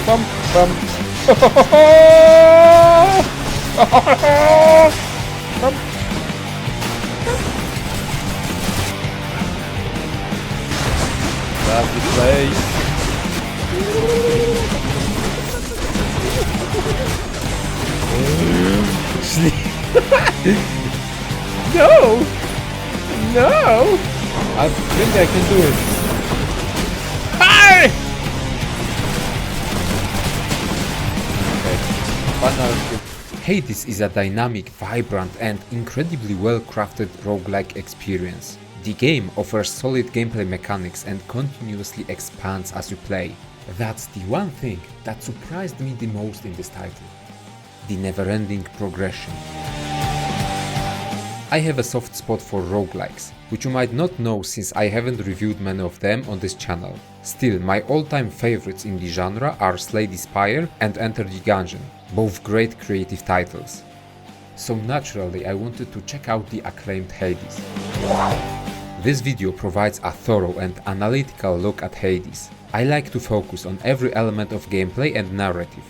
Bum, bum. Bum. That's the place. No! No! I think I can do it. Hi! Okay. Banal. Hades is a dynamic, vibrant and incredibly well-crafted roguelike experience. The game offers solid gameplay mechanics and continuously expands as you play. That's the one thing that surprised me the most in this title. The never-ending progression. I have a soft spot for roguelikes, which you might not know since I haven't reviewed many of them on this channel. Still, my all-time favorites in the genre are Slay the Spire and Enter the Gungeon, both great creative titles. So naturally I wanted to check out the acclaimed Hades. This video provides a thorough and analytical look at Hades. I like to focus on every element of gameplay and narrative.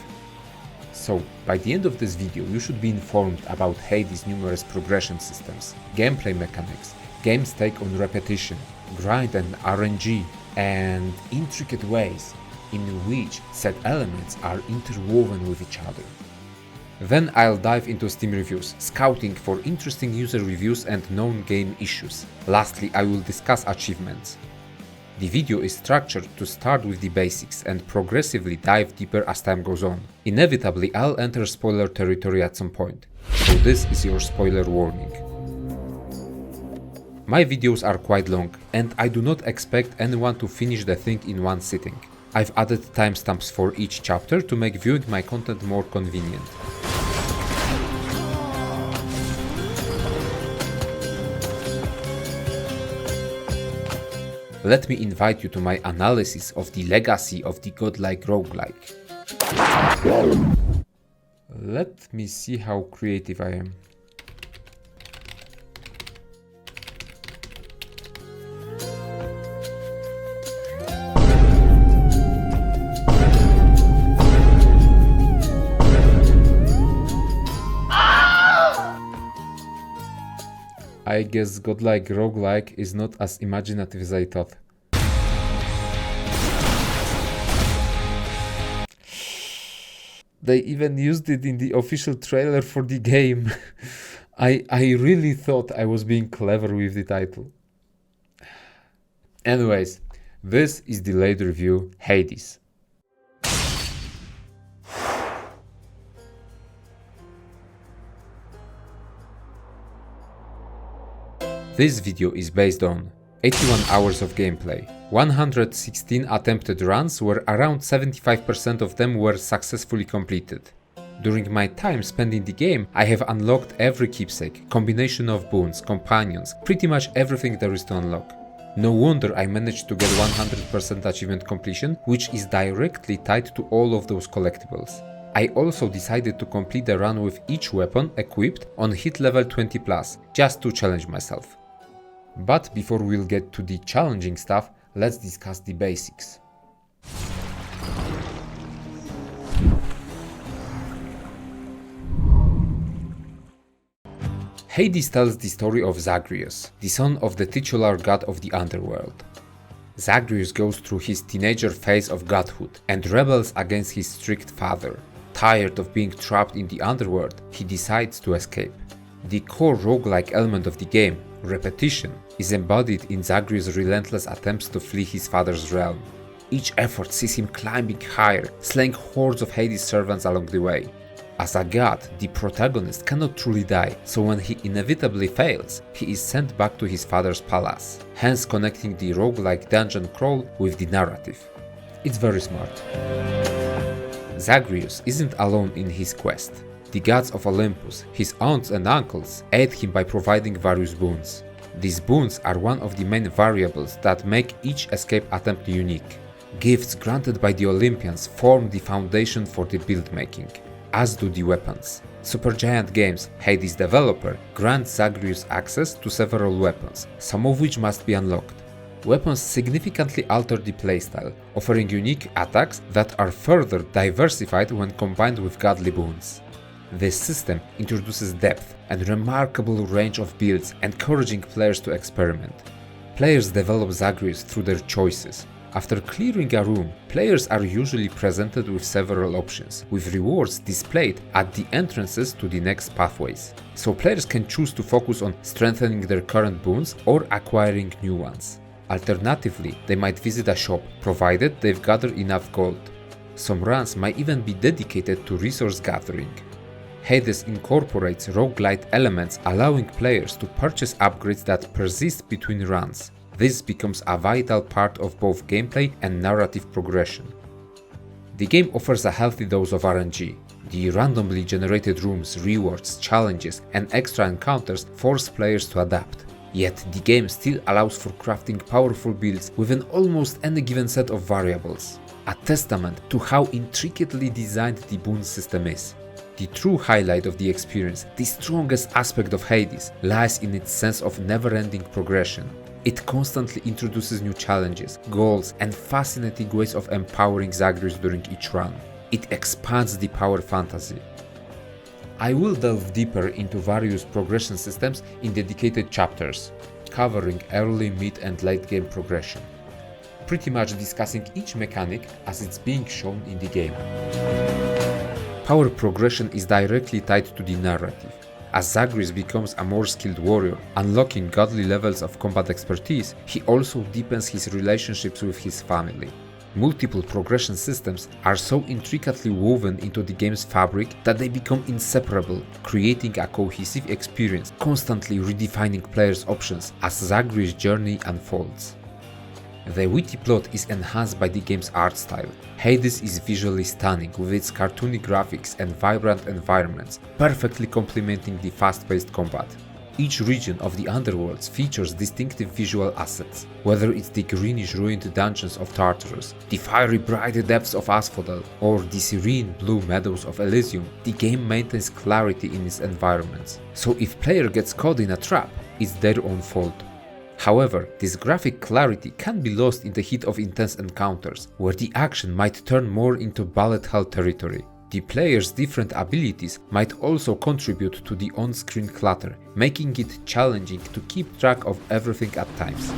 So, by the end of this video you should be informed about Hades' numerous progression systems, gameplay mechanics, game's take on repetition, grind and RNG, and intricate ways in which said elements are interwoven with each other. Then I'll dive into Steam reviews, scouting for interesting user reviews and known game issues. Lastly, I will discuss achievements. The video is structured to start with the basics and progressively dive deeper as time goes on. Inevitably, I'll enter spoiler territory at some point, so this is your spoiler warning. My videos are quite long, and I do not expect anyone to finish the thing in one sitting. I've added timestamps for each chapter to make viewing my content more convenient. Let me invite you to my analysis of the legacy of the godlike roguelike. Let me see how creative I am. I guess godlike roguelike is not as imaginative as I thought. They even used it in the official trailer for the game. I really thought I was being clever with the title. Anyways, this is the late review, Hades. This video is based on 81 hours of gameplay, 116 attempted runs where around 75% of them were successfully completed. During my time spent in the game, I have unlocked every keepsake, combination of boons, companions, pretty much everything there is to unlock. No wonder I managed to get 100% achievement completion, which is directly tied to all of those collectibles. I also decided to complete the run with each weapon equipped on hit level 20+, just to challenge myself. But before we'll get to the challenging stuff, let's discuss the basics. Hades tells the story of Zagreus, the son of the titular god of the underworld. Zagreus goes through his teenager phase of godhood and rebels against his strict father. Tired of being trapped in the underworld, he decides to escape. The core roguelike element of the game, repetition, is embodied in Zagreus' relentless attempts to flee his father's realm. Each effort sees him climbing higher, slaying hordes of Hades' servants along the way. As a god, the protagonist cannot truly die, so when he inevitably fails, he is sent back to his father's palace, hence connecting the roguelike dungeon crawl with the narrative. It's very smart. Zagreus isn't alone in his quest. The gods of Olympus, his aunts and uncles, aid him by providing various boons. These boons are one of the main variables that make each escape attempt unique. Gifts granted by the Olympians form the foundation for the build making, as do the weapons. Supergiant Games, Hades' developer, grants Zagreus access to several weapons, some of which must be unlocked. Weapons significantly alter the playstyle, offering unique attacks that are further diversified when combined with godly boons. This system introduces depth and remarkable range of builds, encouraging players to experiment. Players develop Zagreus through their choices. After clearing a room, players are usually presented with several options, with rewards displayed at the entrances to the next pathways. So players can choose to focus on strengthening their current boons or acquiring new ones. Alternatively, they might visit a shop, provided they've gathered enough gold. Some runs might even be dedicated to resource gathering. Hades incorporates roguelite elements, allowing players to purchase upgrades that persist between runs. This becomes a vital part of both gameplay and narrative progression. The game offers a healthy dose of RNG. The randomly generated rooms, rewards, challenges, and extra encounters force players to adapt. Yet the game still allows for crafting powerful builds within almost any given set of variables, a testament to how intricately designed the boon system is. The true highlight of the experience, the strongest aspect of Hades, lies in its sense of never-ending progression. It constantly introduces new challenges, goals, and fascinating ways of empowering Zagreus during each run. It expands the power fantasy. I will delve deeper into various progression systems in dedicated chapters, covering early, mid, and late game progression, pretty much discussing each mechanic as it's being shown in the game. Power progression is directly tied to the narrative. As Zagreus becomes a more skilled warrior, unlocking godly levels of combat expertise, he also deepens his relationships with his family. Multiple progression systems are so intricately woven into the game's fabric that they become inseparable, creating a cohesive experience, constantly redefining players' options as Zagreus' journey unfolds. The witty plot is enhanced by the game's art style. Hades is visually stunning with its cartoony graphics and vibrant environments, perfectly complementing the fast-paced combat. Each region of the underworlds features distinctive visual assets, whether it's the greenish ruined dungeons of Tartarus, the fiery bright depths of Asphodel, or the serene blue meadows of Elysium. The game maintains clarity in its environments, so if player gets caught in a trap, it's their own fault. However, this graphic clarity can be lost in the heat of intense encounters, where the action might turn more into bullet hell territory. The player's different abilities might also contribute to the on-screen clutter, making it challenging to keep track of everything at times.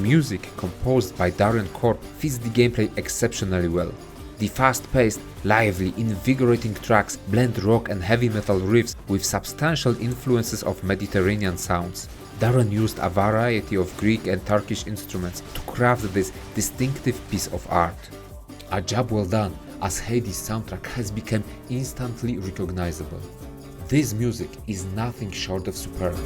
Music, composed by Darren Korb, fits the gameplay exceptionally well. The fast-paced, lively, invigorating tracks blend rock and heavy metal riffs with substantial influences of Mediterranean sounds. Darren used a variety of Greek and Turkish instruments to craft this distinctive piece of art. A job well done, as Hades' soundtrack has become instantly recognizable. This music is nothing short of superb.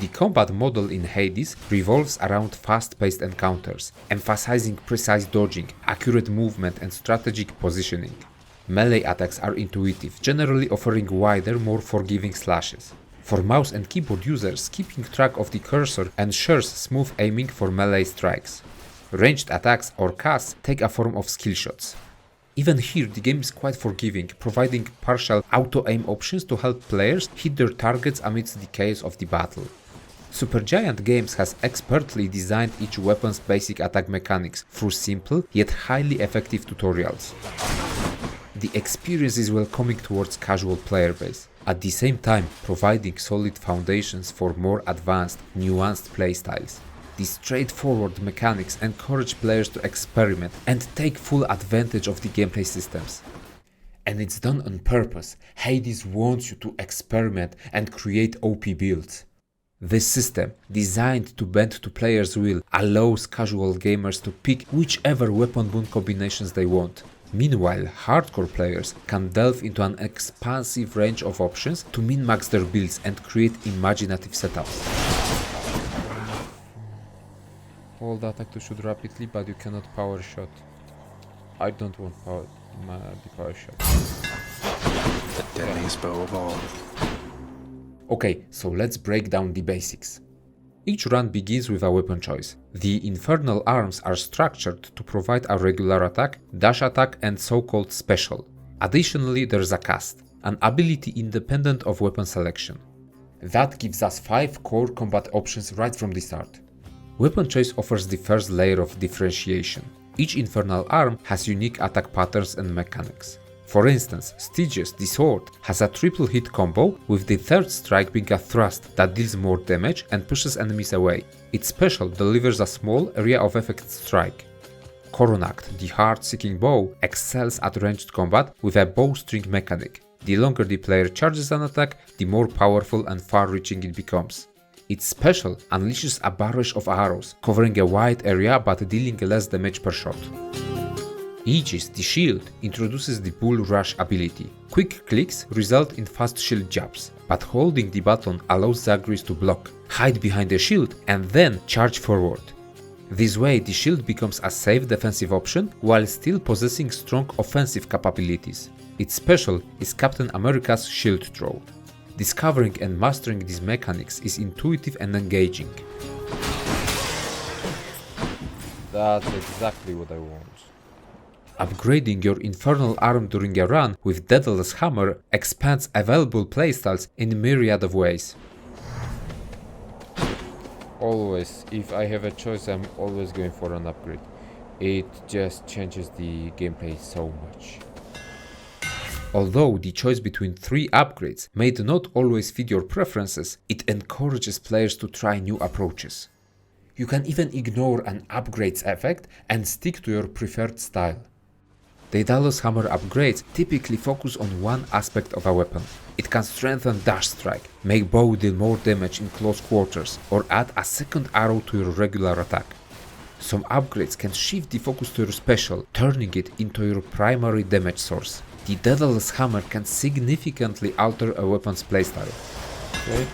The combat model in Hades revolves around fast-paced encounters, emphasizing precise dodging, accurate movement, and strategic positioning. Melee attacks are intuitive, generally offering wider, more forgiving slashes. For mouse and keyboard users, keeping track of the cursor ensures smooth aiming for melee strikes. Ranged attacks or casts take a form of skill shots. Even here, the game is quite forgiving, providing partial auto-aim options to help players hit their targets amidst the chaos of the battle. Supergiant Games has expertly designed each weapon's basic attack mechanics through simple yet highly effective tutorials. The experience is welcoming towards casual player base, at the same time providing solid foundations for more advanced, nuanced playstyles. The straightforward mechanics encourage players to experiment and take full advantage of the gameplay systems. And it's done on purpose. Hades wants you to experiment and create OP builds. This system, designed to bend to players' will, allows casual gamers to pick whichever weapon boon combinations they want. Meanwhile, hardcore players can delve into an expansive range of options to min-max their builds and create imaginative setups. Hold attack to shoot rapidly, but you cannot power shot. I don't want the power shot. The deadliest bow of all. Okay, so let's break down the basics. Each run begins with a weapon choice. The infernal arms are structured to provide a regular attack, dash attack and so-called special. Additionally, there's a cast, an ability independent of weapon selection. That gives us 5 core combat options right from the start. Weapon choice offers the first layer of differentiation. Each infernal arm has unique attack patterns and mechanics. For instance, Stygius, the sword, has a triple hit combo, with the third strike being a thrust that deals more damage and pushes enemies away. Its special delivers a small area of effect strike. Coronact, the heart-seeking bow, excels at ranged combat with a bowstring mechanic. The longer the player charges an attack, the more powerful and far-reaching it becomes. Its special unleashes a barrage of arrows, covering a wide area but dealing less damage per shot. Aegis, the shield, introduces the Bull Rush ability. Quick clicks result in fast shield jabs, but holding the button allows Zagreus to block, hide behind the shield and then charge forward. This way the shield becomes a safe defensive option while still possessing strong offensive capabilities. Its special is Captain America's shield throw. Discovering and mastering these mechanics is intuitive and engaging. That's exactly what I want. Upgrading your infernal arm during a run with Daedalus Hammer expands available playstyles in a myriad of ways. Always, if I have a choice, I'm always going for an upgrade. It just changes the gameplay so much. Although the choice between 3 upgrades may not always fit your preferences, it encourages players to try new approaches. You can even ignore an upgrade's effect and stick to your preferred style. Daedalus Hammer upgrades typically focus on one aspect of a weapon. It can strengthen dash strike, make bow deal more damage in close quarters, or add a second arrow to your regular attack. Some upgrades can shift the focus to your special, turning it into your primary damage source. The Daedalus Hammer can significantly alter a weapon's playstyle. Okay.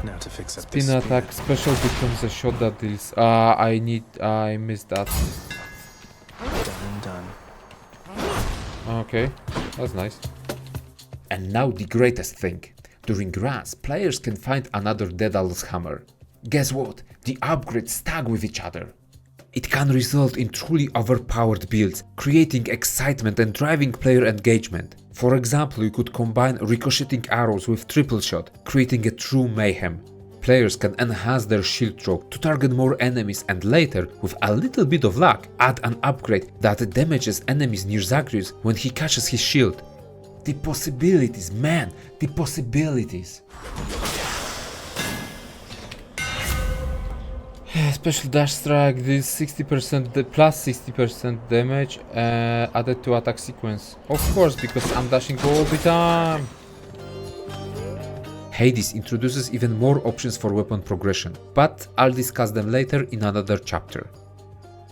Now to fix up Spin this attack special becomes a shot that deals. I missed that. Done and done. Okay, that's nice. And now the greatest thing. During runs, players can find another Daedalus Hammer. Guess what? The upgrades tag with each other. It can result in truly overpowered builds, creating excitement and driving player engagement. For example, you could combine ricocheting arrows with triple shot, creating a true mayhem. Players can enhance their shield throw to target more enemies and later, with a little bit of luck, add an upgrade that damages enemies near Zagreus when he catches his shield. The possibilities, man, the possibilities. Special dash strike deals 60% plus 60% damage added to attack sequence. Of course, because I'm dashing all the time. Hades introduces even more options for weapon progression, but I'll discuss them later in another chapter.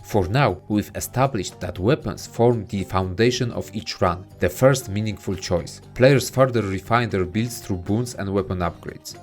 For now, we've established that weapons form the foundation of each run, the first meaningful choice. Players further refine their builds through boons and weapon upgrades.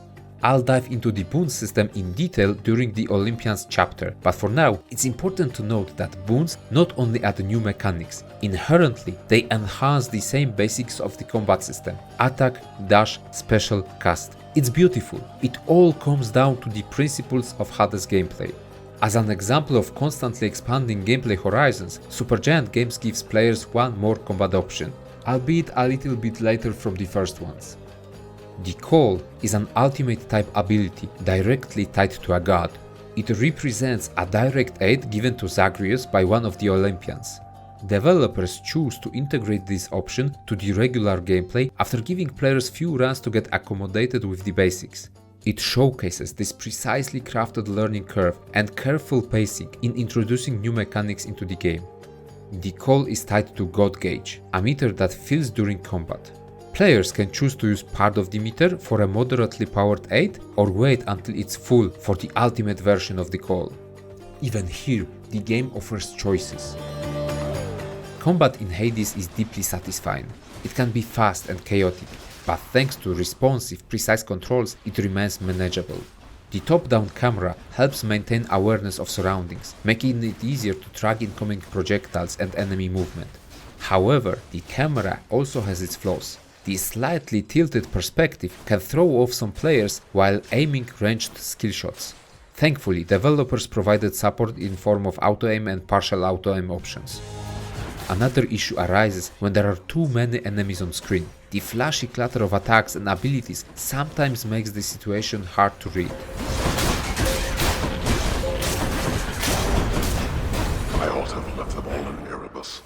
I'll dive into the boon system in detail during the Olympians chapter, but for now, it's important to note that boons not only add new mechanics, inherently they enhance the same basics of the combat system: attack, dash, special, cast. It's beautiful. It all comes down to the principles of Hades gameplay. As an example of constantly expanding gameplay horizons, Supergiant Games gives players one more combat option, albeit a little bit later from the first ones. The Call is an ultimate type ability directly tied to a god. It represents a direct aid given to Zagreus by one of the Olympians. Developers choose to integrate this option to the regular gameplay after giving players few runs to get accommodated with the basics. It showcases this precisely crafted learning curve and careful pacing in introducing new mechanics into the game. The call is tied to God Gauge, a meter that fills during combat. Players can choose to use part of the meter for a moderately powered aid or wait until it's full for the ultimate version of the call. Even here, the game offers choices. Combat in Hades is deeply satisfying. It can be fast and chaotic, but thanks to responsive, precise controls, it remains manageable. The top-down camera helps maintain awareness of surroundings, making it easier to track incoming projectiles and enemy movement. However, the camera also has its flaws. The slightly tilted perspective can throw off some players while aiming ranged skill shots. Thankfully, developers provided support in form of auto-aim and partial auto-aim options. Another issue arises when there are too many enemies on screen. The flashy clutter of attacks and abilities sometimes makes the situation hard to read. I ought to have left them all in Erebus.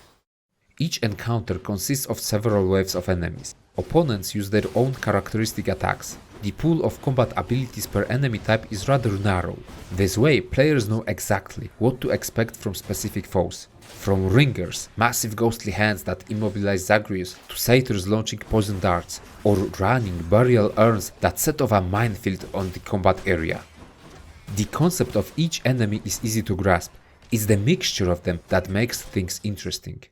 Each encounter consists of several waves of enemies. Opponents use their own characteristic attacks. The pool of combat abilities per enemy type is rather narrow. This way, players know exactly what to expect from specific foes. From ringers, massive ghostly hands that immobilize Zagreus, to satyrs launching poison darts, or running burial urns that set off a minefield on the combat area. The concept of each enemy is easy to grasp. It's the mixture of them that makes things interesting.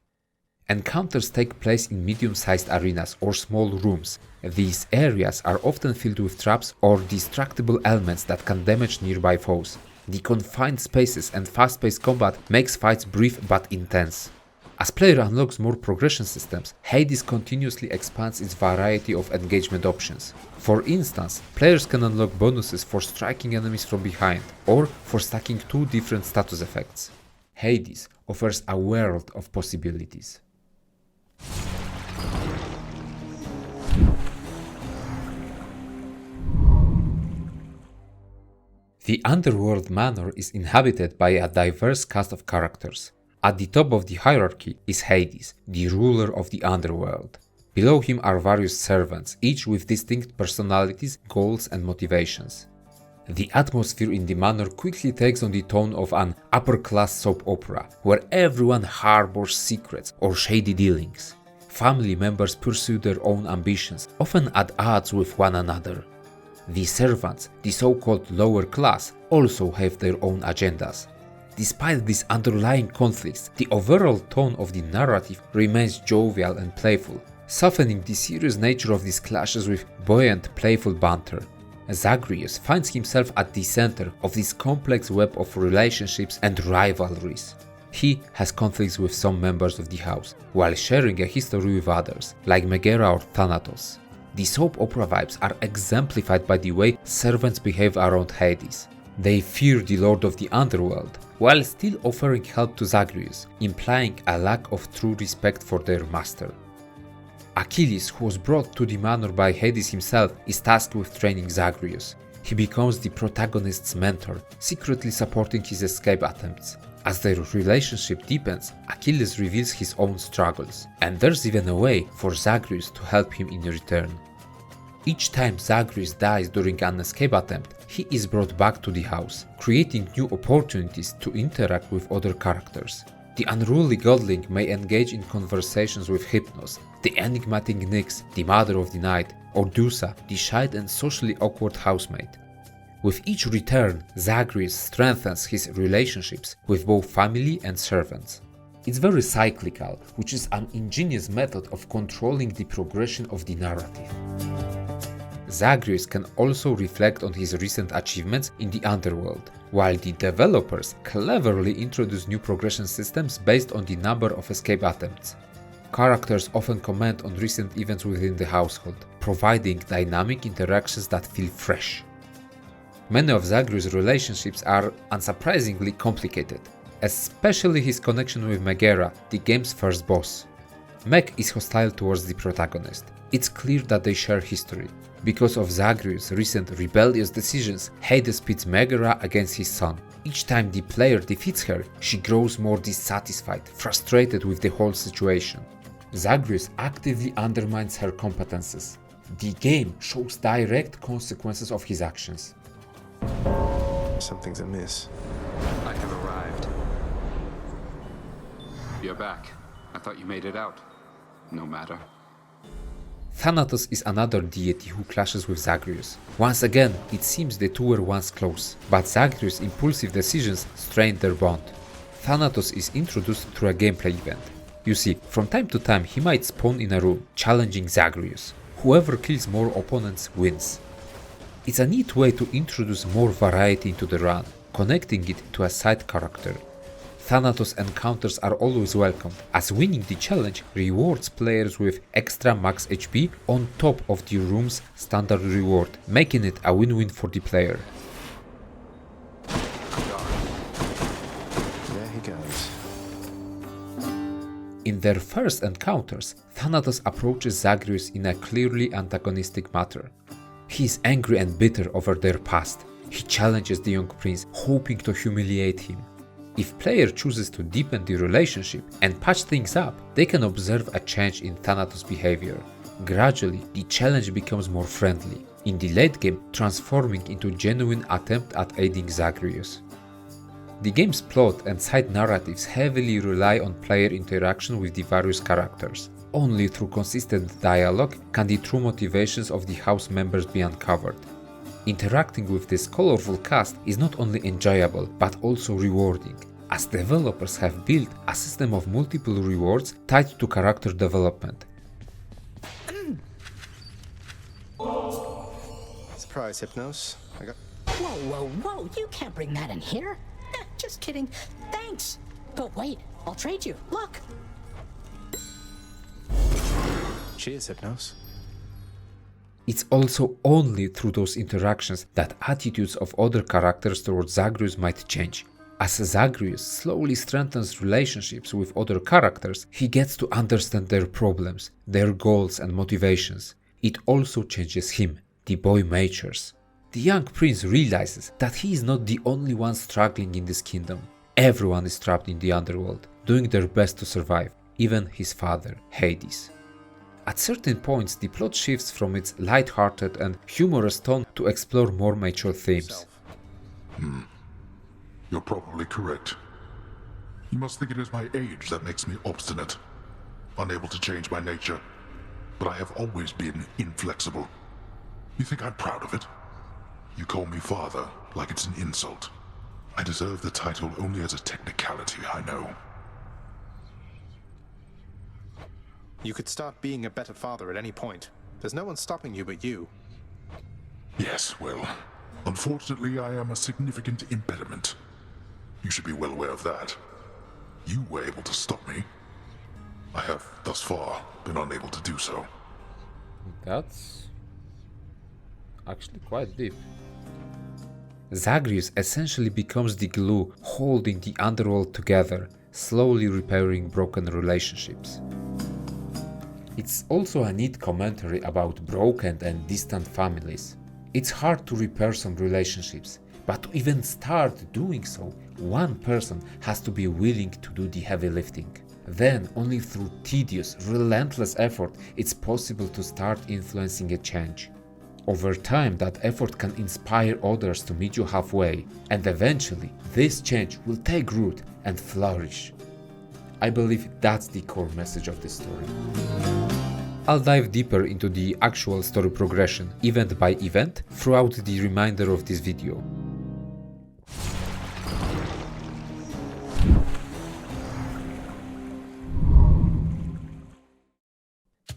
Encounters take place in medium-sized arenas or small rooms. These areas are often filled with traps or destructible elements that can damage nearby foes. The confined spaces and fast-paced combat makes fights brief but intense. As player unlocks more progression systems, Hades continuously expands its variety of engagement options. For instance, players can unlock bonuses for striking enemies from behind, or for stacking two different status effects. Hades offers a world of possibilities. The Underworld Manor is inhabited by a diverse cast of characters. At the top of the hierarchy is Hades, the ruler of the underworld. Below him are various servants, each with distinct personalities, goals and motivations. The atmosphere in the manor quickly takes on the tone of an upper-class soap opera, where everyone harbors secrets or shady dealings. Family members pursue their own ambitions, often at odds with one another. The servants, the so-called lower class, also have their own agendas. Despite these underlying conflicts, the overall tone of the narrative remains jovial and playful, softening the serious nature of these clashes with buoyant, playful banter. Zagreus finds himself at the center of this complex web of relationships and rivalries. He has conflicts with some members of the house, while sharing a history with others, like Megara or Thanatos. The soap opera vibes are exemplified by the way servants behave around Hades. They fear the Lord of the Underworld, while still offering help to Zagreus, implying a lack of true respect for their master. Achilles, who was brought to the manor by Hades himself, is tasked with training Zagreus. He becomes the protagonist's mentor, secretly supporting his escape attempts. As their relationship deepens, Achilles reveals his own struggles, and there's even a way for Zagreus to help him in return. Each time Zagreus dies during an escape attempt, he is brought back to the house, creating new opportunities to interact with other characters. The unruly godling may engage in conversations with Hypnos, the enigmatic Nyx, the Mother of the Night, or Dusa, the shy and socially awkward housemate. With each return, Zagreus strengthens his relationships with both family and servants. It's very cyclical, which is an ingenious method of controlling the progression of the narrative. Zagreus can also reflect on his recent achievements in the underworld, while the developers cleverly introduce new progression systems based on the number of escape attempts. Characters often comment on recent events within the household, providing dynamic interactions that feel fresh. Many of Zagreus' relationships are unsurprisingly complicated, especially his connection with Megara, the game's first boss. Meg is hostile towards the protagonist. It's clear that they share history. Because of Zagreus' recent rebellious decisions, Hades pits Megara against his son. Each time the player defeats her, she grows more dissatisfied, frustrated with the whole situation. Zagreus actively undermines her competences. The game shows direct consequences of his actions. Something's amiss. I have arrived. You're back. I thought you made it out. No matter. Thanatos is another deity who clashes with Zagreus. Once again, it seems the two were once close, but Zagreus' impulsive decisions strained their bond. Thanatos is introduced through a gameplay event. You see, from time to time he might spawn in a room, challenging Zagreus. Whoever kills more opponents wins. It's a neat way to introduce more variety into the run, connecting it to a side character. Thanatos encounters are always welcome, as winning the challenge rewards players with extra max HP on top of the room's standard reward, making it a win-win for the player. There he goes. In their first encounters, Thanatos approaches Zagreus in a clearly antagonistic manner. He is angry and bitter over their past. He challenges the young prince, hoping to humiliate him. If player chooses to deepen the relationship and patch things up, they can observe a change in Thanatos' behavior. Gradually, the challenge becomes more friendly, in the late game transforming into a genuine attempt at aiding Zagreus. The game's plot and side narratives heavily rely on player interaction with the various characters. Only through consistent dialogue can the true motivations of the house members be uncovered. Interacting with this colorful cast is not only enjoyable but also rewarding, as developers have built a system of multiple rewards tied to character development. Surprise, Hypnos. I got... Whoa, you can't bring that in here. Just kidding. Thanks. But wait, I'll trade you. Look. Cheers, Hypnos. It's also only through those interactions that attitudes of other characters towards Zagreus might change. As Zagreus slowly strengthens relationships with other characters, he gets to understand their problems, their goals and motivations. It also changes him. The boy matures. The young prince realizes that he is not the only one struggling in this kingdom. Everyone is trapped in the underworld, doing their best to survive, even his father, Hades. At certain points, the plot shifts from its light-hearted and humorous tone to explore more mature themes. You're probably correct. You must think it is my age that makes me obstinate, unable to change my nature. But I have always been inflexible. You think I'm proud of it? You call me father like it's an insult. I deserve the title only as a technicality, I know. You could start being a better father at any point. There's no one stopping you but you. Yes, well, unfortunately I am a significant impediment. You should be well aware of that. You were able to stop me. I have, thus far, been unable to do so. That's actually quite deep. Zagreus essentially becomes the glue holding the underworld together, slowly repairing broken relationships. It's also a neat commentary about broken and distant families. It's hard to repair some relationships, but to even start doing so, one person has to be willing to do the heavy lifting. Then, only through tedious, relentless effort, it's possible to start influencing a change. Over time, that effort can inspire others to meet you halfway, and eventually, this change will take root and flourish. I believe that's the core message of this story. I'll dive deeper into the actual story progression, event by event, throughout the remainder of this video.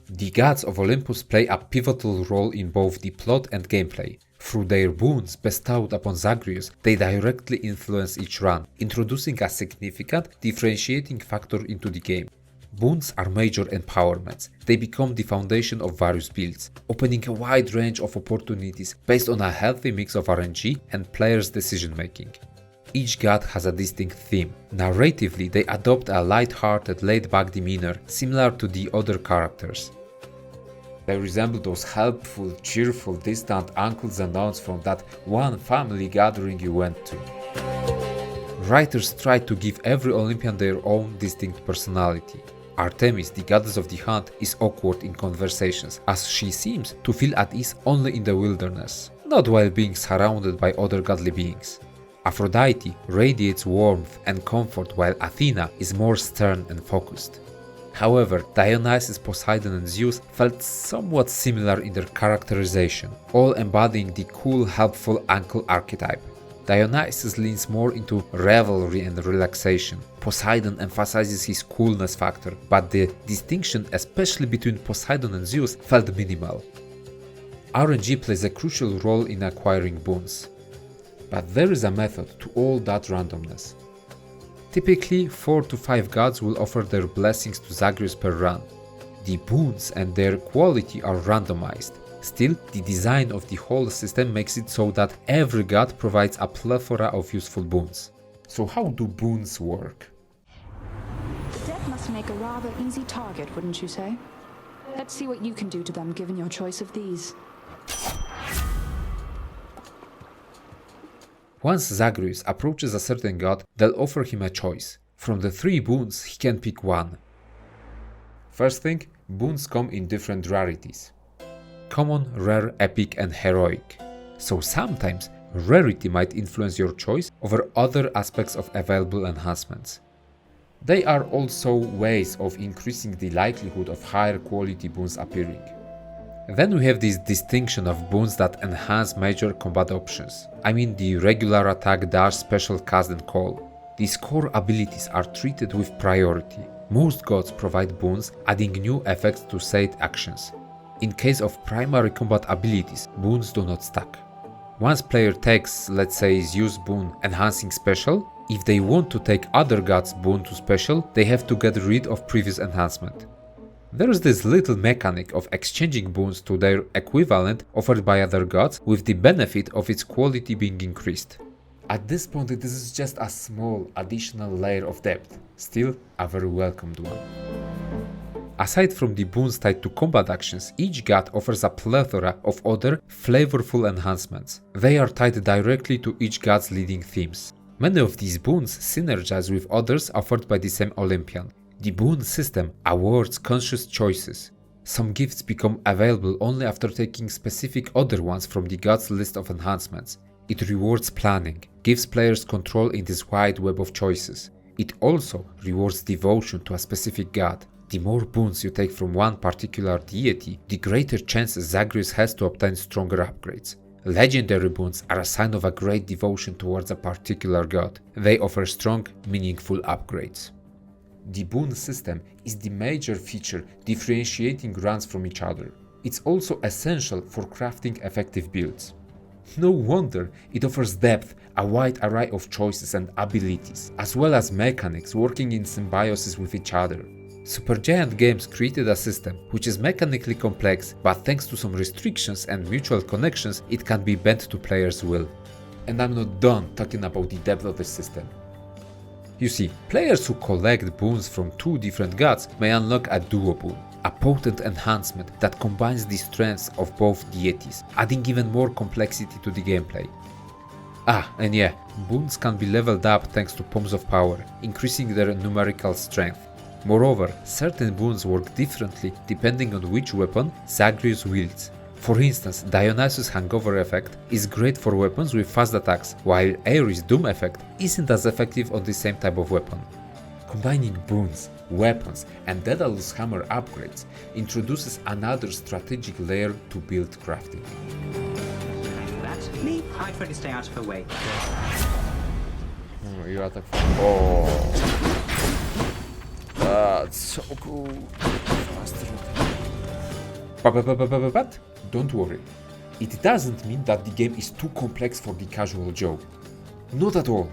The gods of Olympus play a pivotal role in both the plot and gameplay. Through their boons bestowed upon Zagreus, they directly influence each run, introducing a significant differentiating factor into the game. Boons are major empowerments. They become the foundation of various builds, opening a wide range of opportunities based on a healthy mix of RNG and players' decision making. Each god has a distinct theme. Narratively, they adopt a light-hearted, laid-back demeanor similar to the other characters. They resemble those helpful, cheerful, distant uncles and aunts from that one family gathering you went to. writers tried to give every Olympian their own distinct personality. Artemis, the goddess of the hunt, is awkward in conversations, as she seems to feel at ease only in the wilderness, not while being surrounded by other godly beings. Aphrodite radiates warmth and comfort, while Athena is more stern and focused. However, Dionysus, Poseidon and Zeus felt somewhat similar in their characterization, all embodying the cool, helpful uncle archetype. Dionysus leans more into revelry and relaxation. Poseidon emphasizes his coolness factor, but the distinction, especially between Poseidon and Zeus, felt minimal. RNG plays a crucial role in acquiring boons. But there is a method to all that randomness. Typically, 4 to 5 gods will offer their blessings to Zagreus per run. The boons and their quality are randomized. Still, the design of the whole system makes it so that every god provides a plethora of useful boons. So how do boons work? The dead must make a rather easy target, wouldn't you say? Let's see what you can do to them given your choice of these. Once Zagreus approaches a certain god, they'll offer him a choice. From the 3 boons, he can pick one. First thing, boons come in different rarities. Common, rare, epic and heroic. So sometimes, rarity might influence your choice over other aspects of available enhancements. They are also ways of increasing the likelihood of higher quality boons appearing. Then we have this distinction of boons that enhance major combat options. I mean the regular attack, dash, special cast and call. These core abilities are treated with priority. Most gods provide boons, adding new effects to said actions. In case of primary combat abilities, boons do not stack. Once player takes, let's say, Zeus boon enhancing special, if they want to take other gods boon to special, they have to get rid of previous enhancement. There is this little mechanic of exchanging boons to their equivalent offered by other gods with the benefit of its quality being increased. At this point, this is just a small additional layer of depth, still a very welcomed one. Aside from the boons tied to combat actions, each god offers a plethora of other flavorful enhancements. They are tied directly to each god's leading themes. Many of these boons synergize with others offered by the same Olympian. The boon system awards conscious choices. Some gifts become available only after taking specific other ones from the god's list of enhancements. It rewards planning, gives players control in this wide web of choices. It also rewards devotion to a specific god. The more boons you take from one particular deity, the greater chances Zagreus has to obtain stronger upgrades. Legendary boons are a sign of a great devotion towards a particular god. They offer strong, meaningful upgrades. The boon system is the major feature differentiating runs from each other. It's also essential for crafting effective builds. No wonder it offers depth, a wide array of choices and abilities, as well as mechanics working in symbiosis with each other. Supergiant Games created a system which is mechanically complex, but thanks to some restrictions and mutual connections, it can be bent to players' will. And I'm not done talking about the depth of the system. You see, players who collect boons from 2 different gods may unlock a duo boon, a potent enhancement that combines the strengths of both deities, adding even more complexity to the gameplay. And yeah, boons can be leveled up thanks to Poms of Power, increasing their numerical strength. Moreover, certain boons work differently depending on which weapon Zagreus wields. For instance, Dionysus' Hangover effect is great for weapons with fast attacks, while Ares' Doom effect isn't as effective on the same type of weapon. Combining boons, weapons, and Daedalus Hammer upgrades introduces another strategic layer to build crafting. That's me. I try to stay out of her way. You attack from... That's so cool. But don't worry. It doesn't mean that the game is too complex for the casual Joe. Not at all.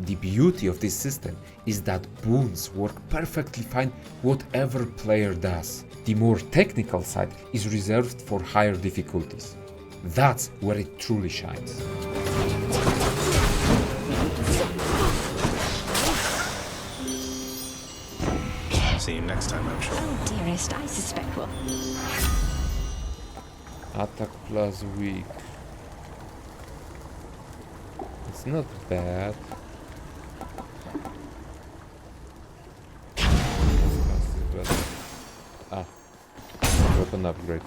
The beauty of this system is that boons work perfectly fine whatever player does. The more technical side is reserved for higher difficulties. That's where it truly shines. See you next time, I'm sure. Oh, dearest, I suspect we'll... Attack plus weak. It's not bad. weapon upgrade.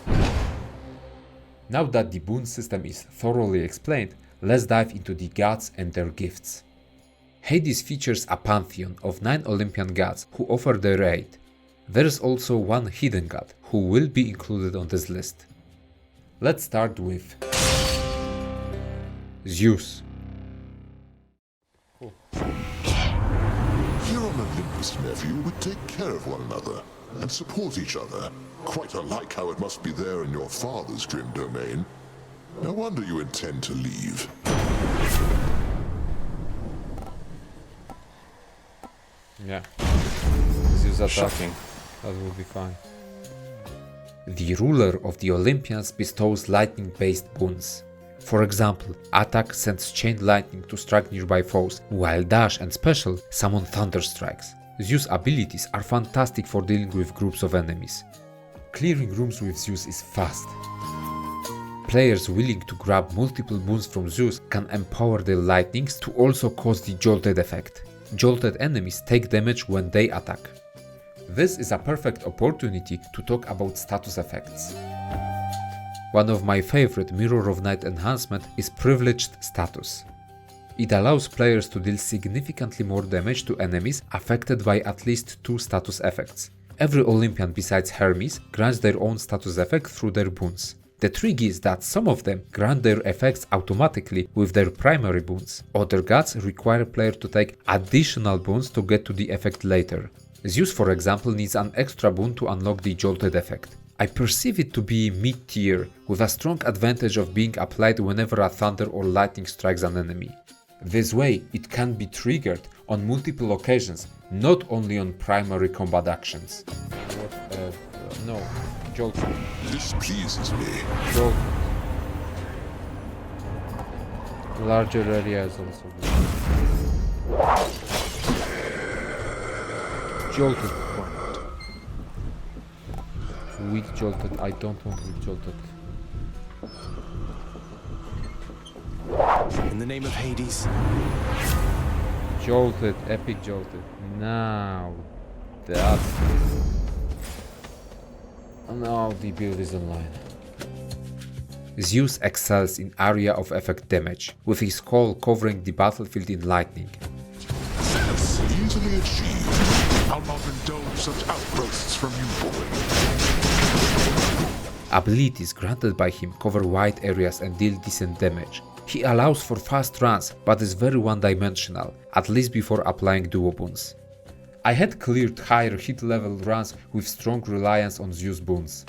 Now that the boon system is thoroughly explained, let's dive into the gods and their gifts. Hades features a pantheon of 9 Olympian gods who offer their aid. There's also one hidden god who will be included on this list. Let's start with Zeus. Here on Olympus, nephew, we take care of one another and support each other. Quite unlike how it must be there in your father's grim domain. No wonder you intend to leave. Yeah. Zeus attacking. That will be fine. The ruler of the Olympians bestows lightning-based boons. For example, Attack sends chain lightning to strike nearby foes, while Dash and Special summon thunder strikes. Zeus' abilities are fantastic for dealing with groups of enemies. Clearing rooms with Zeus is fast. Players willing to grab multiple boons from Zeus can empower their lightnings to also cause the jolted effect. Jolted enemies take damage when they attack. This is a perfect opportunity to talk about status effects. One of my favorite Mirror of Night enhancement is Privileged Status. It allows players to deal significantly more damage to enemies affected by at least 2 status effects. Every Olympian besides Hermes grants their own status effect through their boons. The trick is that some of them grant their effects automatically with their primary boons. Other gods require player to take additional boons to get to the effect later. Zeus, for example, needs an extra boon to unlock the jolted effect. I perceive it to be mid-tier, with a strong advantage of being applied whenever a thunder or lightning strikes an enemy. This way, it can be triggered on multiple occasions, not only on primary combat actions. No, Jolted. This pleases me. Jolted. Larger area is also good. Jolted. Weak Jolted. I don't want weak Jolted. In the name of Hades. Jolted. Epic Jolted. Now. That's... Now the build is online. Zeus excels in area of effect damage, with his call covering the battlefield in lightning. Success easily achieved. I'll not indulge such outbursts from you, boy. Abilities granted by him cover wide areas and deal decent damage. He allows for fast runs, but is very one-dimensional, at least before applying duo boons. I had cleared higher hit level runs with strong reliance on Zeus boons.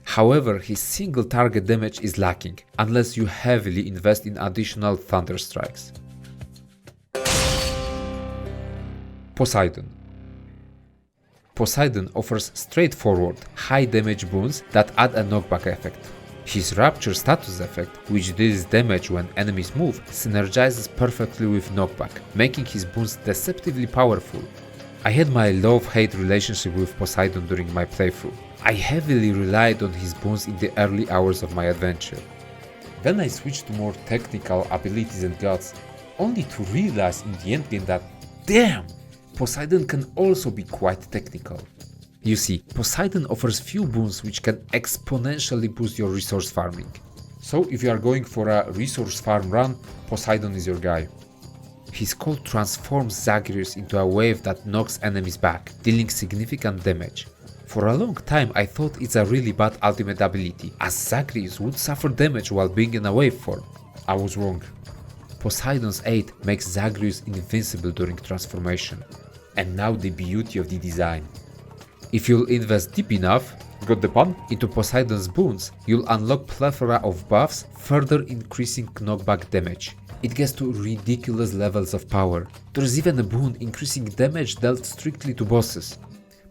However, his single target damage is lacking, unless you heavily invest in additional thunder strikes. Poseidon. Poseidon offers straightforward, high damage boons that add a knockback effect. His Rapture status effect, which deals damage when enemies move, synergizes perfectly with knockback, making his boons deceptively powerful. I had my love-hate relationship with Poseidon during my playthrough. I heavily relied on his boons in the early hours of my adventure. Then I switched to more technical abilities and gods, only to realize in the endgame that, damn, Poseidon can also be quite technical. You see, Poseidon offers few boons which can exponentially boost your resource farming. So if you are going for a resource farm run, Poseidon is your guy. His call transforms Zagreus into a wave that knocks enemies back, dealing significant damage. For a long time I thought it's a really bad ultimate ability, as Zagreus would suffer damage while being in a wave form. I was wrong. Poseidon's aid makes Zagreus invincible during transformation. And now the beauty of the design. If you'll invest deep enough, got the pun? Into Poseidon's boons, you'll unlock plethora of buffs, further increasing knockback damage. It gets to ridiculous levels of power. There's even a boon increasing damage dealt strictly to bosses.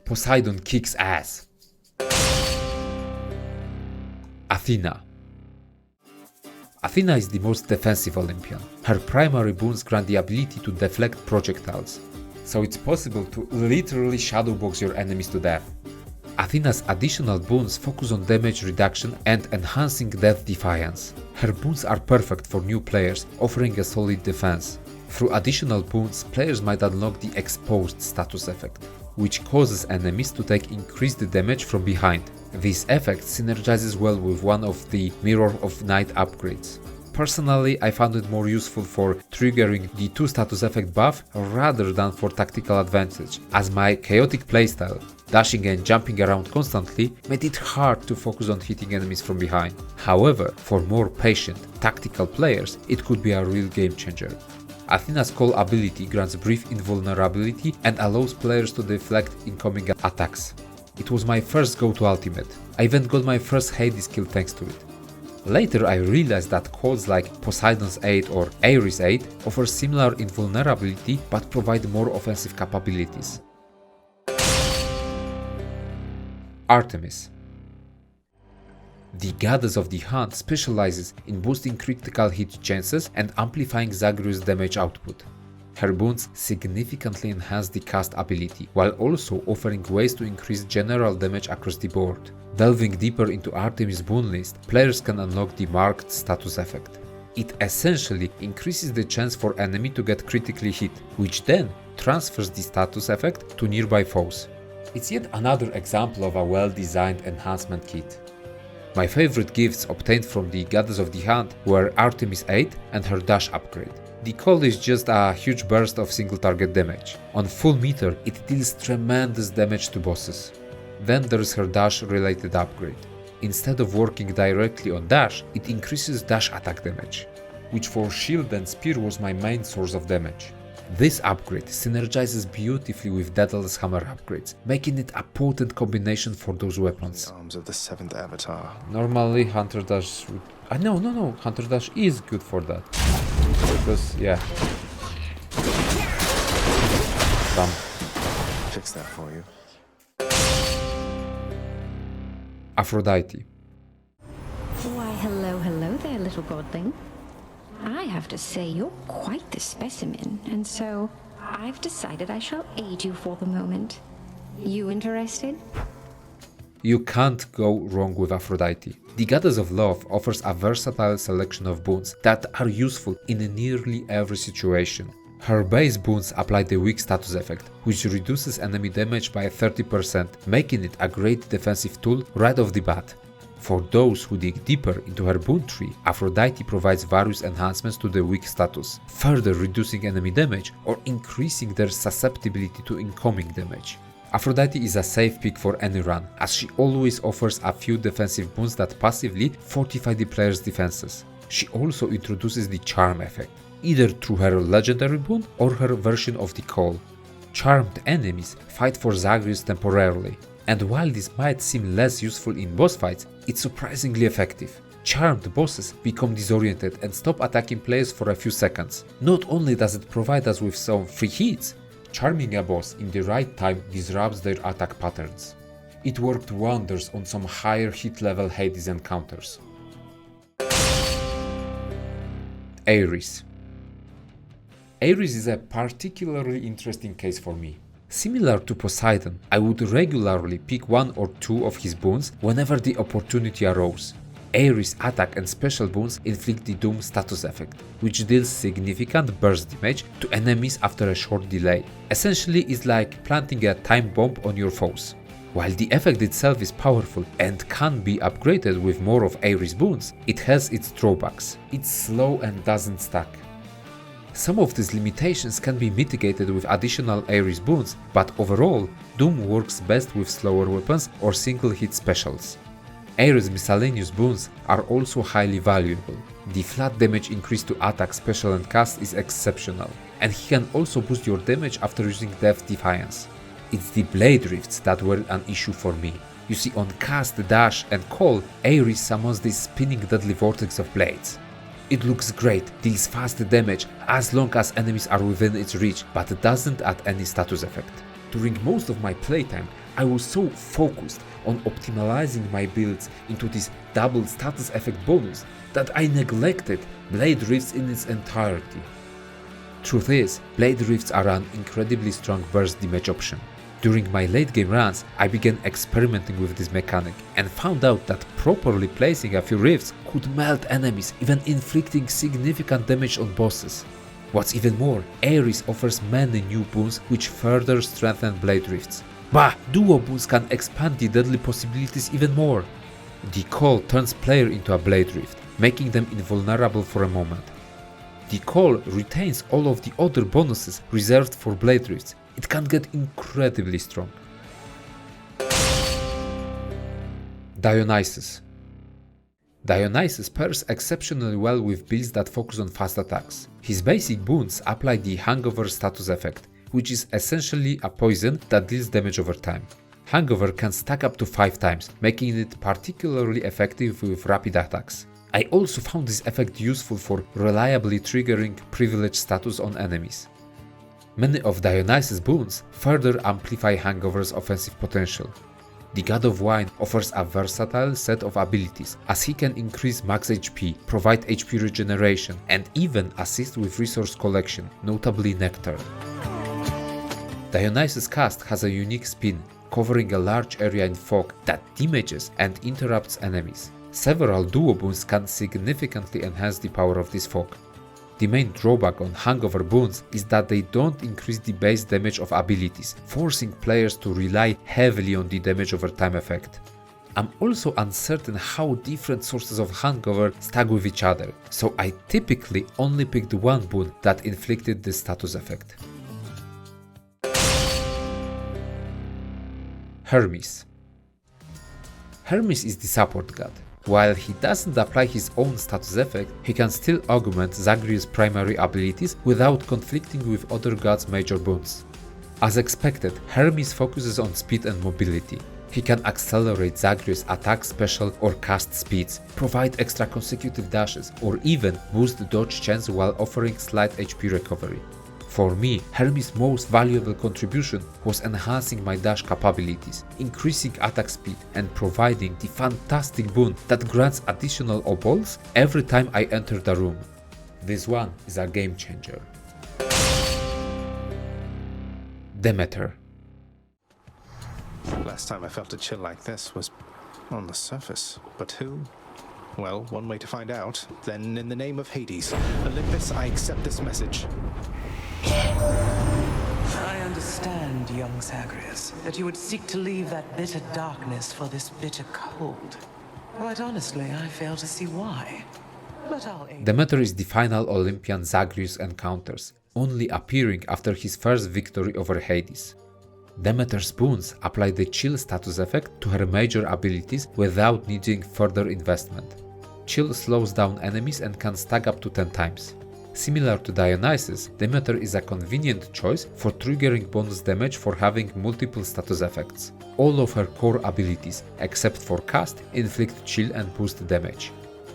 Poseidon kicks ass. Athena. Athena is the most defensive Olympian. Her primary boons grant the ability to deflect projectiles, so it's possible to literally shadowbox your enemies to death. Athena's additional boons focus on damage reduction and enhancing death defiance. Her boons are perfect for new players, offering a solid defense. Through additional boons, players might unlock the Exposed status effect, which causes enemies to take increased damage from behind. This effect synergizes well with one of the Mirror of Night upgrades. Personally, I found it more useful for triggering the 2 status effect buff rather than for tactical advantage, as my chaotic playstyle, dashing and jumping around constantly, made it hard to focus on hitting enemies from behind. However, for more patient, tactical players, it could be a real game changer. Athena's Call ability grants brief invulnerability and allows players to deflect incoming attacks. It was my first go-to ultimate. I even got my first Hades kill thanks to it. Later I realized that calls like Poseidon's Aid or Ares' Aid offer similar invulnerability but provide more offensive capabilities. Artemis. The Goddess of the Hunt specializes in boosting critical hit chances and amplifying Zagreus' damage output. Her boons significantly enhance the cast ability, while also offering ways to increase general damage across the board. Delving deeper into Artemis' boon list, players can unlock the marked status effect. It essentially increases the chance for enemy to get critically hit, which then transfers the status effect to nearby foes. It's yet another example of a well-designed enhancement kit. My favorite gifts obtained from the Goddess of the Hunt were Artemis' Aid and her dash upgrade. The call is just a huge burst of single target damage. On full meter, it deals tremendous damage to bosses. Then there is her dash related upgrade. Instead of working directly on dash, it increases dash attack damage, which for shield and spear was my main source of damage. This upgrade synergizes beautifully with Daedalus Hammer upgrades, making it a potent combination for those weapons. The arms of the 7th avatar. Normally Hunter Dash would... no, Hunter Dash is good for that. Because, yeah. Dumb. Fix that for you. Aphrodite. Why, hello there, little godling. I have to say you're quite the specimen, and so I've decided I shall aid you for the moment. You interested? You can't go wrong with Aphrodite. The Goddess of Love offers a versatile selection of boons that are useful in nearly every situation. Her base boons apply the weak status effect, which reduces enemy damage by 30%, making it a great defensive tool right off the bat. For those who dig deeper into her boon tree, Aphrodite provides various enhancements to the weak status, further reducing enemy damage or increasing their susceptibility to incoming damage. Aphrodite is a safe pick for any run, as she always offers a few defensive boons that passively fortify the player's defenses. She also introduces the charm effect, either through her legendary boon or her version of the call. Charmed enemies fight for Zagreus temporarily, and while this might seem less useful in boss fights, it's surprisingly effective. Charmed bosses become disoriented and stop attacking players for a few seconds. Not only does it provide us with some free hits, charming a boss in the right time disrupts their attack patterns. It worked wonders on some higher hit level Hades encounters. Ares. Ares is a particularly interesting case for me. Similar to Poseidon, I would regularly pick one or two of his boons whenever the opportunity arose. Ares' attack and special boons inflict the Doom status effect, which deals significant burst damage to enemies after a short delay. Essentially, it's like planting a time bomb on your foes. While the effect itself is powerful and can be upgraded with more of Ares' boons, it has its drawbacks. It's slow and doesn't stack. Some of these limitations can be mitigated with additional Ares boons, but overall, Doom works best with slower weapons or single hit specials. Ares' miscellaneous boons are also highly valuable. The flat damage increase to attack, special and cast is exceptional, and he can also boost your damage after using Death Defiance. It's the blade rifts that were an issue for me. You see, on cast, dash and call, Ares summons this spinning deadly vortex of blades. It looks great, deals fast damage as long as enemies are within its reach, but it doesn't add any status effect. During most of my playtime, I was so focused on optimizing my builds into this double status effect bonus that I neglected Blade Rifts in its entirety. Truth is, Blade Rifts are an incredibly strong burst damage option. During my late game runs, I began experimenting with this mechanic and found out that properly placing a few rifts could melt enemies, even inflicting significant damage on bosses. What's even more, Ares offers many new boons which further strengthen Blade Rifts. Bah! Duo Boons can expand the deadly possibilities even more. The Call turns player into a Blade Rift, making them invulnerable for a moment. The Call retains all of the other bonuses reserved for Blade Rifts. It can get incredibly strong. Dionysus. Dionysus pairs exceptionally well with builds that focus on fast attacks. His basic boons apply the Hangover status effect, which is essentially a poison that deals damage over time. Hangover can stack up to 5 times, making it particularly effective with rapid attacks. I also found this effect useful for reliably triggering privilege status on enemies. Many of Dionysus' boons further amplify Hangover's offensive potential. The God of Wine offers a versatile set of abilities, as he can increase max HP, provide HP regeneration, and even assist with resource collection, notably Nectar. Dionysus' cast has a unique spin, covering a large area in fog that damages and interrupts enemies. Several duo boons can significantly enhance the power of this fog. The main drawback on Hangover boons is that they don't increase the base damage of abilities, forcing players to rely heavily on the damage over time effect. I'm also uncertain how different sources of Hangover stack with each other, so I typically only picked one boon that inflicted this status effect. Hermes. Hermes is the support god. While he doesn't apply his own status effect, he can still augment Zagreus' primary abilities without conflicting with other gods' major boons. As expected, Hermes focuses on speed and mobility. He can accelerate Zagreus' attack, special or cast speeds, provide extra consecutive dashes, or even boost dodge chance while offering slight HP recovery. For me, Hermes' most valuable contribution was enhancing my dash capabilities, increasing attack speed, and providing the fantastic boon that grants additional obols every time I enter the room. This one is a game changer. Demeter. Last time I felt a chill like this was on the surface. But who? Well, one way to find out. Then, in the name of Hades, Olympus, I accept this message. I understand, young Zagreus, that you would seek to leave that bitter darkness for this bitter cold. Quite honestly, I fail to see why. But I'll aid. Demeter is the final Olympian Zagreus encounters, only appearing after his first victory over Hades. Demeter's boons apply the Chill status effect to her major abilities without needing further investment. Chill slows down enemies and can stack up to 10 times. Similar to Dionysus, Demeter is a convenient choice for triggering bonus damage for having multiple status effects. All of her core abilities, except for cast, inflict chill and boost damage.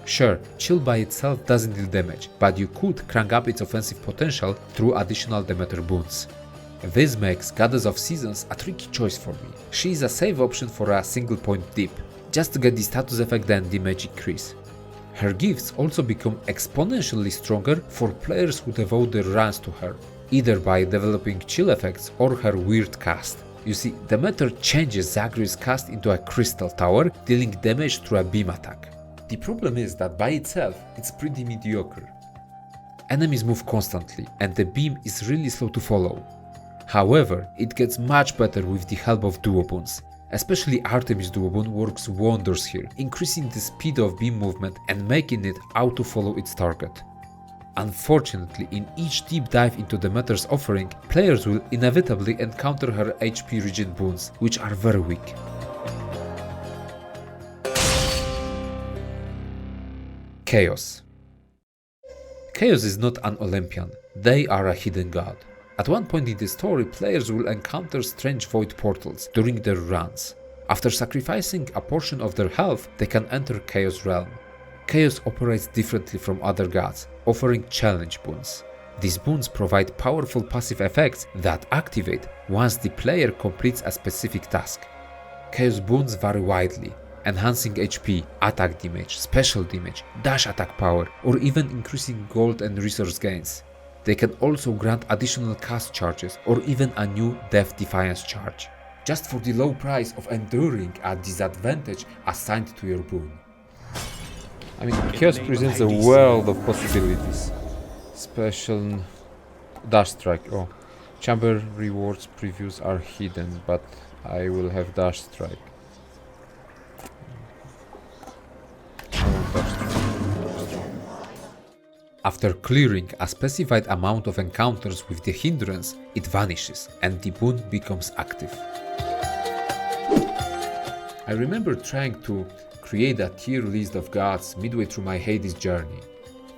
Sure, chill by itself doesn't deal damage, but you could crank up its offensive potential through additional Demeter boons. This makes Goddess of Seasons a tricky choice for me. She is a safe option for a single point dip, just to get the status effect and the magic increase. Her gifts also become exponentially stronger for players who devote their runs to her, either by developing chill effects or her weird cast. You see, Demeter changes Zagreus' cast into a crystal tower, dealing damage through a beam attack. The problem is that by itself, it's pretty mediocre. Enemies move constantly, and the beam is really slow to follow. However, it gets much better with the help of duo boons. Especially Artemis duo boon works wonders here, increasing the speed of beam movement and making it auto-follow its target. Unfortunately, in each deep dive into Demeter's offering, players will inevitably encounter her HP regen boons, which are very weak. Chaos. Chaos is not an Olympian, they are a hidden god. At one point in the story, players will encounter strange void portals during their runs. After sacrificing a portion of their health, they can enter Chaos Realm. Chaos operates differently from other gods, offering challenge boons. These boons provide powerful passive effects that activate once the player completes a specific task. Chaos boons vary widely, enhancing HP, attack damage, special damage, dash attack power, or even increasing gold and resource gains. They can also grant additional cast charges or even a new Death Defiance charge, just for the low price of enduring a disadvantage assigned to your boon. I mean, Chaos presents a world of possibilities. Special Dash Strike. Oh, chamber rewards previews are hidden, but I will have dash strike. After clearing a specified amount of encounters with the hindrance, it vanishes and the boon becomes active. I remember trying to create a tier list of gods midway through my Hades journey.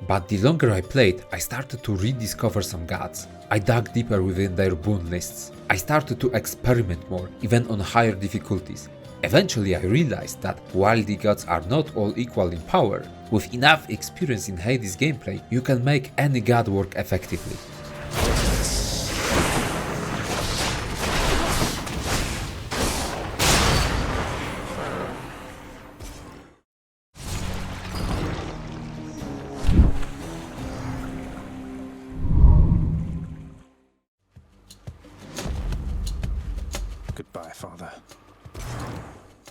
But the longer I played, I started to rediscover some gods. I dug deeper within their boon lists. I started to experiment more, even on higher difficulties. Eventually I realized that while the gods are not all equal in power, with enough experience in Hades gameplay, you can make any god work effectively. Goodbye, Father.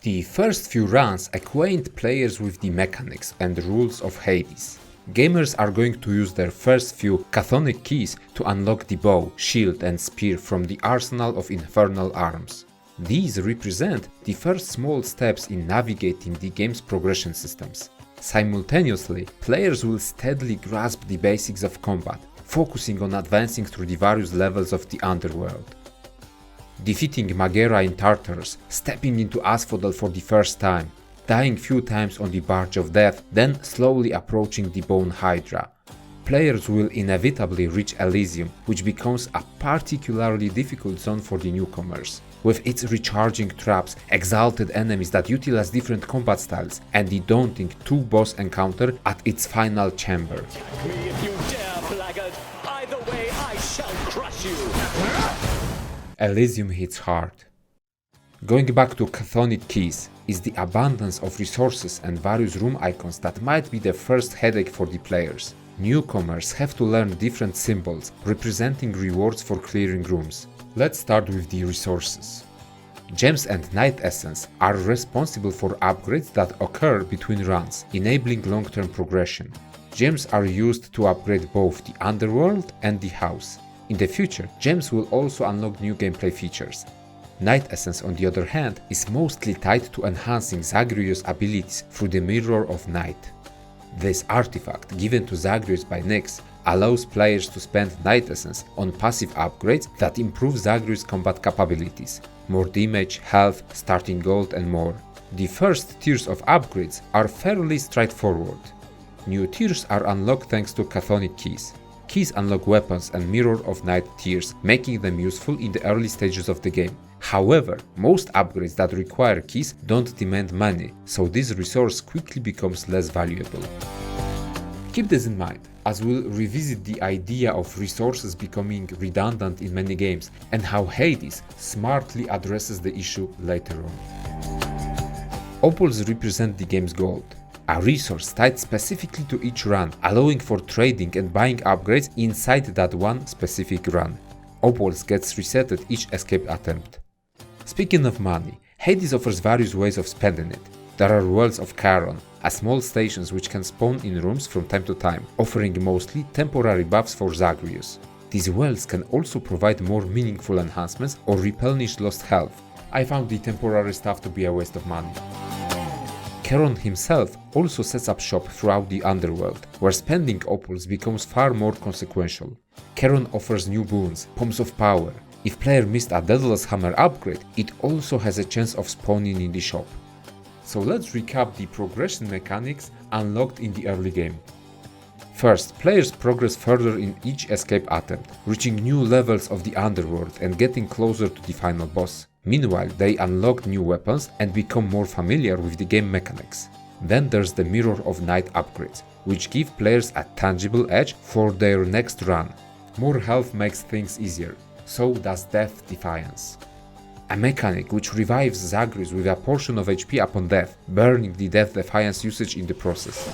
The first few runs acquaint players with the mechanics and rules of Hades. Gamers are going to use their first few chthonic keys to unlock the bow, shield and spear from the arsenal of infernal arms. These represent the first small steps in navigating the game's progression systems. Simultaneously, players will steadily grasp the basics of combat, focusing on advancing through the various levels of the underworld. Defeating Magera in Tartarus, stepping into Asphodel for the first time, dying few times on the Barge of Death, then slowly approaching the Bone Hydra. Players will inevitably reach Elysium, which becomes a particularly difficult zone for the newcomers, with its recharging traps, exalted enemies that utilize different combat styles, and the daunting two-boss encounter at its final chamber. Me if you dare, blackguard. Either way, I shall crush you. Elysium hits hard. Going back to chthonic keys is the abundance of resources and various room icons that might be the first headache for the players. Newcomers have to learn different symbols representing rewards for clearing rooms. Let's start with the resources. Gems and Night Essence are responsible for upgrades that occur between runs, enabling long-term progression. Gems are used to upgrade both the underworld and the house. In the future, gems will also unlock new gameplay features. Night Essence, on the other hand, is mostly tied to enhancing Zagreus' abilities through the Mirror of Night. This artifact, given to Zagreus by Nyx, allows players to spend Night Essence on passive upgrades that improve Zagreus' combat capabilities. More damage, health, starting gold and more. The first tiers of upgrades are fairly straightforward. New tiers are unlocked thanks to chthonic keys. Keys unlock weapons and Mirror of Night tiers, making them useful in the early stages of the game. However, most upgrades that require keys don't demand money, so this resource quickly becomes less valuable. Keep this in mind, as we'll revisit the idea of resources becoming redundant in many games, and how Hades smartly addresses the issue later on. Opals represent the game's gold, a resource tied specifically to each run, allowing for trading and buying upgrades inside that one specific run. Opals gets resetted each escape attempt. Speaking of money, Hades offers various ways of spending it. There are Wells of Charon, a small stations which can spawn in rooms from time to time, offering mostly temporary buffs for Zagreus. These wells can also provide more meaningful enhancements or replenish lost health. I found the temporary stuff to be a waste of money. Charon himself also sets up shop throughout the underworld, where spending opals becomes far more consequential. Charon offers new boons, Palms of Power. If player missed a Daedalus Hammer upgrade, it also has a chance of spawning in the shop. So let's recap the progression mechanics unlocked in the early game. First, players progress further in each escape attempt, reaching new levels of the underworld and getting closer to the final boss. Meanwhile, they unlock new weapons and become more familiar with the game mechanics. Then there's the Mirror of Night upgrades, which give players a tangible edge for their next run. More health makes things easier, so does Death Defiance, a mechanic which revives Zagreus with a portion of HP upon death, burning the Death Defiance usage in the process.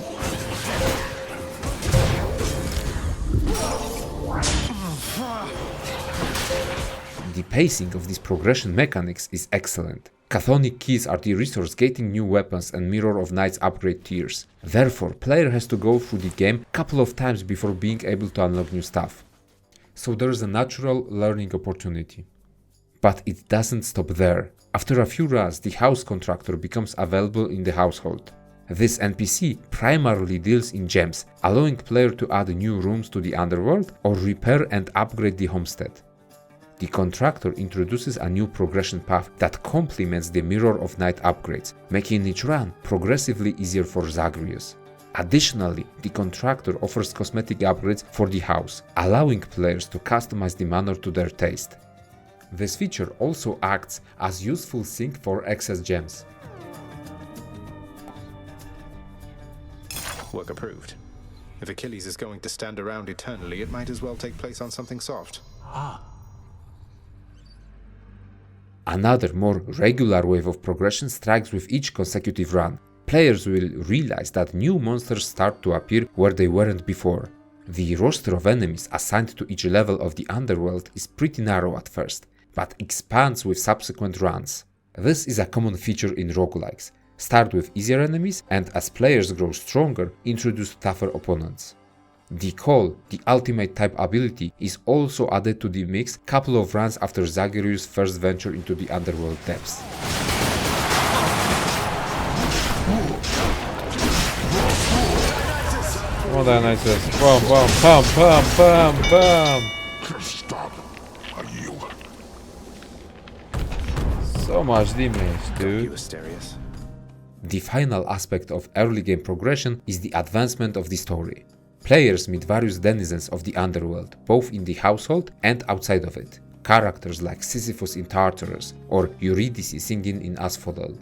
The pacing of these progression mechanics is excellent. Chthonic keys are the resource gating new weapons and Mirror of Night's upgrade tiers. Therefore, player has to go through the game a couple of times before being able to unlock new stuff. So there is a natural learning opportunity. But it doesn't stop there. After a few runs, the house contractor becomes available in the household. This NPC primarily deals in gems, allowing player to add new rooms to the underworld or repair and upgrade the homestead. The contractor introduces a new progression path that complements the Mirror of Night upgrades, making each run progressively easier for Zagreus. Additionally, the contractor offers cosmetic upgrades for the house, allowing players to customize the manor to their taste. This feature also acts as useful sink for excess gems. Work approved. If Achilles is going to stand around eternally, it might as well take place on something soft. Another, more regular wave of progression strikes with each consecutive run. Players will realize that new monsters start to appear where they weren't before. The roster of enemies assigned to each level of the underworld is pretty narrow at first, but expands with subsequent runs. This is a common feature in roguelikes. Start with easier enemies and as players grow stronger, introduce tougher opponents. The Call, the ultimate type ability, is also added to the mix couple of runs after Zagreus' first venture into the underworld depths. What a nice bam bam bam bam bam bam. Stop. I yield. So much damage, dude. Asterius. The final aspect of early game progression is the advancement of the story. Players meet various denizens of the underworld, both in the household and outside of it. Characters like Sisyphus in Tartarus or Eurydice singing in Asphodel.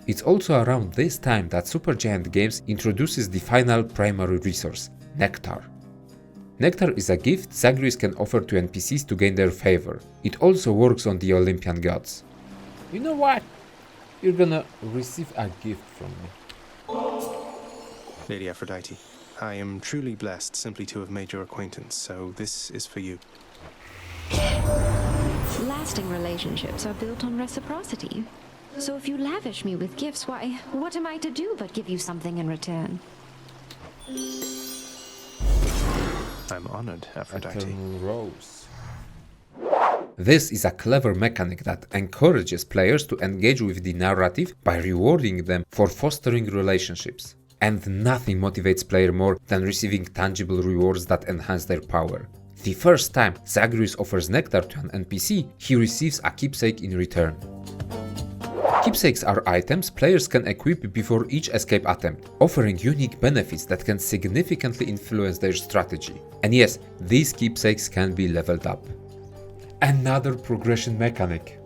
It's also around this time that Supergiant Games introduces the final primary resource, Nectar. Nectar is a gift Zagreus can offer to NPCs to gain their favor. It also works on the Olympian gods. You know what? You're gonna receive a gift from me. Lady Aphrodite, I am truly blessed simply to have made your acquaintance, so this is for you. Lasting relationships are built on reciprocity. So if you lavish me with gifts, why, what am I to do but give you something in return? I'm honored, Aphrodite. Eternal Rose. This is a clever mechanic that encourages players to engage with the narrative by rewarding them for fostering relationships. And nothing motivates player more than receiving tangible rewards that enhance their power. The first time Zagreus offers nectar to an NPC, he receives a keepsake in return. Keepsakes are items players can equip before each escape attempt, offering unique benefits that can significantly influence their strategy. And yes, these keepsakes can be leveled up. Another progression mechanic.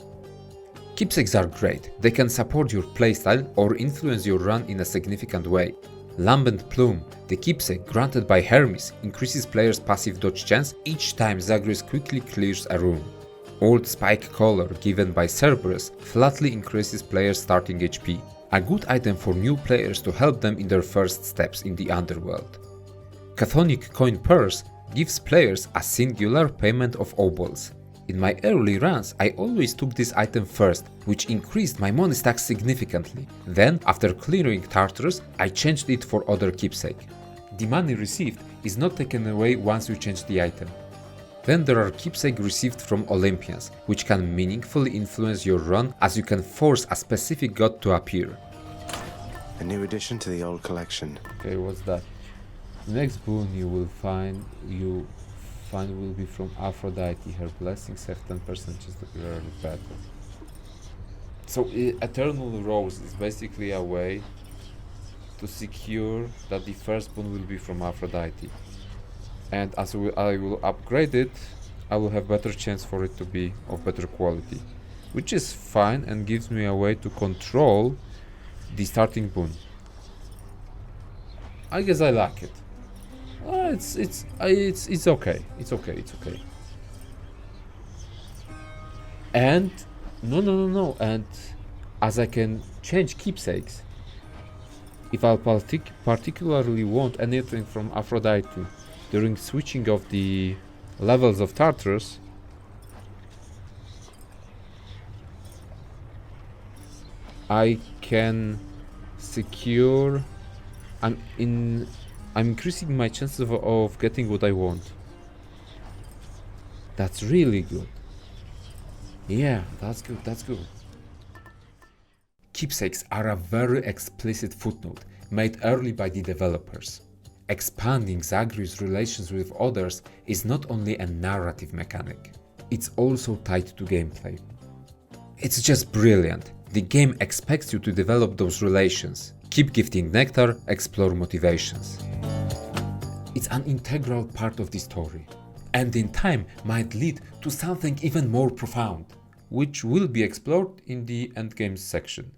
Keepsakes are great, they can support your playstyle or influence your run in a significant way. Lambent Plume, the keepsake granted by Hermes, increases players' passive dodge chance each time Zagreus quickly clears a room. Old Spike Collar, given by Cerberus, flatly increases players' starting HP, a good item for new players to help them in their first steps in the underworld. Chthonic Coin Purse gives players a singular payment of obols. In my early runs, I always took this item first, which increased my money stack significantly. Then, after clearing Tartarus, I changed it for other keepsake. The money received is not taken away once you change the item. Then there are keepsake received from Olympians, which can meaningfully influence your run as you can force a specific god to appear. A new addition to the old collection. Okay, what's that? The next boon you will find will be from Aphrodite. Her blessings have 10% chance to be rarely better. So Eternal Rose is basically a way to secure that the first boon will be from Aphrodite. And as I will upgrade it, I will have better chance for it to be of better quality, which is fine and gives me a way to control the starting boon. I guess I like it. It's okay. It's okay. And no. And as I can change keepsakes, if I particularly want anything from Aphrodite during switching of the levels of Tartarus, I can secure. I'm increasing my chances of getting what I want. That's really good. Yeah, that's good. keepsakes are a very explicit footnote made early by the developers. Expanding Zagreus' relations with others is not only a narrative mechanic, it's also tied to gameplay. It's just brilliant. The game expects you to develop those relations. Keep gifting nectar, explore motivations. It's an integral part of the story, and in time might lead to something even more profound, which will be explored in the endgames section.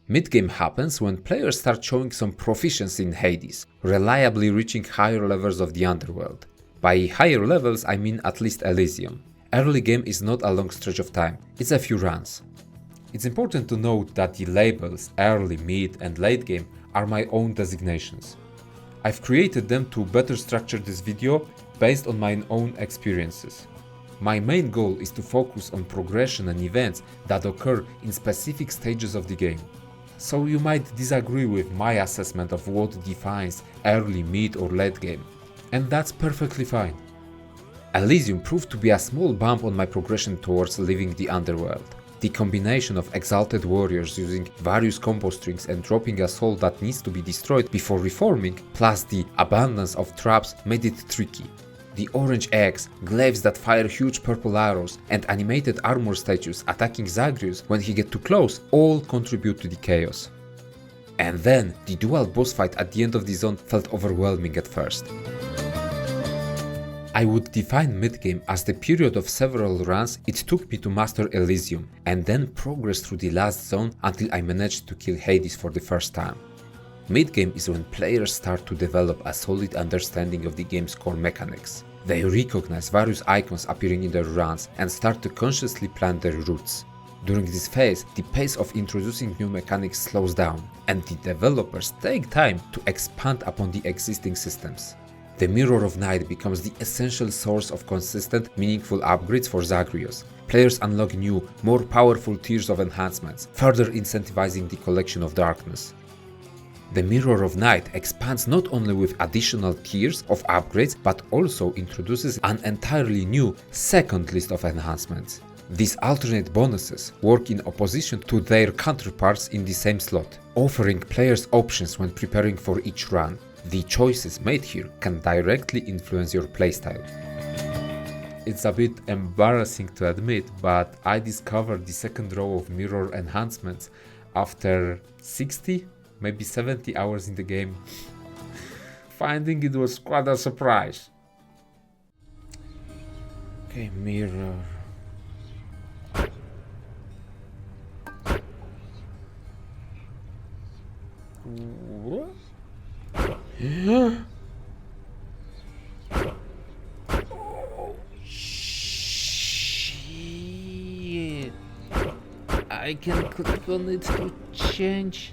Midgame happens when players start showing some proficiency in Hades, reliably reaching higher levels of the underworld. By higher levels I mean at least Elysium. Early game is not a long stretch of time, it's a few runs. It's important to note that the labels early, mid and late game are my own designations. I've created them to better structure this video based on my own experiences. My main goal is to focus on progression and events that occur in specific stages of the game. So you might disagree with my assessment of what defines early, mid or late game, and that's perfectly fine. Elysium proved to be a small bump on my progression towards leaving the underworld. The combination of exalted warriors using various combo strings and dropping a soul that needs to be destroyed before reforming, plus the abundance of traps made it tricky. The orange eggs, glaives that fire huge purple arrows, and animated armor statues attacking Zagreus when he gets too close all contribute to the chaos. And then, the dual boss fight at the end of the zone felt overwhelming at first. I would define midgame as the period of several runs it took me to master Elysium, and then progress through the last zone until I managed to kill Hades for the first time. Midgame is when players start to develop a solid understanding of the game's core mechanics. They recognize various icons appearing in their runs and start to consciously plan their routes. During this phase, the pace of introducing new mechanics slows down, and the developers take time to expand upon the existing systems. The Mirror of Night becomes the essential source of consistent, meaningful upgrades for Zagreus. Players unlock new, more powerful tiers of enhancements, further incentivizing the collection of darkness. The Mirror of Night expands not only with additional tiers of upgrades, but also introduces an entirely new second list of enhancements. These alternate bonuses work in opposition to their counterparts in the same slot, offering players options when preparing for each run. The choices made here can directly influence your playstyle. It's a bit embarrassing to admit, but I discovered the second row of mirror enhancements after 60, maybe 70 hours in the game. Finding it was quite a surprise. Okay, mirror. What? Oh, shit. I can click on it to change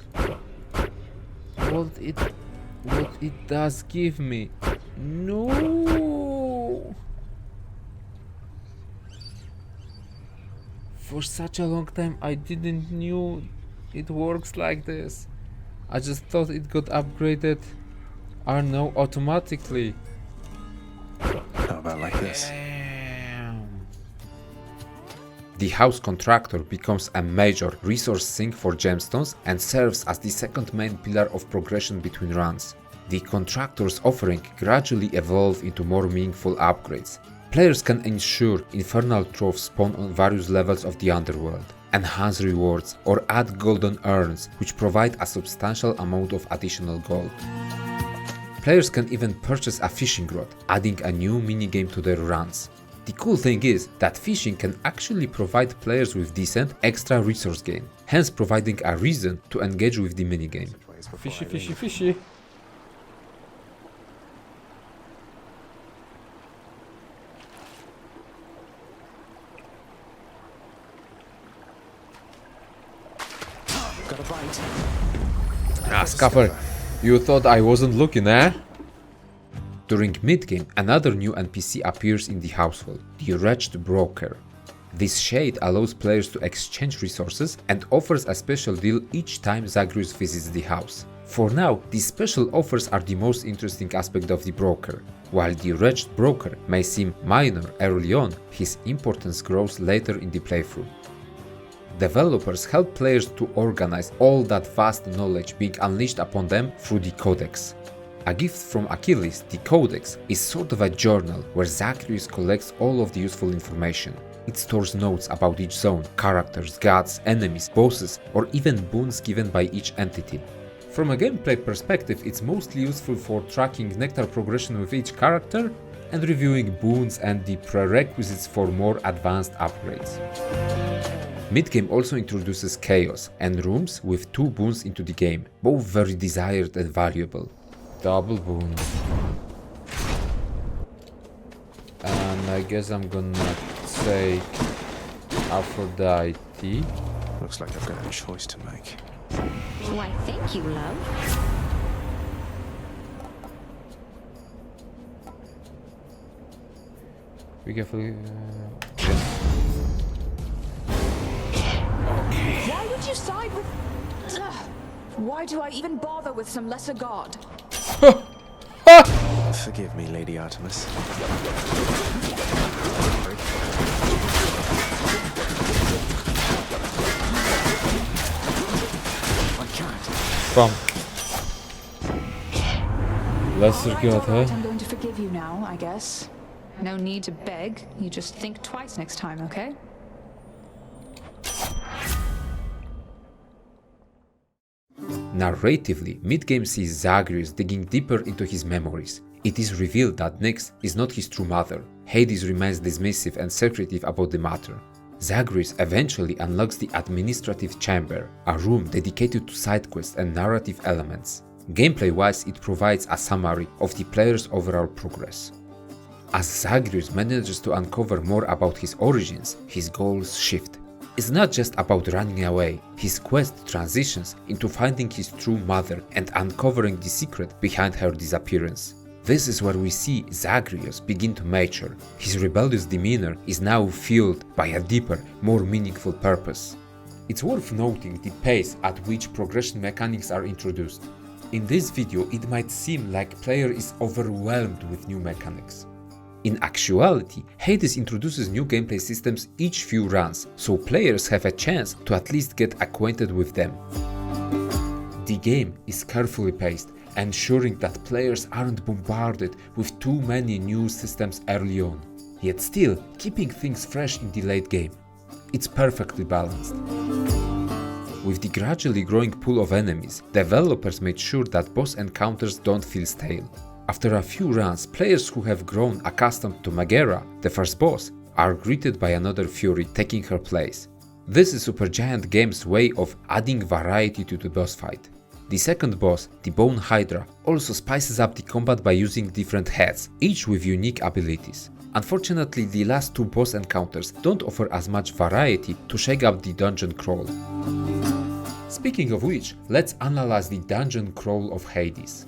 what it does give me. No. For such a long time I didn't knew it works like this. I just thought it got upgraded automatically. How about like this? Damn. The house contractor becomes a major resource sink for gemstones and serves as the second main pillar of progression between runs. The contractor's offering gradually evolve into more meaningful upgrades. Players can ensure infernal troves spawn on various levels of the underworld, enhance rewards, or add golden urns, which provide a substantial amount of additional gold. Players can even purchase a fishing rod, adding a new minigame to their runs. The cool thing is that fishing can actually provide players with decent extra resource gain, hence providing a reason to engage with the minigame. Fishy, fishy, fishy. Got a bite. Ah, Scupper, you thought I wasn't looking, eh? During midgame, another new NPC appears in the household, the Wretched Broker. This shade allows players to exchange resources and offers a special deal each time Zagreus visits the house. For now, these special offers are the most interesting aspect of the broker. While the wretched broker may seem minor early on, his importance grows later in the playthrough. Developers help players to organize all that vast knowledge being unleashed upon them through the Codex. A gift from Achilles, the Codex is sort of a journal where Zagreus collects all of the useful information. It stores notes about each zone, characters, gods, enemies, bosses, or even boons given by each entity. From a gameplay perspective, it's mostly useful for tracking nectar progression with each character and reviewing boons and the prerequisites for more advanced upgrades. Mid-game also introduces chaos and rooms with 2 boons into the game, both very desired and valuable. Double boons. And I guess I'm gonna take Aphrodite. Looks like I've got a choice to make. Why, thank you, love. Be careful. Why would you side with... Ugh. Why do I even bother with some lesser god? Forgive me, Lady Artemis. Bam. Lesser Alright, god, huh? I'm going to forgive you now, I guess. No need to beg. You just think twice next time, okay? Narratively, mid-game sees Zagreus digging deeper into his memories. It is revealed that Nyx is not his true mother. Hades remains dismissive and secretive about the matter. Zagreus eventually unlocks the Administrative Chamber, a room dedicated to side quests and narrative elements. Gameplay-wise, it provides a summary of the player's overall progress. As Zagreus manages to uncover more about his origins, his goals shift. It's not just about running away, his quest transitions into finding his true mother and uncovering the secret behind her disappearance. This is where we see Zagreus begin to mature. His rebellious demeanor is now fueled by a deeper, more meaningful purpose. It's worth noting the pace at which progression mechanics are introduced. In this video, it might seem like player is overwhelmed with new mechanics. In actuality, Hades introduces new gameplay systems each few runs, so players have a chance to at least get acquainted with them. The game is carefully paced, ensuring that players aren't bombarded with too many new systems early on, yet still keeping things fresh in the late game. It's perfectly balanced. With the gradually growing pool of enemies, developers made sure that boss encounters don't feel stale. After a few runs, players who have grown accustomed to Megara, the first boss, are greeted by another Fury taking her place. This is Supergiant Games' way of adding variety to the boss fight. The second boss, the Bone Hydra, also spices up the combat by using different heads, each with unique abilities. Unfortunately, the last 2 boss encounters don't offer as much variety to shake up the dungeon crawl. Speaking of which, let's analyze the dungeon crawl of Hades.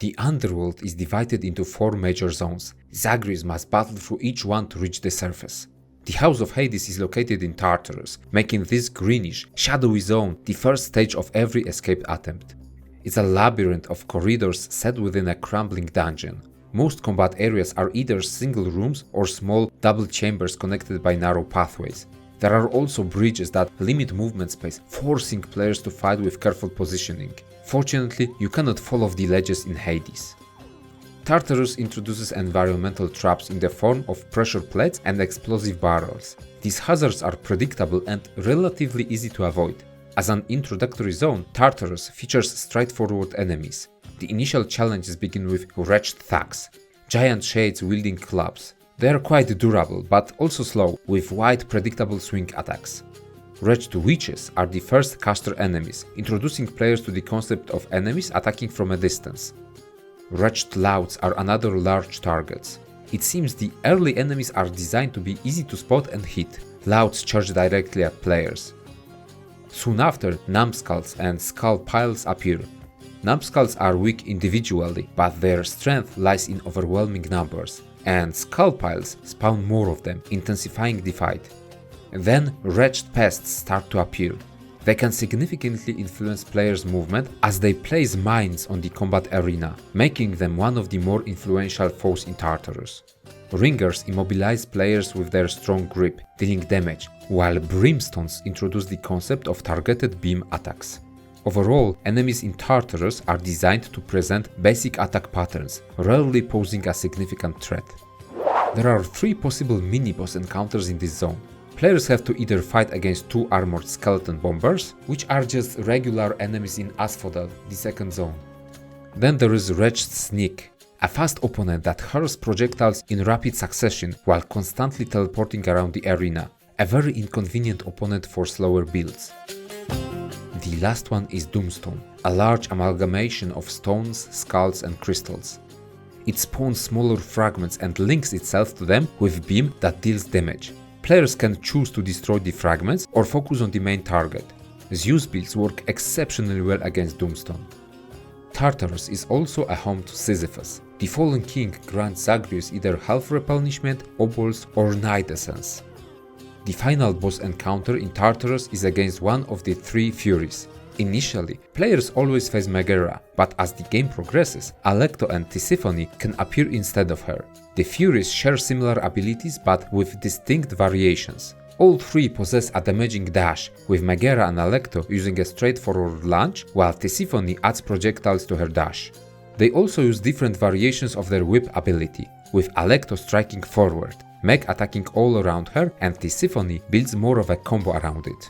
The underworld is divided into 4 major zones. Zagreus must battle through each one to reach the surface. The House of Hades is located in Tartarus, making this greenish, shadowy zone the first stage of every escape attempt. It's a labyrinth of corridors set within a crumbling dungeon. Most combat areas are either single rooms or small double chambers connected by narrow pathways. There are also bridges that limit movement space, forcing players to fight with careful positioning. Fortunately, you cannot fall off the ledges in Hades. Tartarus introduces environmental traps in the form of pressure plates and explosive barrels. These hazards are predictable and relatively easy to avoid. As an introductory zone, Tartarus features straightforward enemies. The initial challenges begin with wretched thugs, giant shades wielding clubs. They are quite durable, but also slow, with wide predictable swing attacks. Wretched witches are the first caster enemies, introducing players to the concept of enemies attacking from a distance. Wretched louts are another large targets. It seems the early enemies are designed to be easy to spot and hit. Louts charge directly at players. Soon after, numbskulls and skull piles appear. Numbskulls are weak individually, but their strength lies in overwhelming numbers. and skull piles spawn more of them, intensifying the fight. Then wretched pests start to appear. They can significantly influence players' movement as they place mines on the combat arena, making them one of the more influential foes in Tartarus. Ringers immobilize players with their strong grip, dealing damage, while brimstones introduce the concept of targeted beam attacks. Overall, enemies in Tartarus are designed to present basic attack patterns, rarely posing a significant threat. There are 3 possible mini-boss encounters in this zone. Players have to either fight against 2 armored skeleton bombers, which are just regular enemies in Asphodel, the second zone. Then there is Wretched Sneak, a fast opponent that hurls projectiles in rapid succession while constantly teleporting around the arena, a very inconvenient opponent for slower builds. The last one is Doomstone, a large amalgamation of stones, skulls and crystals. It spawns smaller fragments and links itself to them with beam that deals damage. Players can choose to destroy the fragments or focus on the main target. Zeus builds work exceptionally well against Doomstone. Tartarus is also a home to Sisyphus. The fallen king grants Zagreus either health replenishment, obols or night essence. The final boss encounter in Tartarus is against one of the 3 Furies. Initially, players always face Megara, but as the game progresses, Alecto and Tisiphone can appear instead of her. The Furies share similar abilities but with distinct variations. All 3 possess a damaging dash, with Megara and Alecto using a straightforward launch, while Tisiphone adds projectiles to her dash. They also use different variations of their whip ability, with Alecto striking forward, Meg attacking all around her, and Tisiphone builds more of a combo around it.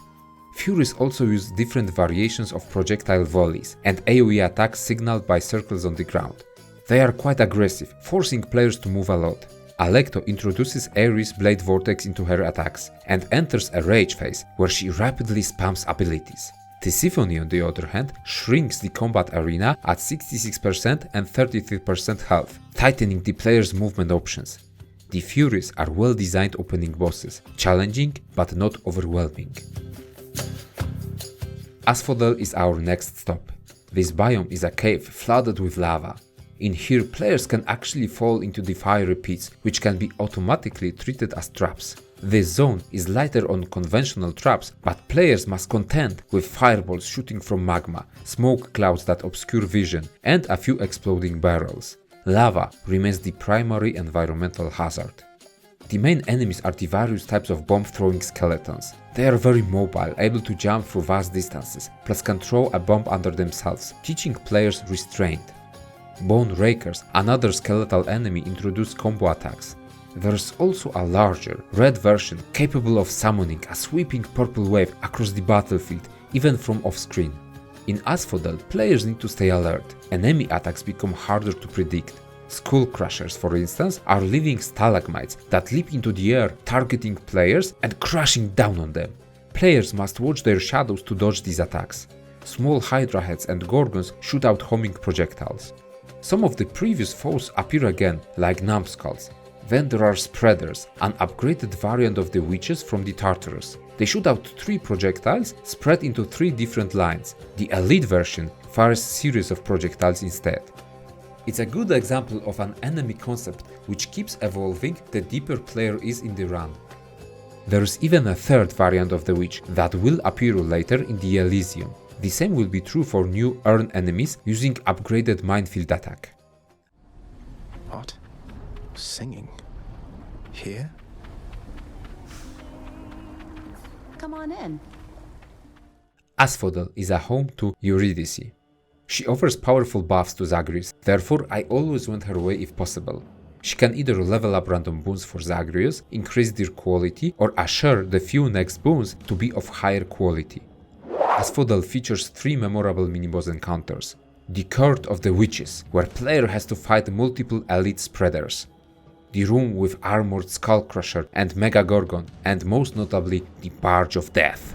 Furies also use different variations of projectile volleys and AoE attacks signaled by circles on the ground. They are quite aggressive, forcing players to move a lot. Alecto introduces Ares Blade Vortex into her attacks and enters a rage phase where she rapidly spams abilities. Tisiphone, on the other hand, shrinks the combat arena at 66% and 33% health, tightening the player's movement options. The Furies are well-designed opening bosses, challenging but not overwhelming. Asphodel is our next stop. This biome is a cave flooded with lava. In here, players can actually fall into the fiery pits, which can be automatically treated as traps. This zone is lighter on conventional traps, but players must contend with fireballs shooting from magma, smoke clouds that obscure vision, and a few exploding barrels. Lava remains the primary environmental hazard. The main enemies are the various types of bomb-throwing skeletons. They are very mobile, able to jump through vast distances, plus can throw a bomb under themselves, teaching players restraint. Bone Rakers, another skeletal enemy, introduce combo attacks. There's also a larger, red version capable of summoning a sweeping purple wave across the battlefield, even from off-screen. In Asphodel, players need to stay alert. Enemy attacks become harder to predict. Skull Crushers, for instance, are living stalagmites that leap into the air, targeting players and crashing down on them. Players must watch their shadows to dodge these attacks. Small Hydra heads and Gorgons shoot out homing projectiles. Some of the previous foes appear again, like numbskulls. Then there are Spreaders, an upgraded variant of the witches from the Tartarus. They shoot out 3 projectiles spread into 3 different lines. The elite version fires a series of projectiles instead. It's a good example of an enemy concept which keeps evolving the deeper player is in the run. There's even a 3rd variant of the witch that will appear later in the Elysium. The same will be true for new Urn enemies using upgraded minefield attack. What? Singing? Here? Come on in. Asphodel is a home to Eurydice. She offers powerful buffs to Zagreus, therefore I always went her way if possible. She can either level up random boons for Zagreus, increase their quality, or assure the few next boons to be of higher quality. Asphodel features 3 memorable mini-boss encounters. The Court of the Witches, where player has to fight multiple elite spreaders. The Room with Armored Skullcrusher and Mega Gorgon, and most notably the Barge of Death.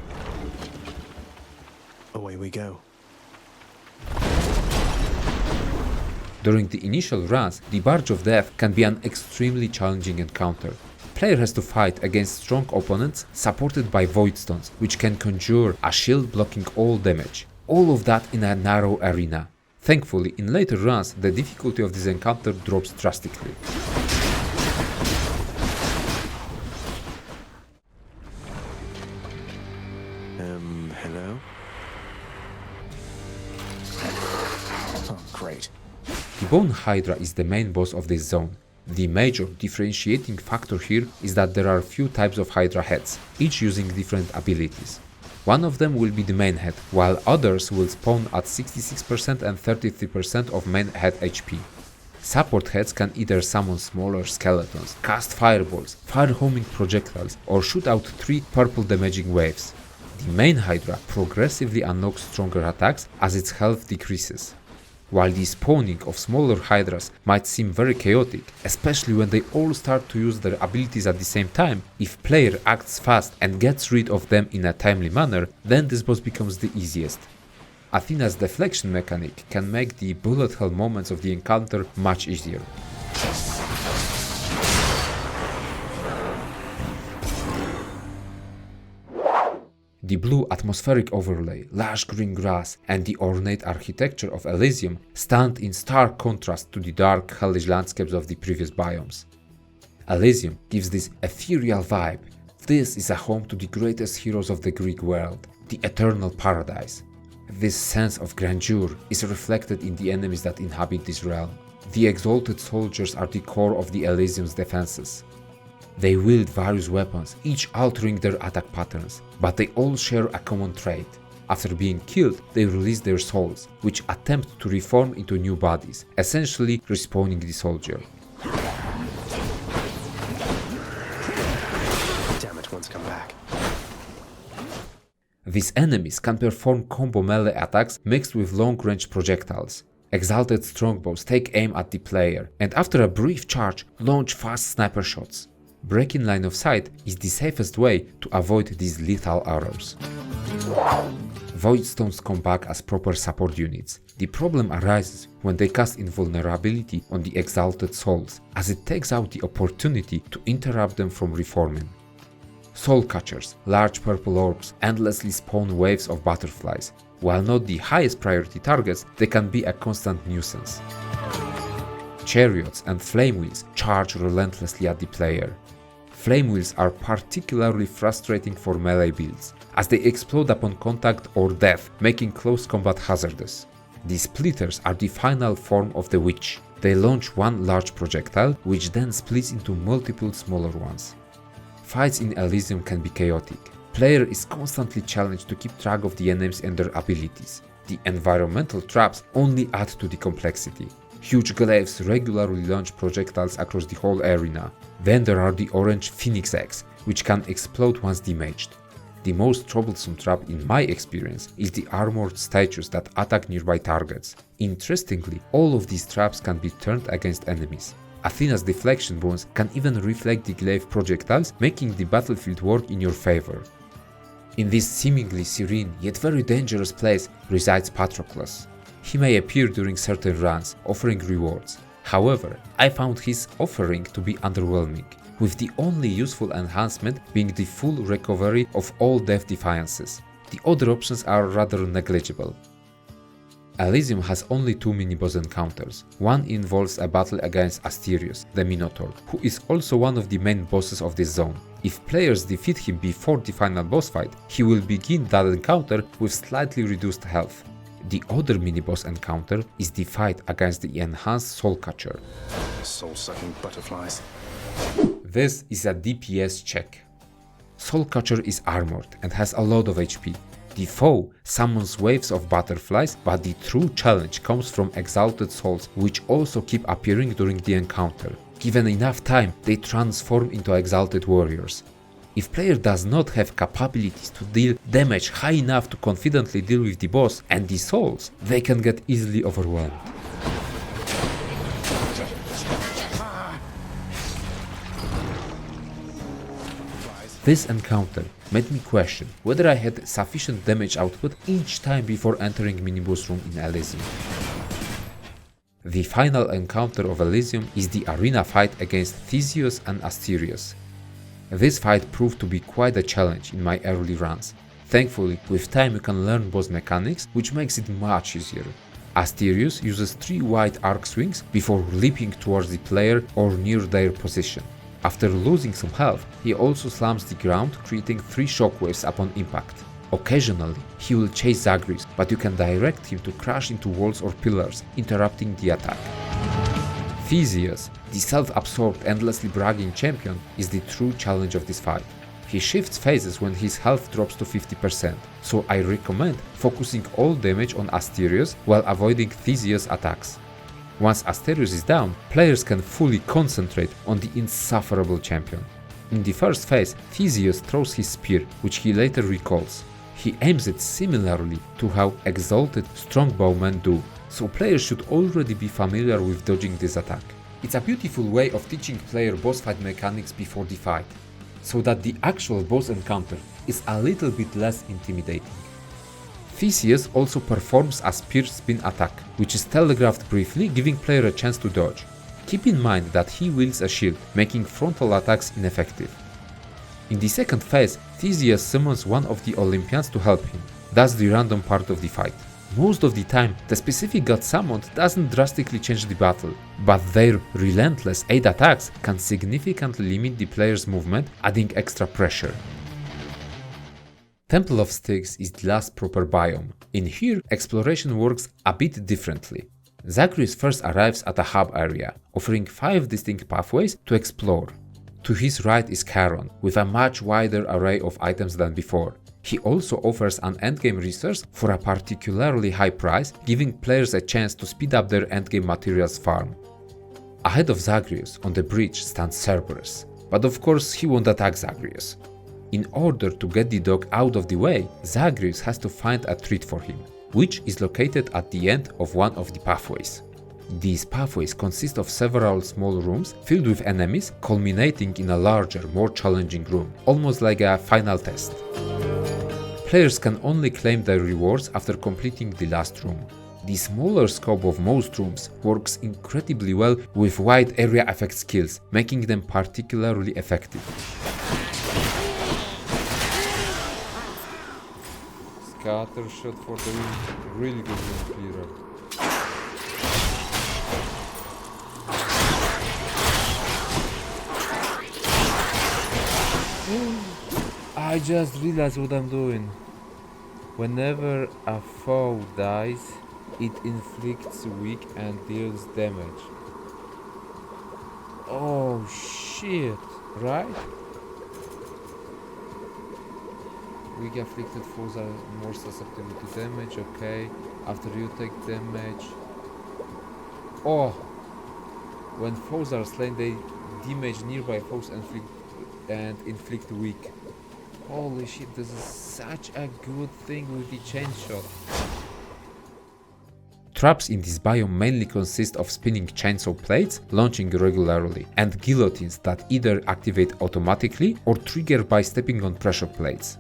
Away we go. During the initial runs, the Barge of Death can be an extremely challenging encounter. Player has to fight against strong opponents supported by Void Stones, which can conjure a shield blocking all damage. All of that in a narrow arena. Thankfully, in later runs, the difficulty of this encounter drops drastically. Hello? Oh, great. The Bone Hydra is the main boss of this zone. The major differentiating factor here is that there are few types of Hydra heads, each using different abilities. One of them will be the main head, while others will spawn at 66% and 33% of main head HP. Support heads can either summon smaller skeletons, cast fireballs, fire homing projectiles, or shoot out 3 purple damaging waves. The main Hydra progressively unlocks stronger attacks as its health decreases. While the spawning of smaller Hydras might seem very chaotic, especially when they all start to use their abilities at the same time, if player acts fast and gets rid of them in a timely manner, then this boss becomes the easiest. Athena's deflection mechanic can make the bullet hell moments of the encounter much easier. The blue atmospheric overlay, lush green grass, and the ornate architecture of Elysium stand in stark contrast to the dark, hellish landscapes of the previous biomes. Elysium gives this ethereal vibe. This is a home to the greatest heroes of the Greek world, the eternal paradise. This sense of grandeur is reflected in the enemies that inhabit this realm. The exalted soldiers are the core of the Elysium's defenses. They wield various weapons, each altering their attack patterns, but they all share a common trait. After being killed, they release their souls, which attempt to reform into new bodies, essentially respawning the soldier. Damn it, one's come back. These enemies can perform combo melee attacks mixed with long-range projectiles. Exalted strongbows take aim at the player, and after a brief charge, launch fast sniper shots. Breaking line of sight is the safest way to avoid these lethal arrows. Voidstones come back as proper support units. The problem arises when they cast invulnerability on the exalted souls, as it takes out the opportunity to interrupt them from reforming. Soul catchers, large purple orbs, endlessly spawn waves of butterflies. While not the highest priority targets, they can be a constant nuisance. Chariots and flame wheels charge relentlessly at the player. Flame wheels are particularly frustrating for melee builds, as they explode upon contact or death, making close combat hazardous. The splitters are the final form of the witch. They launch one large projectile, which then splits into multiple smaller ones. Fights in Elysium can be chaotic. Player is constantly challenged to keep track of the enemies and their abilities. The environmental traps only add to the complexity. Huge glaives regularly launch projectiles across the whole arena. Then there are the orange phoenix eggs, which can explode once damaged. The most troublesome trap in my experience is the armored statues that attack nearby targets. Interestingly, all of these traps can be turned against enemies. Athena's deflection boons can even reflect the glaive projectiles, making the battlefield work in your favor. In this seemingly serene yet very dangerous place resides Patroclus. He may appear during certain runs, offering rewards. However, I found his offering to be underwhelming, with the only useful enhancement being the full recovery of all death defiances. The other options are rather negligible. Elysium has only 2 mini-boss encounters. One involves a battle against Asterius, the Minotaur, who is also one of the main bosses of this zone. If players defeat him before the final boss fight, he will begin that encounter with slightly reduced health. The other mini-boss encounter is the fight against the enhanced Soul Catcher. Soul-sucking butterflies. This is a DPS check. Soul Catcher is armored and has a lot of HP. The foe summons waves of butterflies, but the true challenge comes from exalted souls, which also keep appearing during the encounter. Given enough time, they transform into exalted warriors. If player does not have capabilities to deal damage high enough to confidently deal with the boss and the souls, they can get easily overwhelmed. This encounter made me question whether I had sufficient damage output each time before entering miniboss room in Elysium. The final encounter of Elysium is the arena fight against Theseus and Asterius. This fight proved to be quite a challenge in my early runs. Thankfully, with time you can learn boss mechanics, which makes it much easier. Asterius uses 3 wide arc swings before leaping towards the player or near their position. After losing some health, he also slams the ground, creating 3 shockwaves upon impact. Occasionally, he will chase Zagreus, but you can direct him to crash into walls or pillars, interrupting the attack. Theseus, the self-absorbed, endlessly bragging champion, is the true challenge of this fight. He shifts phases when his health drops to 50%, so I recommend focusing all damage on Asterius while avoiding Theseus' attacks. Once Asterius is down, players can fully concentrate on the insufferable champion. In the first phase, Theseus throws his spear, which he later recalls. He aims it similarly to how exalted strongbowmen do, so players should already be familiar with dodging this attack. It's a beautiful way of teaching player boss fight mechanics before the fight, so that the actual boss encounter is a little bit less intimidating. Theseus also performs a spear spin attack, which is telegraphed briefly, giving player a chance to dodge. Keep in mind that he wields a shield, making frontal attacks ineffective. In the second phase, Theseus summons one of the Olympians to help him. That's the random part of the fight. Most of the time, the specific god summoned doesn't drastically change the battle, but their relentless aid attacks can significantly limit the player's movement, adding extra pressure. Temple of Styx is the last proper biome. In here, exploration works a bit differently. Zagreus first arrives at a hub area, offering 5 distinct pathways to explore. To his right is Charon, with a much wider array of items than before. He also offers an endgame resource for a particularly high price, giving players a chance to speed up their endgame materials farm. Ahead of Zagreus, on the bridge, stands Cerberus, but of course he won't attack Zagreus. In order to get the dog out of the way, Zagreus has to find a treat for him, which is located at the end of one of the pathways. These pathways consist of several small rooms filled with enemies, culminating in a larger, more challenging room, almost like a final test. Players can only claim their rewards after completing the last room. The smaller scope of most rooms works incredibly well with wide area effect skills, making them particularly effective. Scatter shot for the win. Really good win clearer. I just realized what I'm doing. Whenever a foe dies, it inflicts weak and deals damage. Oh shit, right? Weak afflicted foes are more susceptible to damage, okay. After you take damage... Oh! When foes are slain, they damage nearby foes and inflict weak. Holy shit, this is such a good thing with the chain shot. Traps in this biome mainly consist of spinning chainsaw plates launching regularly, and guillotines that either activate automatically or trigger by stepping on pressure plates.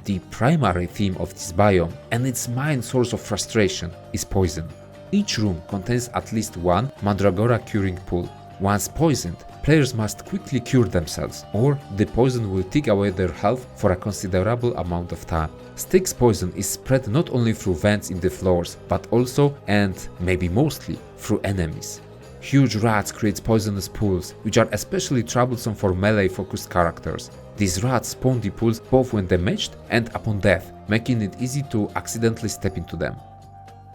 The primary theme of this biome, and its main source of frustration, is poison. Each room contains at least one Mandragora curing pool. Once poisoned, players must quickly cure themselves, or the poison will take away their health for a considerable amount of time. Styx poison is spread not only through vents in the floors, but also, and maybe mostly, through enemies. Huge rats create poisonous pools, which are especially troublesome for melee-focused characters. These rats spawn the pools both when damaged and upon death, making it easy to accidentally step into them.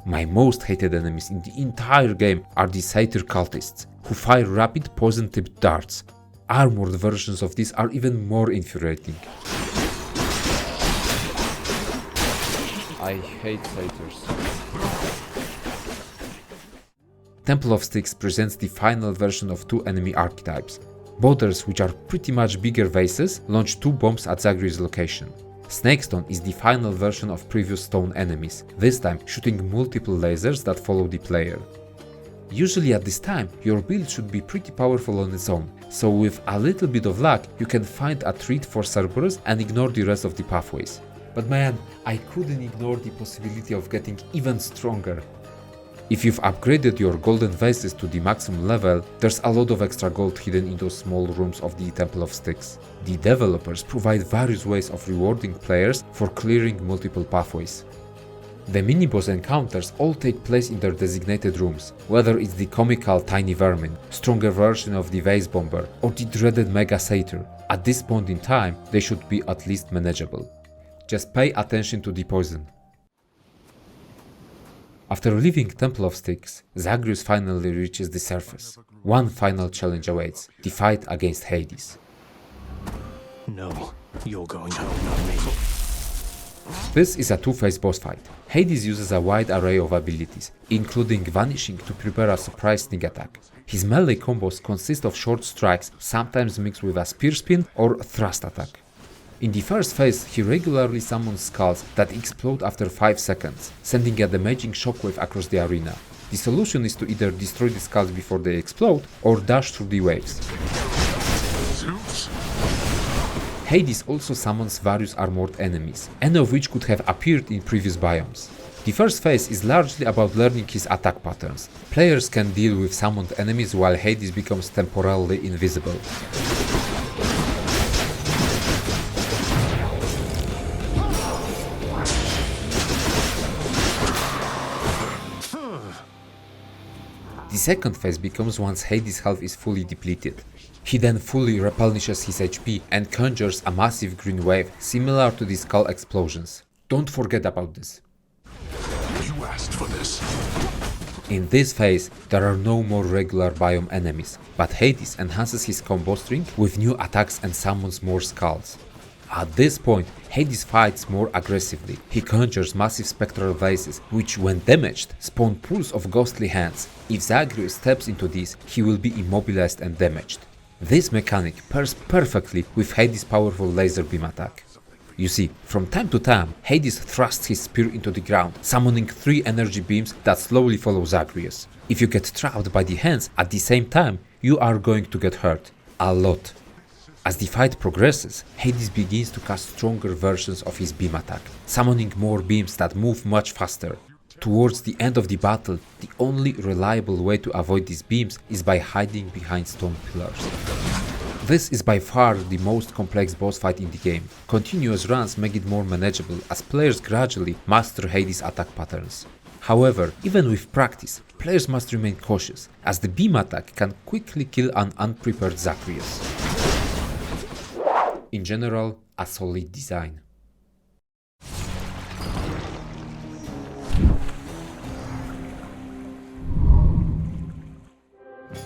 My most hated enemies in the entire game are the Satyr cultists, who fire rapid poison-tipped darts. Armored versions of these are even more infuriating. I hate satyrs. Temple of Styx presents the final version of 2 enemy archetypes. Boulders, which are pretty much bigger vases, launch 2 bombs at Zagreus' location. Snakestone is the final version of previous stone enemies, this time shooting multiple lasers that follow the player. Usually at this time, your build should be pretty powerful on its own, so with a little bit of luck, you can find a treat for Cerberus and ignore the rest of the pathways. But man, I couldn't ignore the possibility of getting even stronger. If you've upgraded your golden vases to the maximum level, there's a lot of extra gold hidden in those small rooms of the Temple of Styx. The developers provide various ways of rewarding players for clearing multiple pathways. The mini-boss encounters all take place in their designated rooms, whether it's the comical tiny vermin, stronger version of the vase bomber, or the dreaded mega satyr. At this point in time, they should be at least manageable. just pay attention to the poison. After leaving Temple of Styx, Zagreus finally reaches the surface. One final challenge awaits, the fight against Hades. No, you're going home, not me. This is a two-phase boss fight. Hades uses a wide array of abilities, including vanishing to prepare a surprise sneak attack. His melee combos consist of short strikes, sometimes mixed with a spear spin or thrust attack. In the first phase, he regularly summons skulls that explode after 5 seconds, sending a damaging shockwave across the arena. The solution is to either destroy the skulls before they explode, or dash through the waves. Hades also summons various armored enemies, any of which could have appeared in previous biomes. The first phase is largely about learning his attack patterns. Players can deal with summoned enemies while Hades becomes temporarily invisible. The second phase becomes once Hades' health is fully depleted. He then fully replenishes his HP and conjures a massive green wave similar to the skull explosions. Don't forget about this. You asked for this. In this phase, there are no more regular biome enemies, but Hades enhances his combo string with new attacks and summons more skulls. At this point, Hades fights more aggressively. He conjures massive spectral vases, which when damaged, spawn pools of ghostly hands. If Zagreus steps into these, he will be immobilized and damaged. This mechanic pairs perfectly with Hades' powerful laser beam attack. You see, from time to time, Hades thrusts his spear into the ground, summoning 3 energy beams that slowly follow Zagreus. If you get trapped by the hands at the same time, you are going to get hurt. A lot. As the fight progresses, Hades begins to cast stronger versions of his beam attack, summoning more beams that move much faster. Towards the end of the battle, the only reliable way to avoid these beams is by hiding behind stone pillars. This is by far the most complex boss fight in the game. Continuous runs make it more manageable as players gradually master Hades' attack patterns. However, even with practice, players must remain cautious, as the beam attack can quickly kill an unprepared Zagreus. In general, a solid design.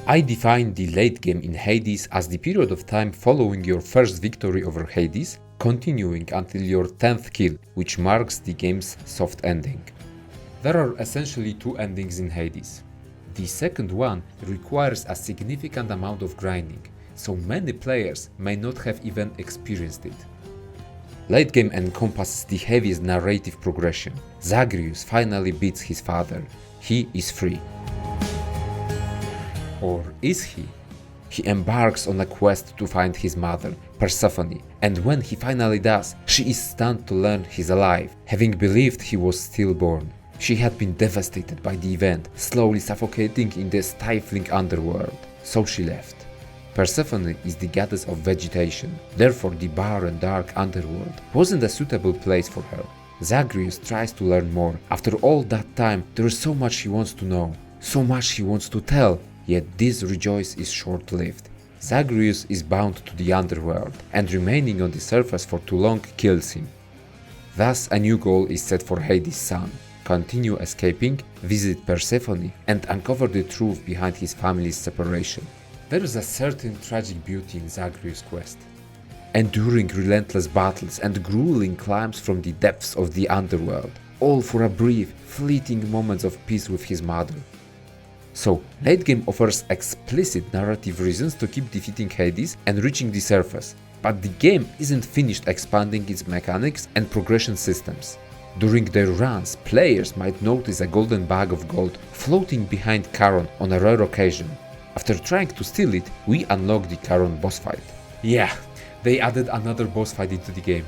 I define the late game in Hades as the period of time following your first victory over Hades, continuing until your 10th kill, which marks the game's soft ending. There are essentially 2 endings in Hades. The second one requires a significant amount of grinding, so many players may not have even experienced it. Late game encompasses the heaviest narrative progression. Zagreus finally beats his father. He is free. Or is he? He embarks on a quest to find his mother, Persephone, and when he finally does, she is stunned to learn he's alive, having believed he was stillborn. She had been devastated by the event, slowly suffocating in the stifling underworld, so she left. Persephone is the goddess of vegetation, therefore the barren, dark underworld wasn't a suitable place for her. Zagreus tries to learn more. After all that time, there is so much he wants to know, so much he wants to tell, yet this rejoice is short-lived. Zagreus is bound to the underworld, and remaining on the surface for too long kills him. Thus, a new goal is set for Hades' son. Continue escaping, visit Persephone, and uncover the truth behind his family's separation. There is a certain tragic beauty in Zagreus' quest. Enduring relentless battles and grueling climbs from the depths of the underworld, all for a brief, fleeting moments of peace with his mother. So, late game offers explicit narrative reasons to keep defeating Hades and reaching the surface, but the game isn't finished expanding its mechanics and progression systems. During their runs, players might notice a golden bag of gold floating behind Charon on a rare occasion. After trying to steal it, we unlock the Charon boss fight. Yeah, they added another boss fight into the game.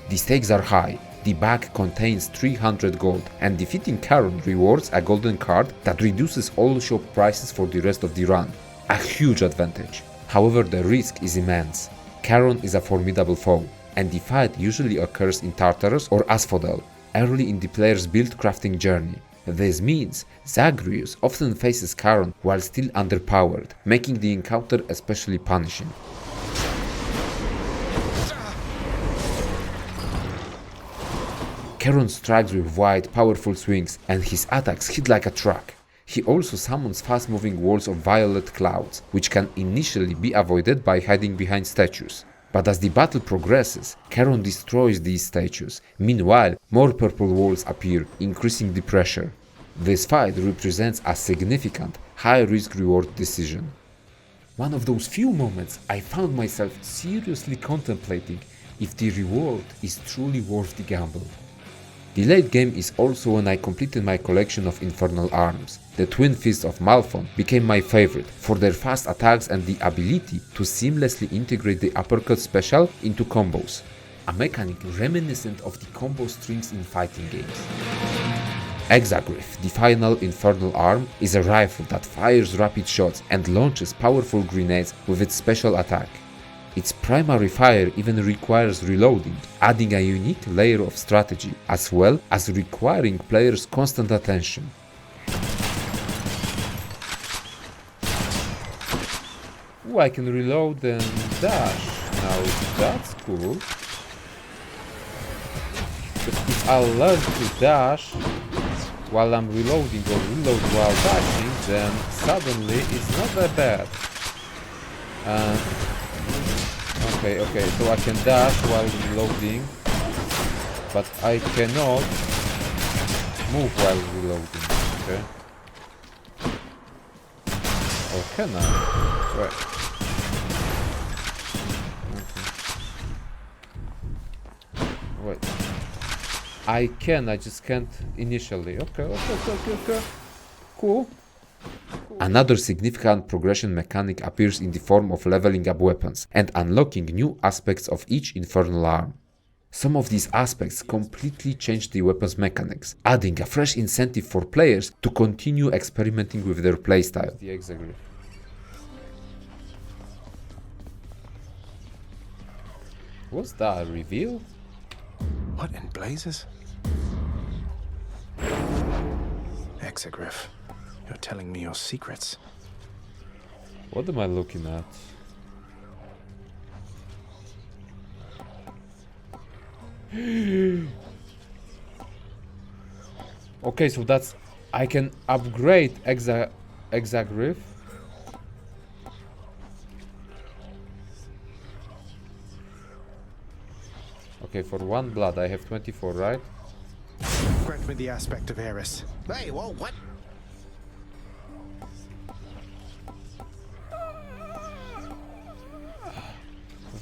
The stakes are high. The bag contains 300 gold, and defeating Charon rewards a golden card that reduces all shop prices for the rest of the run. A huge advantage. However, the risk is immense. Charon is a formidable foe, and the fight usually occurs in Tartarus or Asphodel, early in the player's build crafting journey. This means Zagreus often faces Charon while still underpowered, making the encounter especially punishing. Charon strikes with wide, powerful swings, and his attacks hit like a truck. He also summons fast-moving walls of violet clouds, which can initially be avoided by hiding behind statues. But as the battle progresses, Charon destroys these statues. Meanwhile, more purple walls appear, increasing the pressure. This fight represents a significant, high-risk reward decision. One of those few moments I found myself seriously contemplating if the reward is truly worth the gamble. The late game is also when I completed my collection of infernal arms. The twin fists of Malphon became my favorite for their fast attacks and the ability to seamlessly integrate the uppercut special into combos, a mechanic reminiscent of the combo strings in fighting games. Exagryph, the final infernal arm, is a rifle that fires rapid shots and launches powerful grenades with its special attack. Its primary fire even requires reloading, adding a unique layer of strategy, as well as requiring players' constant attention. Ooh, I can reload and dash. Now that's cool. But if I learn to dash while I'm reloading or reload while dashing, then suddenly it's not that bad. Okay, so I can dash while reloading, but I cannot move while reloading, okay? Or can I? Right. Okay. Wait. I can, I just can't initially. Okay. Cool. Another significant progression mechanic appears in the form of leveling up weapons and unlocking new aspects of each infernal arm. Some of these aspects completely change the weapons mechanics, adding a fresh incentive for players to continue experimenting with their playstyle. The Exagryph. What's that, a reveal? What in blazes? Exagryph, you're telling me your secrets. What am I looking at? Okay, so that's... I can upgrade Exagryph. Okay, for 1 blood I have 24, right? Grant me the aspect of Eris. Hey, whoa, what?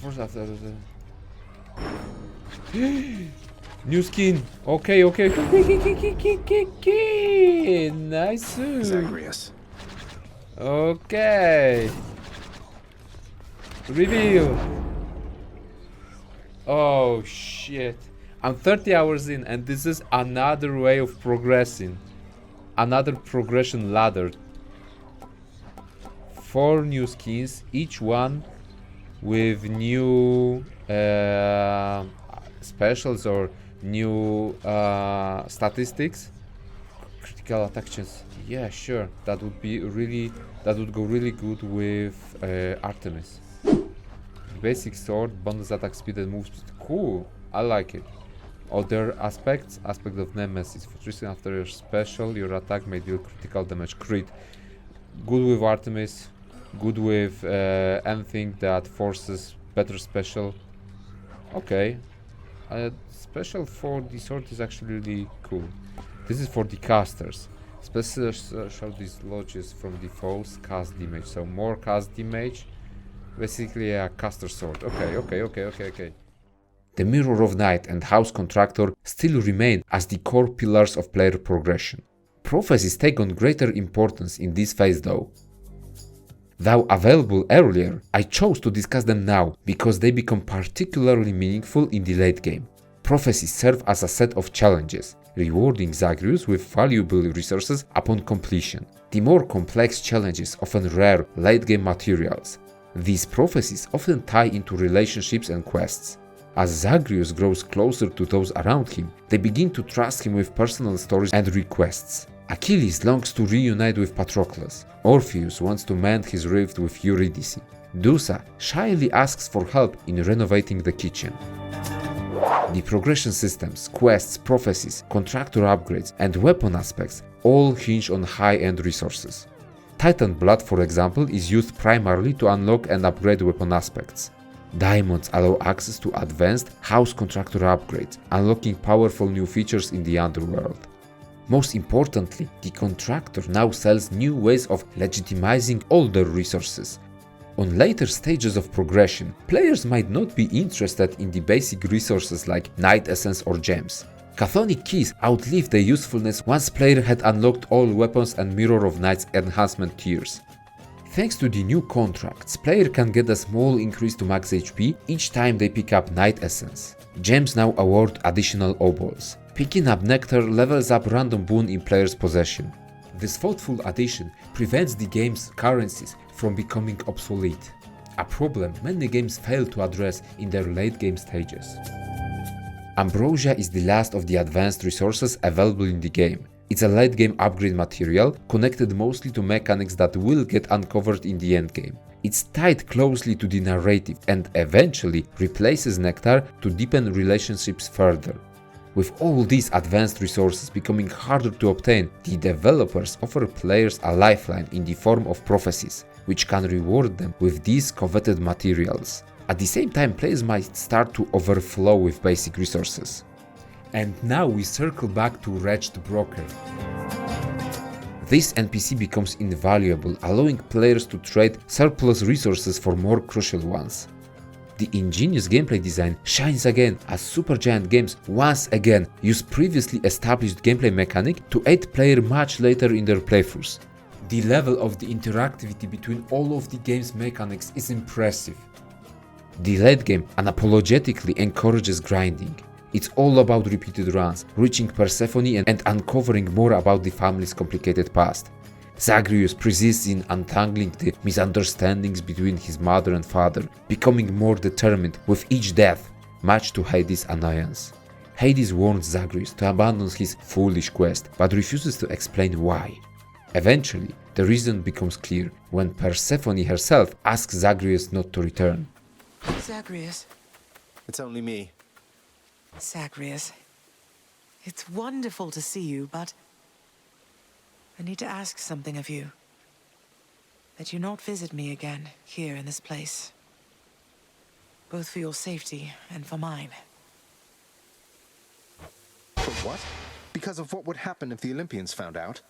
First after the... New skin. Okay. Nice. Zagreus. Okay. Reveal. Oh shit. I'm 30 hours in and this is another way of progressing. Another progression ladder. 4 new skins, each one with new specials or new statistics. Critical attack chance. Yeah, sure. That would go really good with Artemis. Basic sword, bonus attack speed and move speed. Cool. I like it. Other aspects. Aspect of Nemesis. For after your special, your attack may deal critical damage. Crit. Good with Artemis. Good with anything that forces better special. Okay. Special for the sword is actually really cool. This is for the casters. Special dislodges from the foes cast damage. So more cast damage. Basically a caster sword. Okay. The Mirror of Night and House Contractor still remain as the core pillars of player progression. Prophecies take on greater importance in this phase though. Though available earlier, I chose to discuss them now because they become particularly meaningful in the late game. Prophecies serve as a set of challenges, rewarding Zagreus with valuable resources upon completion. The more complex challenges often rare late game materials. These prophecies often tie into relationships and quests. As Zagreus grows closer to those around him, they begin to trust him with personal stories and requests. Achilles longs to reunite with Patroclus. Orpheus wants to mend his rift with Eurydice. Dusa shyly asks for help in renovating the kitchen. The progression systems, quests, prophecies, contractor upgrades, and weapon aspects all hinge on high-end resources. Titan Blood, for example, is used primarily to unlock and upgrade weapon aspects. Diamonds allow access to advanced house contractor upgrades, unlocking powerful new features in the underworld. Most importantly, the contractor now sells new ways of legitimizing older resources. On later stages of progression, players might not be interested in the basic resources like Night Essence or gems. Chthonic keys outlive their usefulness once player had unlocked all weapons and Mirror of Nights enhancement tiers. Thanks to the new contracts, player can get a small increase to max HP each time they pick up Night Essence. Gems now award additional obols. Picking up Nectar levels up random boon in player's possession. This thoughtful addition prevents the game's currencies from becoming obsolete, a problem many games fail to address in their late game stages. Ambrosia is the last of the advanced resources available in the game. It's a late game upgrade material connected mostly to mechanics that will get uncovered in the endgame. It's tied closely to the narrative and eventually replaces Nectar to deepen relationships further. With all these advanced resources becoming harder to obtain, the developers offer players a lifeline in the form of prophecies, which can reward them with these coveted materials. At the same time, players might start to overflow with basic resources. And now we circle back to Wretched Broker. This NPC becomes invaluable, allowing players to trade surplus resources for more crucial ones. The ingenious gameplay design shines again as Supergiant Games once again use previously established gameplay mechanic to aid player much later in their playthroughs. The level of the interactivity between all of the game's mechanics is impressive. The late game unapologetically encourages grinding. It's all about repeated runs, reaching Persephone and uncovering more about the family's complicated past. Zagreus persists in untangling the misunderstandings between his mother and father, becoming more determined with each death, much to Hades' annoyance. Hades warns Zagreus to abandon his foolish quest, but refuses to explain why. Eventually, the reason becomes clear when Persephone herself asks Zagreus not to return. Zagreus. It's only me. Zagreus. It's wonderful to see you, but I need to ask something of you. That you not visit me again, here in this place. Both for your safety and for mine. For what? Because of what would happen if the Olympians found out?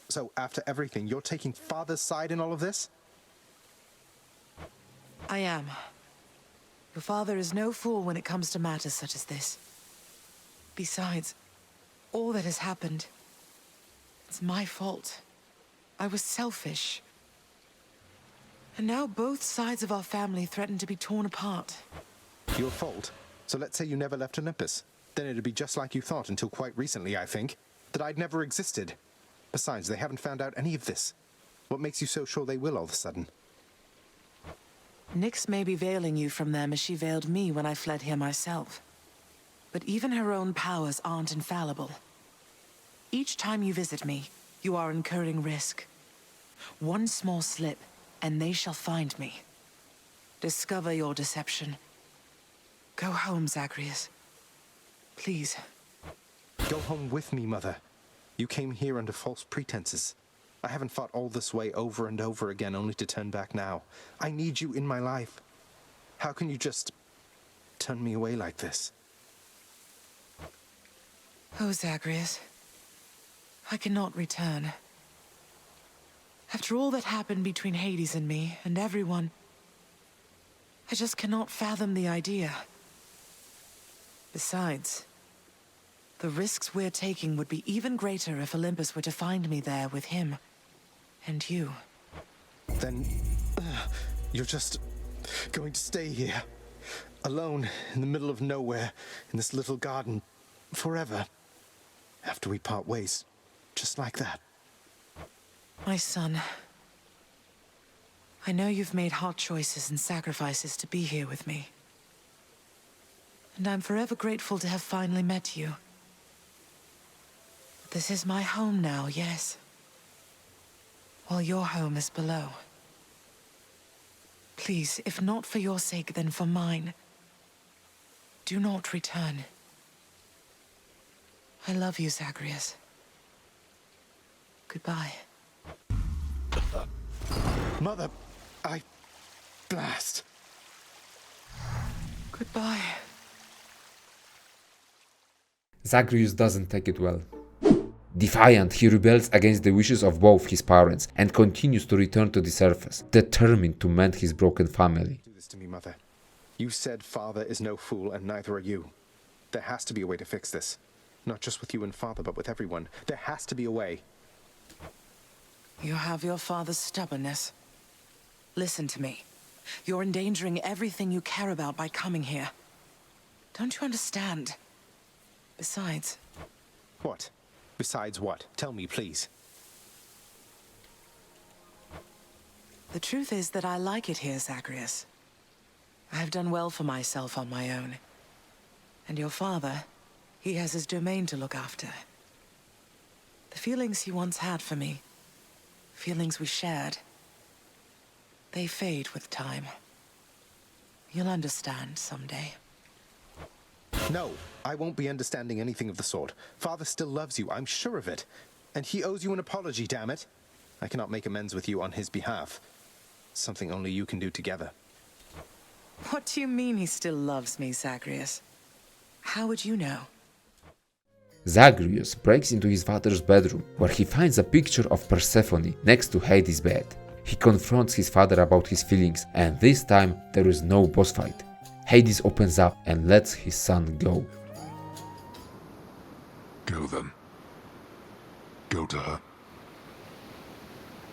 So after everything, you're taking Father's side in all of this? I am. Your father is no fool when it comes to matters such as this. Besides, all that has happened, it's my fault. I was selfish. And now both sides of our family threaten to be torn apart. Your fault? So let's say you never left Olympus. Then it'd be just like you thought until quite recently, I think. That I'd never existed. Besides, they haven't found out any of this. What makes you so sure they will all of a sudden? Nyx may be veiling you from them as she veiled me when I fled here myself. But even her own powers aren't infallible. Each time you visit me, you are incurring risk. One small slip, and they shall find me. Discover your deception. Go home, Zagreus. Please. Go home with me, Mother. You came here under false pretenses. I haven't fought all this way over and over again only to turn back now. I need you in my life. How can you just turn me away like this? Oh, Zagreus. I cannot return. After all that happened between Hades and me, and everyone, I just cannot fathom the idea. Besides, the risks we're taking would be even greater if Olympus were to find me there with him. And you. Then, you're just going to stay here, alone in the middle of nowhere, in this little garden, forever, after we part ways, just like that. My son, I know you've made hard choices and sacrifices to be here with me. And I'm forever grateful to have finally met you. This is my home now, yes. While your home is below. Please, if not for your sake, then for mine, do not return. I love you, Zagreus. Goodbye. Mother, blast. Goodbye. Zagreus doesn't take it well. Defiant, he rebels against the wishes of both his parents and continues to return to the surface, determined to mend his broken family. Do this to me, Mother. You said Father is no fool, and neither are you. There has to be a way to fix this. Not just with you and Father, but with everyone. There has to be a way. You have your father's stubbornness. Listen to me. You're endangering everything you care about by coming here. Don't you understand? Besides... What? Besides what? Tell me, please. The truth is that I like it here, Zagreus. I have done well for myself on my own. And your father, he has his domain to look after. The feelings he once had for me, feelings we shared, they fade with time. You'll understand someday. No, I won't be understanding anything of the sort. Father still loves you, I'm sure of it. And he owes you an apology, damn it. I cannot make amends with you on his behalf. Something only you can do together. What do you mean he still loves me, Zagreus? How would you know? Zagreus breaks into his father's bedroom, where he finds a picture of Persephone next to Hades' bed. He confronts his father about his feelings, and this time there is no boss fight. Hades opens up and lets his son go. Go then. Go to her.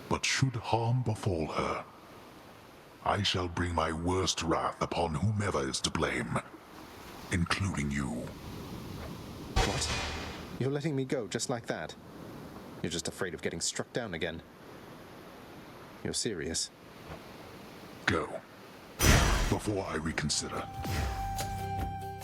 But should harm befall her, I shall bring my worst wrath upon whomever is to blame, including you. What? You're letting me go just like that? You're just afraid of getting struck down again. You're serious? Go. Before I reconsider.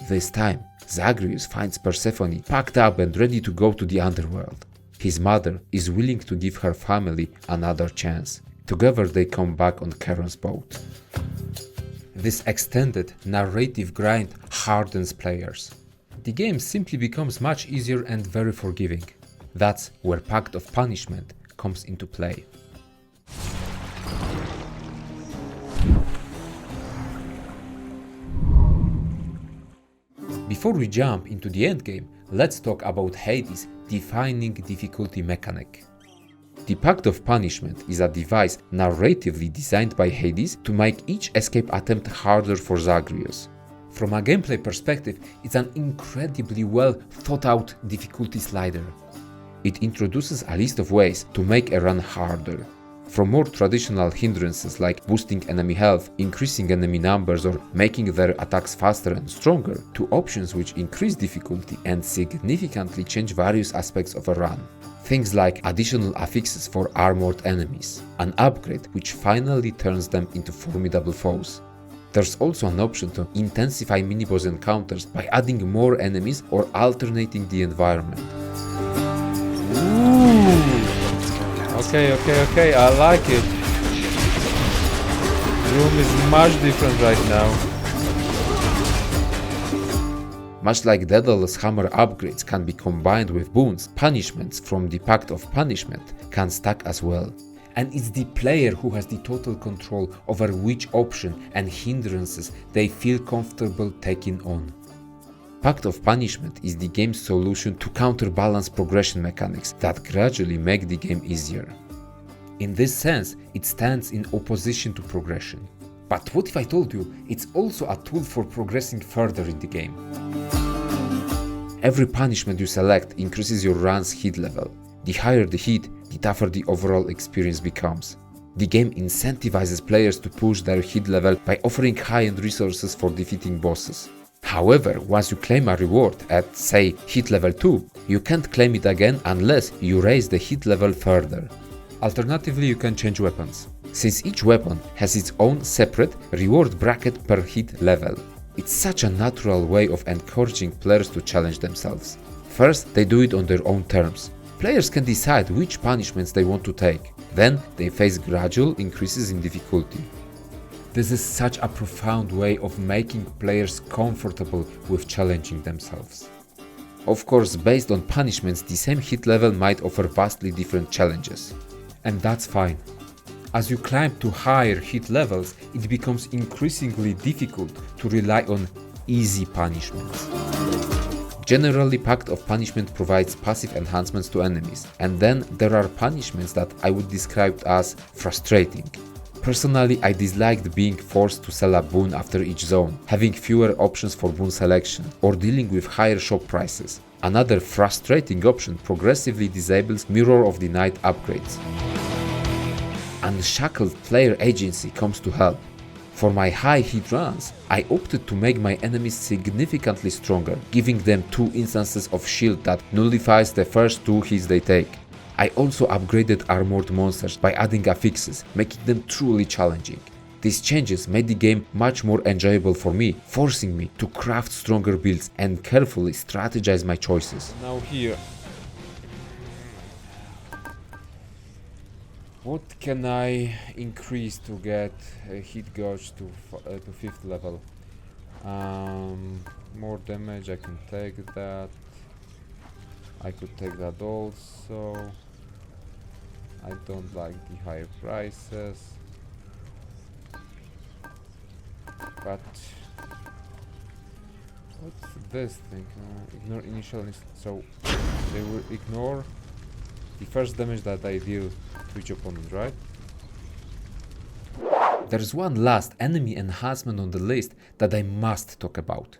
This time, Zagreus finds Persephone packed up and ready to go to the underworld. His mother is willing to give her family another chance. Together they come back on Charon's boat. This extended narrative grind hardens players. The game simply becomes much easier and very forgiving. That's where Pact of Punishment comes into play. Before we jump into the endgame, let's talk about Hades' defining difficulty mechanic. The Pact of Punishment is a device narratively designed by Hades to make each escape attempt harder for Zagreus. From a gameplay perspective, it's an incredibly well thought out difficulty slider. It introduces a list of ways to make a run harder. From more traditional hindrances like boosting enemy health, increasing enemy numbers, or making their attacks faster and stronger, to options which increase difficulty and significantly change various aspects of a run. Things like additional affixes for armored enemies, an upgrade which finally turns them into formidable foes. There's also an option to intensify mini-boss encounters by adding more enemies or alternating the environment. Okay, I like it. The room is much different right now. Much like Daedalus hammer upgrades can be combined with boons, punishments from the Pact of Punishment can stack as well. And it's the player who has the total control over which option and hindrances they feel comfortable taking on. Pact of Punishment is the game's solution to counterbalance progression mechanics that gradually make the game easier. In this sense, it stands in opposition to progression. But what if I told you it's also a tool for progressing further in the game? Every punishment you select increases your run's hit level. The higher the hit, the tougher the overall experience becomes. The game incentivizes players to push their hit level by offering high-end resources for defeating bosses. However, once you claim a reward at, say, hit level 2, you can't claim it again unless you raise the hit level further. Alternatively, you can change weapons, since each weapon has its own separate reward bracket per hit level. It's such a natural way of encouraging players to challenge themselves. First, they do it on their own terms. Players can decide which punishments they want to take. Then, they face gradual increases in difficulty. This is such a profound way of making players comfortable with challenging themselves. Of course, based on punishments, the same hit level might offer vastly different challenges. And that's fine. As you climb to higher hit levels, it becomes increasingly difficult to rely on easy punishments. Generally, Pact of Punishment provides passive enhancements to enemies, and then there are punishments that I would describe as frustrating. Personally, I disliked being forced to sell a boon after each zone, having fewer options for boon selection, or dealing with higher shop prices. Another frustrating option progressively disables Mirror of the Night upgrades. Unshackled player agency comes to help. For my high hit runs, I opted to make my enemies significantly stronger, giving them 2 instances of shield that nullifies the first 2 hits they take. I also upgraded armored monsters by adding affixes, making them truly challenging. These changes made the game much more enjoyable for me, forcing me to craft stronger builds and carefully strategize my choices. Now here, what can I increase to get a hit gauge to 5th level? More damage, I can take that. I could take that also. I don't like the higher prices. But what's this thing? Ignore initial so they will ignore the first damage that I deal to each opponent, right? There's one last enemy enhancement on the list that I must talk about.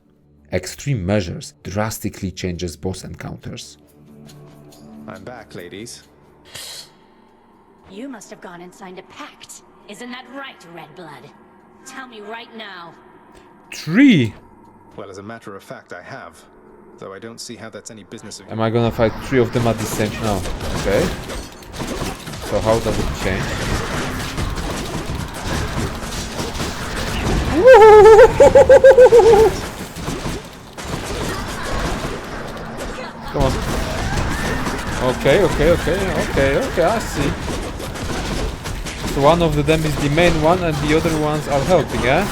Extreme Measures drastically changes boss encounters. I'm back, ladies. You must have gone and signed a pact. Isn't that right, Red Blood? Tell me right now. 3! Well, as a matter of fact, I have. Though I don't see how that's any business of... Am I gonna fight 3 of them at the same time? No. Okay. So how does it change? Come on. Okay, I see. So one of them is the main one and the other ones are helping, eh?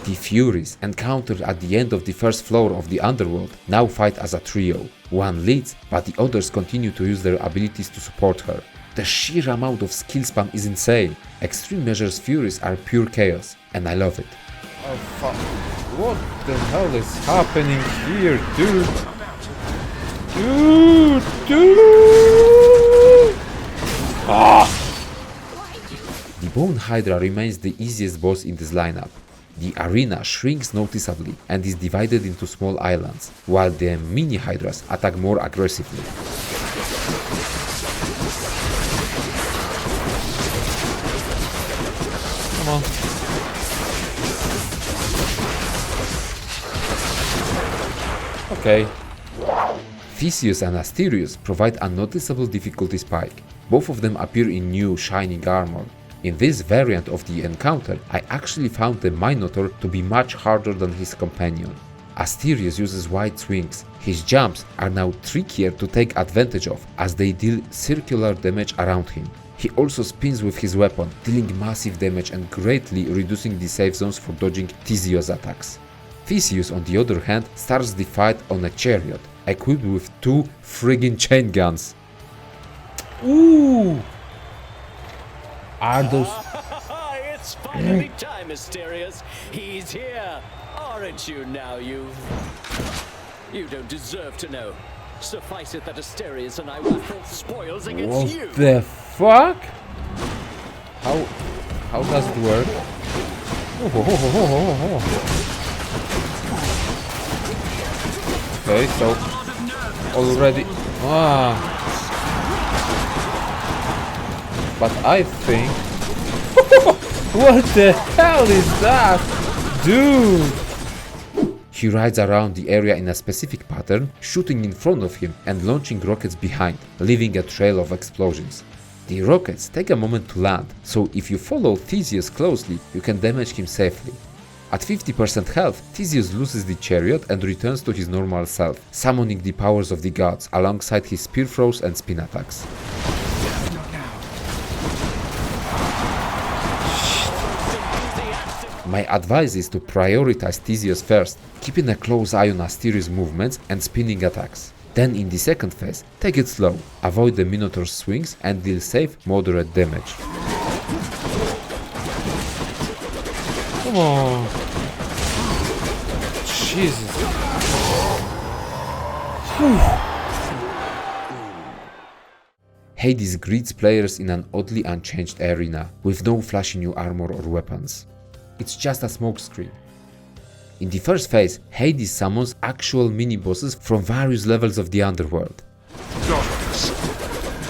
The Furies, encountered at the end of the first floor of the underworld, now fight as a trio. One leads, but the others continue to use their abilities to support her. The sheer amount of skill spam is insane. Extreme Measures Furies are pure chaos, and I love it. Oh fuck. What the hell is happening here, dude? Dude! Ah! The Bone Hydra remains the easiest boss in this lineup. The arena shrinks noticeably and is divided into small islands, while the mini Hydras attack more aggressively. Come on. Okay. Theseus and Asterius provide a noticeable difficulty spike. Both of them appear in new shining armor. In this variant of the encounter, I actually found the Minotaur to be much harder than his companion. Asterius uses wide swings. His jumps are now trickier to take advantage of as they deal circular damage around him. He also spins with his weapon, dealing massive damage and greatly reducing the safe zones for dodging Theseus attacks. Theseus, on the other hand, starts the fight on a chariot, equipped with 2 friggin' chain guns. Ooh! Are those... It's finally time, Mysterious. He's here. Aren't you now, you? You don't deserve to know. Suffice it that Asterius and I will throw spoils against you. What the fuck? How does it work? Okay, so already but I think what the hell is that? Dude! He rides around the area in a specific pattern, shooting in front of him and launching rockets behind, leaving a trail of explosions. The rockets take a moment to land, so if you follow Theseus closely, you can damage him safely. At 50% health, Theseus loses the chariot and returns to his normal self, summoning the powers of the gods alongside his spear throws and spin attacks. My advice is to prioritize Theseus first, keeping a close eye on Asterius' movements and spinning attacks. Then in the second phase, take it slow, avoid the Minotaur's swings and deal safe, moderate damage. Come on. Jesus. Hades greets players in an oddly unchanged arena, with no flashy new armor or weapons. It's just a smokescreen. In the first phase, Hades summons actual mini-bosses from various levels of the underworld.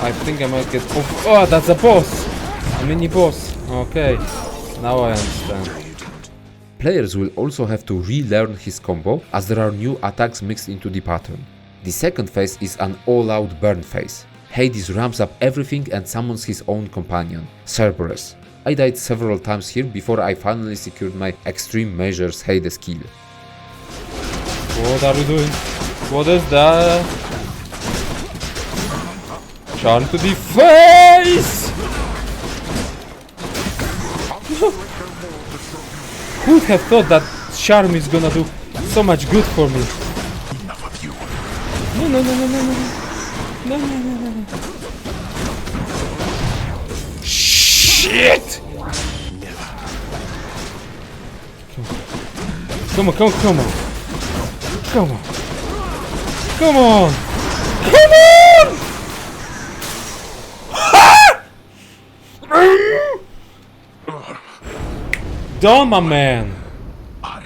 I think I might get... Oh, that's a boss! A mini-boss. Okay, now I understand. Players will also have to relearn his combo, as there are new attacks mixed into the pattern. The second phase is an all-out burn phase. Hades ramps up everything and summons his own companion, Cerberus. I died several times here before I finally secured my extreme measures Hades kill. What are you doing? What is that? Charm to the face! Who would have thought that charm is gonna do so much good for me? No, no, no, no, no, no. No, no, no, no, no. Shit! Come on, come on, come on. Come on. Come on! Come on! Done, my man! I'm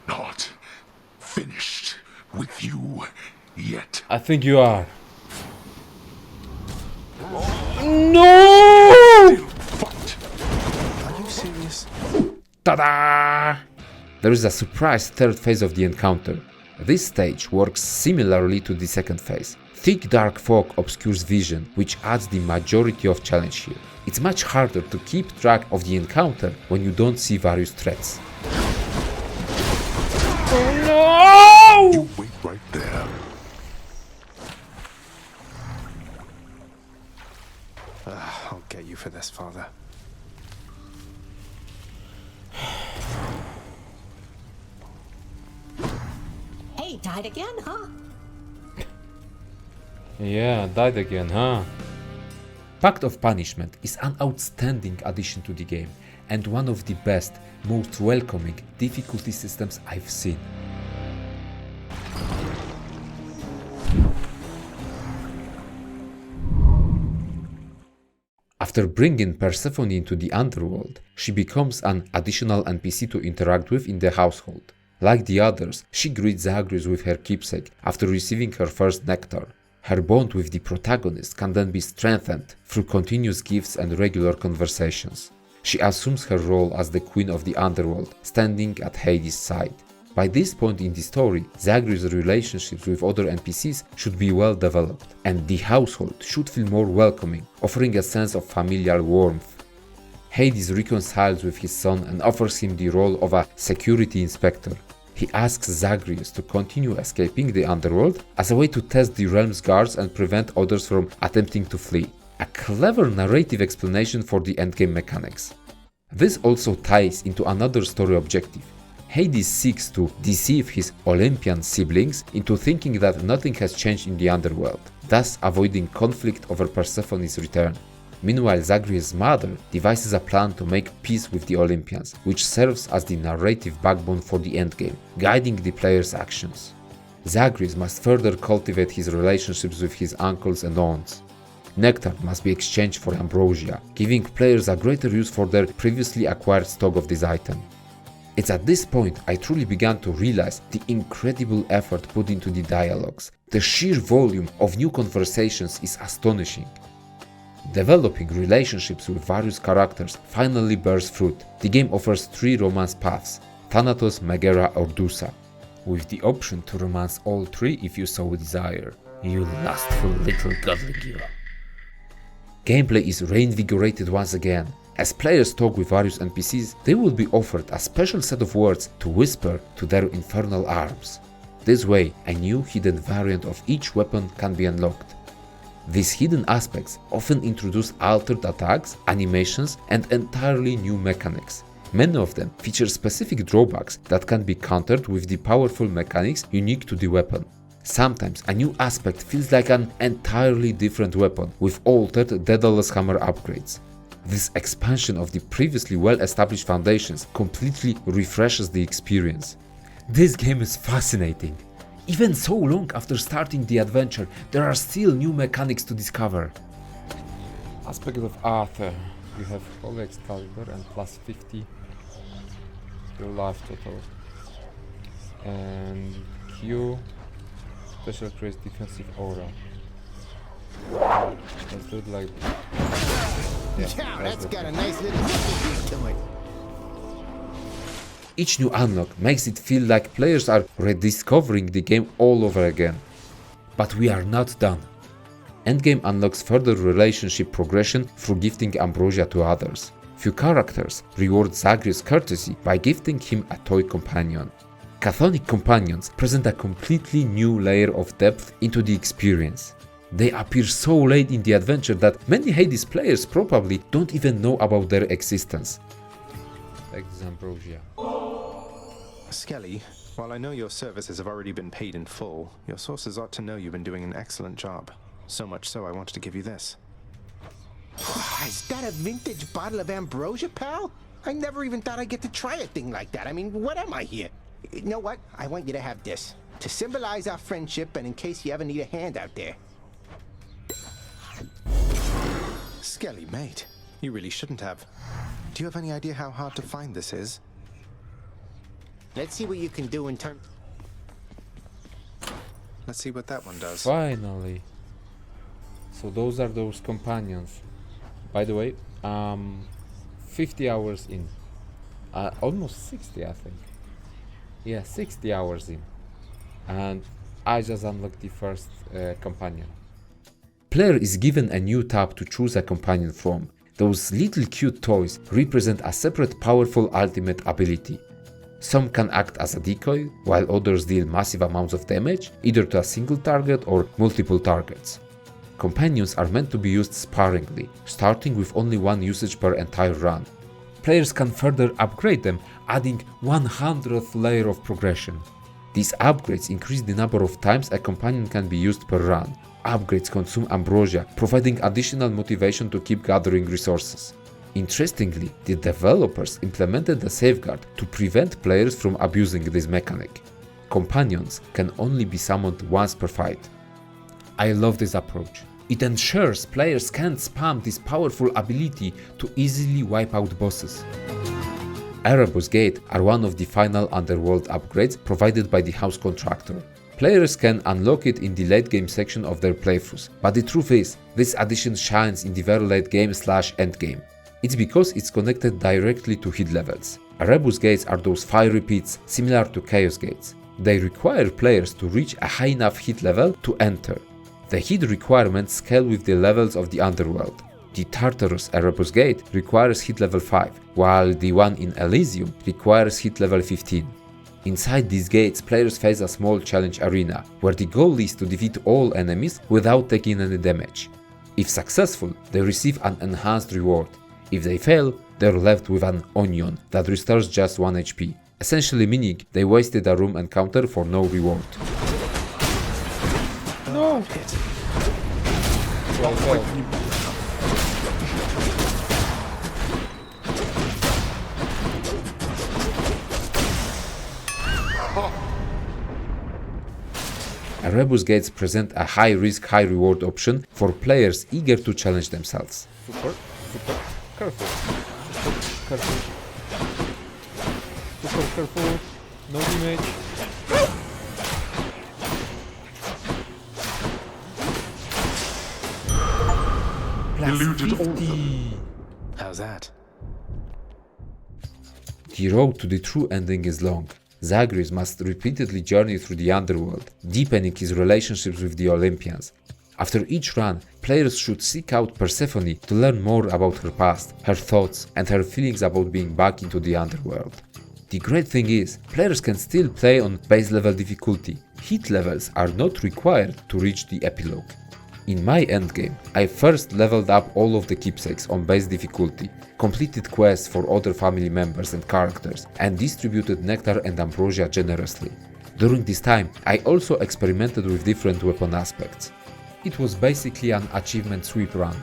not finished with you yet. I think you are. No! Are you serious? Ta-da! There is a surprise third phase of the encounter. This stage works similarly to the second phase. Thick dark fog obscures vision, which adds the majority of challenge here. It's much harder to keep track of the encounter when you don't see various threats. Oh no! You wait right there. I'll get you for this, Father. Hey, died again, huh? Yeah, died again, huh? Pact of Punishment is an outstanding addition to the game and one of the best, most welcoming difficulty systems I've seen. After bringing Persephone into the underworld, she becomes an additional NPC to interact with in the household. Like the others, she greets Zagreus with her keepsake after receiving her first nectar. Her bond with the protagonist can then be strengthened through continuous gifts and regular conversations. She assumes her role as the queen of the underworld, standing at Hades' side. By this point in the story, Zagreus' relationships with other NPCs should be well developed, and the household should feel more welcoming, offering a sense of familial warmth. Hades reconciles with his son and offers him the role of a security inspector. He asks Zagreus to continue escaping the underworld as a way to test the realm's guards and prevent others from attempting to flee. A clever narrative explanation for the endgame mechanics. This also ties into another story objective. Hades seeks to deceive his Olympian siblings into thinking that nothing has changed in the underworld, thus avoiding conflict over Persephone's return. Meanwhile, Zagreus' mother devises a plan to make peace with the Olympians, which serves as the narrative backbone for the endgame, guiding the player's actions. Zagreus must further cultivate his relationships with his uncles and aunts. Nectar must be exchanged for ambrosia, giving players a greater use for their previously acquired stock of this item. It's at this point I truly began to realize the incredible effort put into the dialogues. The sheer volume of new conversations is astonishing. Developing relationships with various characters finally bears fruit. The game offers 3 romance paths: Thanatos, Megara or Dusa, with the option to romance all 3 if you so desire. You lustful little godling. Gameplay is reinvigorated once again. As players talk with various NPCs, they will be offered a special set of words to whisper to their infernal arms. This way, a new hidden variant of each weapon can be unlocked. These hidden aspects often introduce altered attacks, animations, and entirely new mechanics. Many of them feature specific drawbacks that can be countered with the powerful mechanics unique to the weapon. Sometimes a new aspect feels like an entirely different weapon with altered Daedalus hammer upgrades. This expansion of the previously well-established foundations completely refreshes the experience. This game is fascinating. Even so long after starting the adventure, there are still new mechanics to discover. Aspect of Arthur. You have Holy Excalibur and plus 50 your life total. And Q special creates defensive aura. Let's do it like yeah, that's got a nice little beat to it. Each new unlock makes it feel like players are rediscovering the game all over again. But we are not done. Endgame unlocks further relationship progression through gifting ambrosia to others. Few characters reward Zagreus' courtesy by gifting him a toy companion. Chthonic companions present a completely new layer of depth into the experience. They appear so late in the adventure that many Hades players probably don't even know about their existence. Like this ambrosia. Skelly, while I know your services have already been paid in full, your sources ought to know you've been doing an excellent job. So much so I wanted to give you this. Is that a vintage bottle of ambrosia, pal? I never even thought I'd get to try a thing like that. I mean, what am I here? You know what? I want you to have this. To symbolize our friendship and in case you ever need a hand out there. Skelly, mate, you really shouldn't have. Do you have any idea how hard to find this is? Let's see what you can do in terms... Let's see what that one does. Finally. So those are those companions. By the way, 50 hours in. Almost 60, I think. Yeah, 60 hours in. And I just unlocked the first companion. Player is given a new tab to choose a companion from. Those little cute toys represent a separate powerful ultimate ability. Some can act as a decoy, while others deal massive amounts of damage, either to a single target or multiple targets. Companions are meant to be used sparingly, starting with only one usage per entire run. Players can further upgrade them, adding 100th layer of progression. These upgrades increase the number of times a companion can be used per run. Upgrades consume ambrosia, providing additional motivation to keep gathering resources. Interestingly, the developers implemented a safeguard to prevent players from abusing this mechanic. Companions can only be summoned once per fight. I love this approach. It ensures players can't spam this powerful ability to easily wipe out bosses. Erebus Gate are one of the final underworld upgrades provided by the house contractor. Players can unlock it in the late game section of their playthroughs, but the truth is, this addition shines in the very late game / end game. It's because it's connected directly to hit levels. Erebus Gates are those fiery pits similar to Chaos Gates. They require players to reach a high enough hit level to enter. The hit requirements scale with the levels of the underworld. The Tartarus Erebus Gate requires hit level 5, while the one in Elysium requires hit level 15. Inside these gates, players face a small challenge arena, where the goal is to defeat all enemies without taking any damage. If successful, they receive an enhanced reward. If they fail, they're left with an onion that restores just 1 HP, essentially meaning they wasted a room encounter for no reward. No! Well, Erebus Gates present a high risk, high reward option for players eager to challenge themselves. Super careful. Careful. Super careful. No damage. Eluded all of 50. them. How's that? The road to the true ending is long. Zagreus must repeatedly journey through the underworld, deepening his relationships with the Olympians. After each run, players should seek out Persephone to learn more about her past, her thoughts, and her feelings about being back into the underworld. The great thing is, players can still play on base level difficulty. Hit levels are not required to reach the epilogue. In my endgame, I first leveled up all of the keepsakes on base difficulty, completed quests for other family members and characters, and distributed nectar and ambrosia generously. During this time, I also experimented with different weapon aspects. It was basically an achievement sweep run.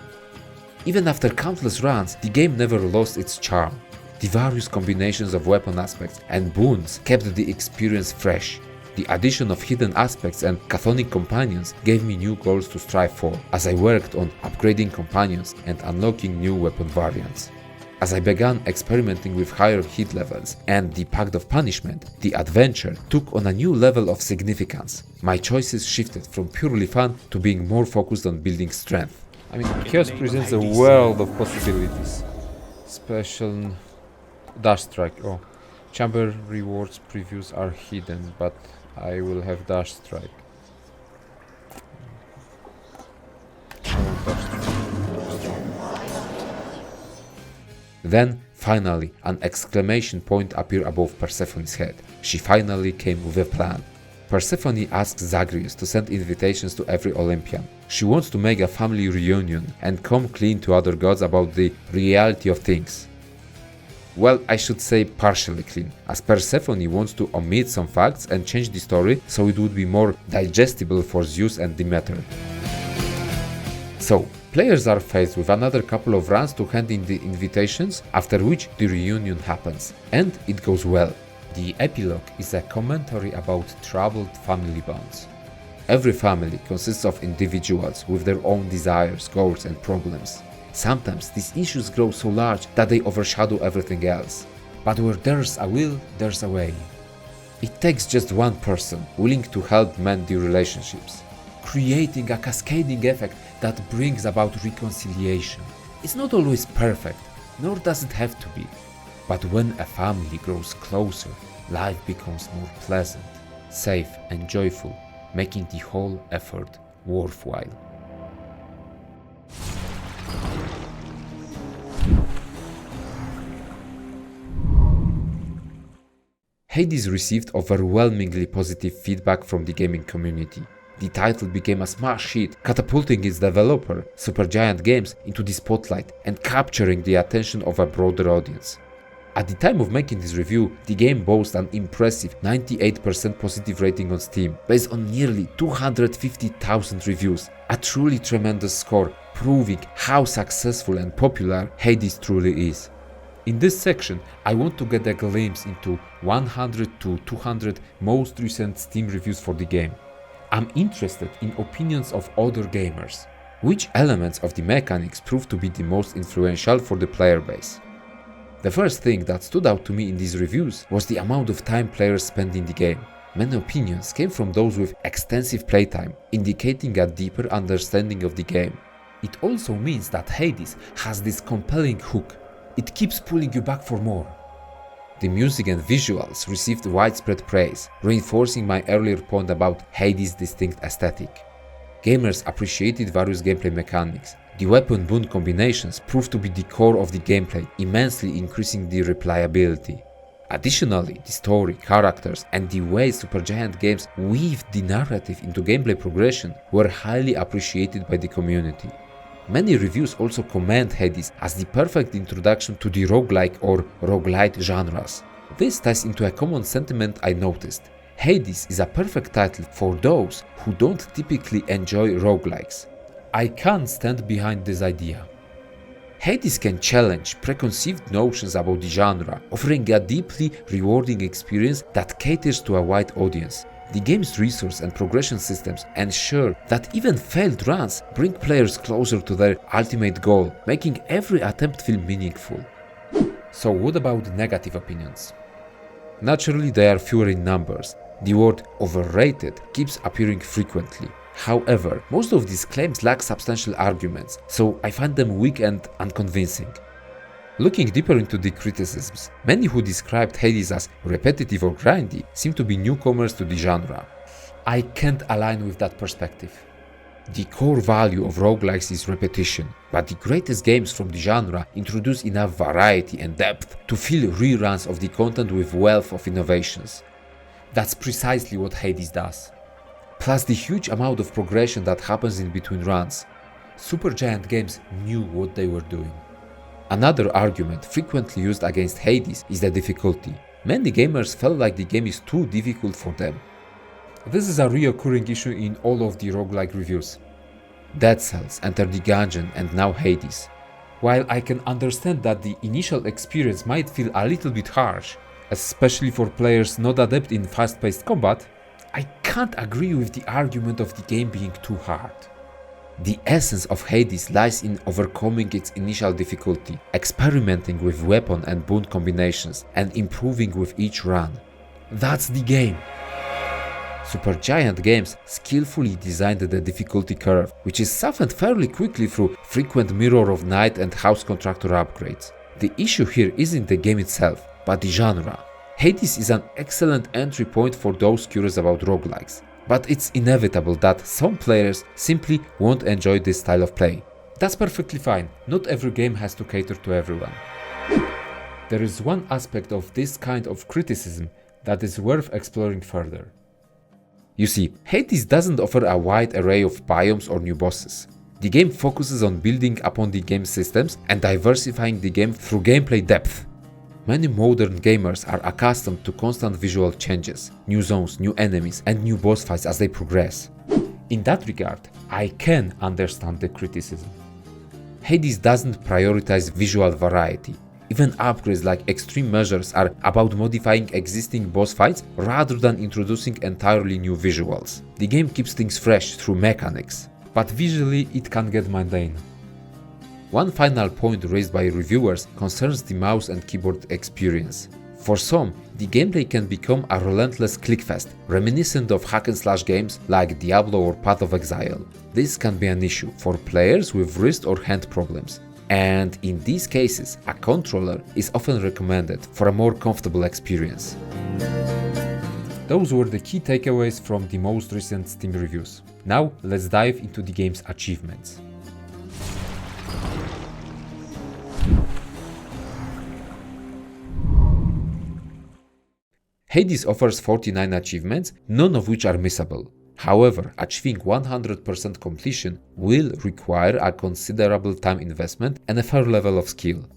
Even after countless runs, the game never lost its charm. The various combinations of weapon aspects and boons kept the experience fresh. The addition of hidden aspects and chthonic companions gave me new goals to strive for as I worked on upgrading companions and unlocking new weapon variants. As I began experimenting with higher hit levels and the Pact of Punishment, the adventure took on a new level of significance. My choices shifted from purely fun to being more focused on building strength. I mean, Chaos presents a world of possibilities. Special Dash Strike. Oh, Chamber rewards previews are hidden, but I will have Dash Strike. Then, finally, an exclamation point appeared above Persephone's head. She finally came with a plan. Persephone asks Zagreus to send invitations to every Olympian. She wants to make a family reunion and come clean to other gods about the reality of things. Well, I should say partially clean, as Persephone wants to omit some facts and change the story so it would be more digestible for Zeus and Demeter. So, players are faced with another couple of runs to hand in the invitations, after which the reunion happens, and it goes well. The epilogue is a commentary about troubled family bonds. Every family consists of individuals with their own desires, goals and problems. Sometimes these issues grow so large that they overshadow everything else. But where there's a will, there's a way. It takes just one person willing to help mend the relationships, creating a cascading effect that brings about reconciliation. It's not always perfect, nor does it have to be. But when a family grows closer, life becomes more pleasant, safe and joyful, making the whole effort worthwhile. Hades received overwhelmingly positive feedback from the gaming community. The title became a smash hit, catapulting its developer, Supergiant Games, into the spotlight and capturing the attention of a broader audience. At the time of making this review, the game boasts an impressive 98% positive rating on Steam, based on nearly 250,000 reviews, a truly tremendous score, proving how successful and popular Hades truly is. In this section, I want to get a glimpse into 100 to 200 most recent Steam reviews for the game. I'm interested in opinions of other gamers. Which elements of the mechanics proved to be the most influential for the player base? The first thing that stood out to me in these reviews was the amount of time players spend in the game. Many opinions came from those with extensive playtime, indicating a deeper understanding of the game. It also means that Hades has this compelling hook. It keeps pulling you back for more. The music and visuals received widespread praise, reinforcing my earlier point about Hades' distinct aesthetic. Gamers appreciated various gameplay mechanics. The weapon boon combinations proved to be the core of the gameplay, immensely increasing the replayability. Additionally, the story, characters, and the way Supergiant Games weaved the narrative into gameplay progression were highly appreciated by the community. Many reviews also commend Hades as the perfect introduction to the roguelike or roguelite genres. This ties into a common sentiment I noticed. Hades is a perfect title for those who don't typically enjoy roguelikes. I can't stand behind this idea. Hades can challenge preconceived notions about the genre, offering a deeply rewarding experience that caters to a wide audience. The game's resource and progression systems ensure that even failed runs bring players closer to their ultimate goal, making every attempt feel meaningful. So what about negative opinions? Naturally, they are fewer in numbers. The word overrated keeps appearing frequently. However, most of these claims lack substantial arguments, so I find them weak and unconvincing. Looking deeper into the criticisms, many who described Hades as repetitive or grindy seem to be newcomers to the genre. I can't align with that perspective. The core value of roguelikes is repetition, but the greatest games from the genre introduce enough variety and depth to fill reruns of the content with wealth of innovations. That's precisely what Hades does. plus the huge amount of progression that happens in between runs. Supergiant Games knew what they were doing. Another argument frequently used against Hades is the difficulty. Many gamers felt like the game is too difficult for them. This is a recurring issue in all of the roguelike reviews. Dead Cells, Enter the Gungeon, and now Hades. While I can understand that the initial experience might feel a little bit harsh, especially for players not adept in fast-paced combat, I can't agree with the argument of the game being too hard. The essence of Hades lies in overcoming its initial difficulty, experimenting with weapon and boon combinations, and improving with each run. That's the game! Supergiant Games skillfully designed the difficulty curve, which is softened fairly quickly through frequent Mirror of Night and House Contractor upgrades. The issue here isn't the game itself, but the genre. Hades is an excellent entry point for those curious about roguelikes, but it's inevitable that some players simply won't enjoy this style of play. That's perfectly fine, not every game has to cater to everyone. There is one aspect of this kind of criticism that is worth exploring further. You see, Hades doesn't offer a wide array of biomes or new bosses. The game focuses on building upon the game systems and diversifying the game through gameplay depth. Many modern gamers are accustomed to constant visual changes, new zones, new enemies, and new boss fights as they progress. In that regard, I can understand the criticism. Hades doesn't prioritize visual variety. Even upgrades like extreme measures are about modifying existing boss fights rather than introducing entirely new visuals. The game keeps things fresh through mechanics, but visually it can get mundane. One final point raised by reviewers concerns the mouse and keyboard experience. For some, the gameplay can become a relentless clickfest, reminiscent of hack-and-slash games like Diablo or Path of Exile. This can be an issue for players with wrist or hand problems, and in these cases, a controller is often recommended for a more comfortable experience. Those were the key takeaways from the most recent Steam reviews. Now let's dive into the game's achievements. Hades offers 49 achievements, none of which are missable. However, achieving 100% completion will require a considerable time investment and a fair level of skill.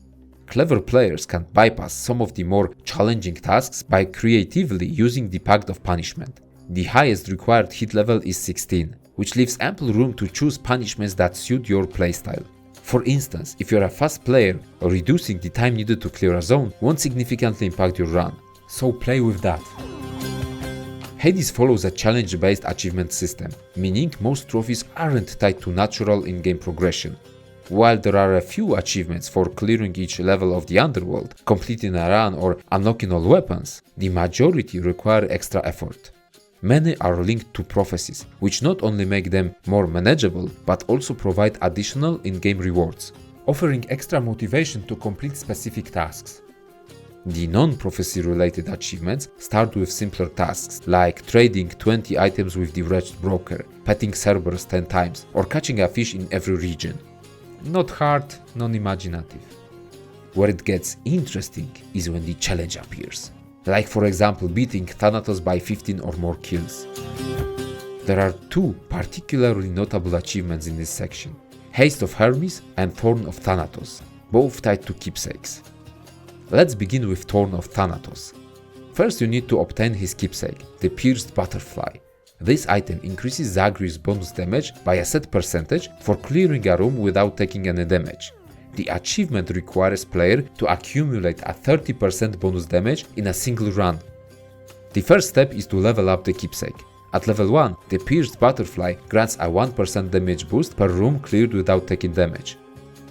Clever players can bypass some of the more challenging tasks by creatively using the Pact of Punishment. The highest required hit level is 16, which leaves ample room to choose punishments that suit your playstyle. For instance, if you're a fast player, reducing the time needed to clear a zone won't significantly impact your run, so play with that. Hades follows a challenge-based achievement system, meaning most trophies aren't tied to natural in-game progression. While there are a few achievements for clearing each level of the underworld, completing a run, or unlocking all weapons, the majority require extra effort. Many are linked to prophecies, which not only make them more manageable, but also provide additional in-game rewards, offering extra motivation to complete specific tasks. The non-prophecy related achievements start with simpler tasks, like trading 20 items with the wretched broker, petting Cerberus 10 times, or catching a fish in every region. Not hard, non-imaginative. Where it gets interesting is when the challenge appears, like for example beating Thanatos by 15 or more kills. There are two particularly notable achievements in this section: Haste of Hermes and Thorn of Thanatos, both tied to keepsakes. Let's begin with Thorn of Thanatos. First you need to obtain his keepsake, the Pierced Butterfly. This item increases Zagreus' bonus damage by a set percentage for clearing a room without taking any damage. The achievement requires player to accumulate a 30% bonus damage in a single run. The first step is to level up the keepsake. At level 1, the Pierced Butterfly grants a 1% damage boost per room cleared without taking damage.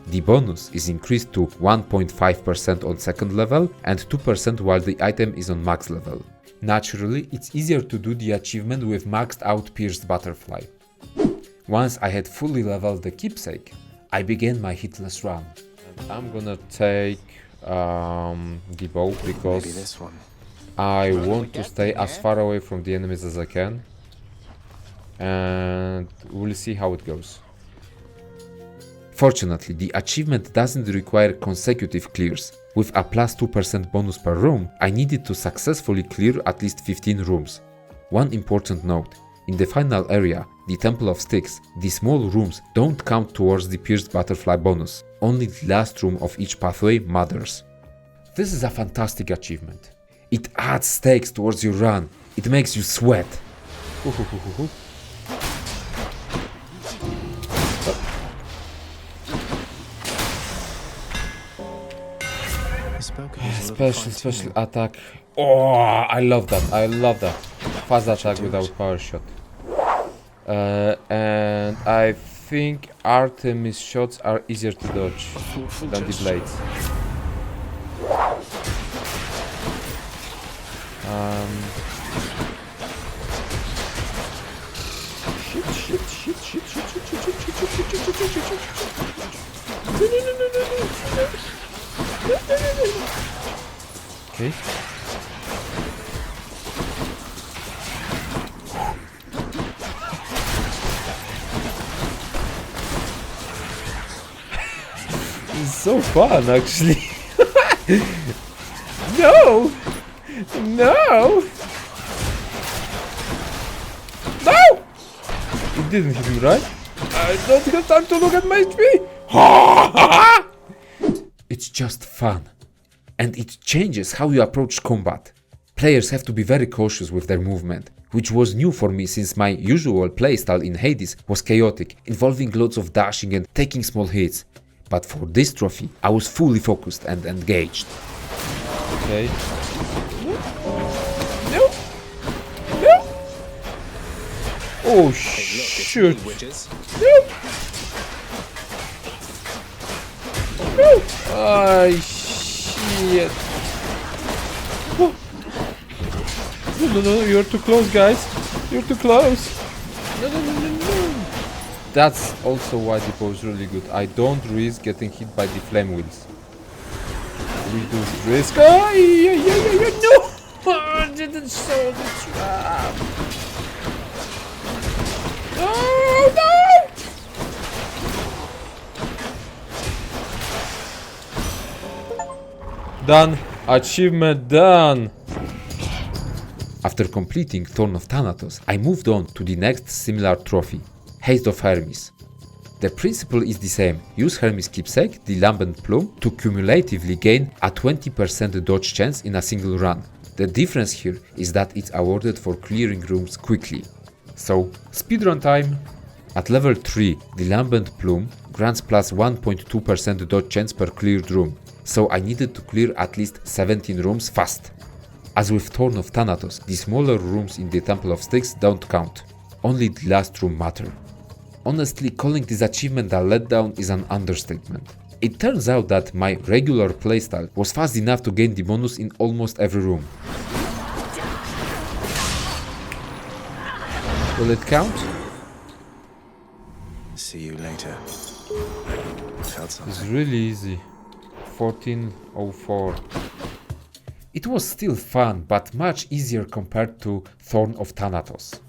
The bonus is increased to 1.5% on second level and 2% while the item is on max level. Naturally, it's easier to do the achievement with maxed out Pierced Butterfly. Once I had fully leveled the keepsake, I began my hitless run. And I'm gonna take the bow because maybe this one. I want to stay as far away from the enemies as I can. And we'll see how it goes. Fortunately, the achievement doesn't require consecutive clears. With a plus 2% bonus per room, I needed to successfully clear at least 15 rooms. One important note: In the final area, the Temple of Sticks, the small rooms don't count towards the pierced butterfly bonus. Only the last room of each pathway matters. This is a fantastic achievement. It adds stakes towards your run. It makes you sweat. Special attack. Oh, I love that. I love that. Fast attack without power shot. And I think Artemis shots are easier to dodge than the blades. Okay. It's so fun, actually. No! No! No! It didn't hit me, right? I don't have time to look at my HP. It's just fun. And it changes how you approach combat. Players have to be very cautious with their movement, which was new for me since my usual playstyle in Hades was chaotic, involving lots of dashing and taking small hits. But for this trophy, I was fully focused and engaged. Okay. No! No! Oh, shoot! No! No! Ah, shit! Oh. No, you're too close, guys. You're too close. No. That's also why the bow is really good. I don't risk getting hit by the flame wheels. Reduce risk. Oh, yeah, no! I didn't show the trap. Oh, no! Done. Achievement done. After completing Thorn of Thanatos, I moved on to the next similar trophy, Haste of Hermes. The principle is the same. Use Hermes' keepsake, the lambent plume, to cumulatively gain a 20% dodge chance in a single run. The difference here is that it's awarded for clearing rooms quickly. So, speedrun time! At level 3, the lambent plume grants plus 1.2% dodge chance per cleared room, so I needed to clear at least 17 rooms fast. As with Thorn of Thanatos, the smaller rooms in the Temple of Sticks don't count. Only the last room matter. Honestly, calling this achievement a letdown is an understatement. It turns out that my regular playstyle was fast enough to gain the bonus in almost every room. Will it count? See you later. It's really easy. 1404. It was still fun, but much easier compared to Thorn of Thanatos.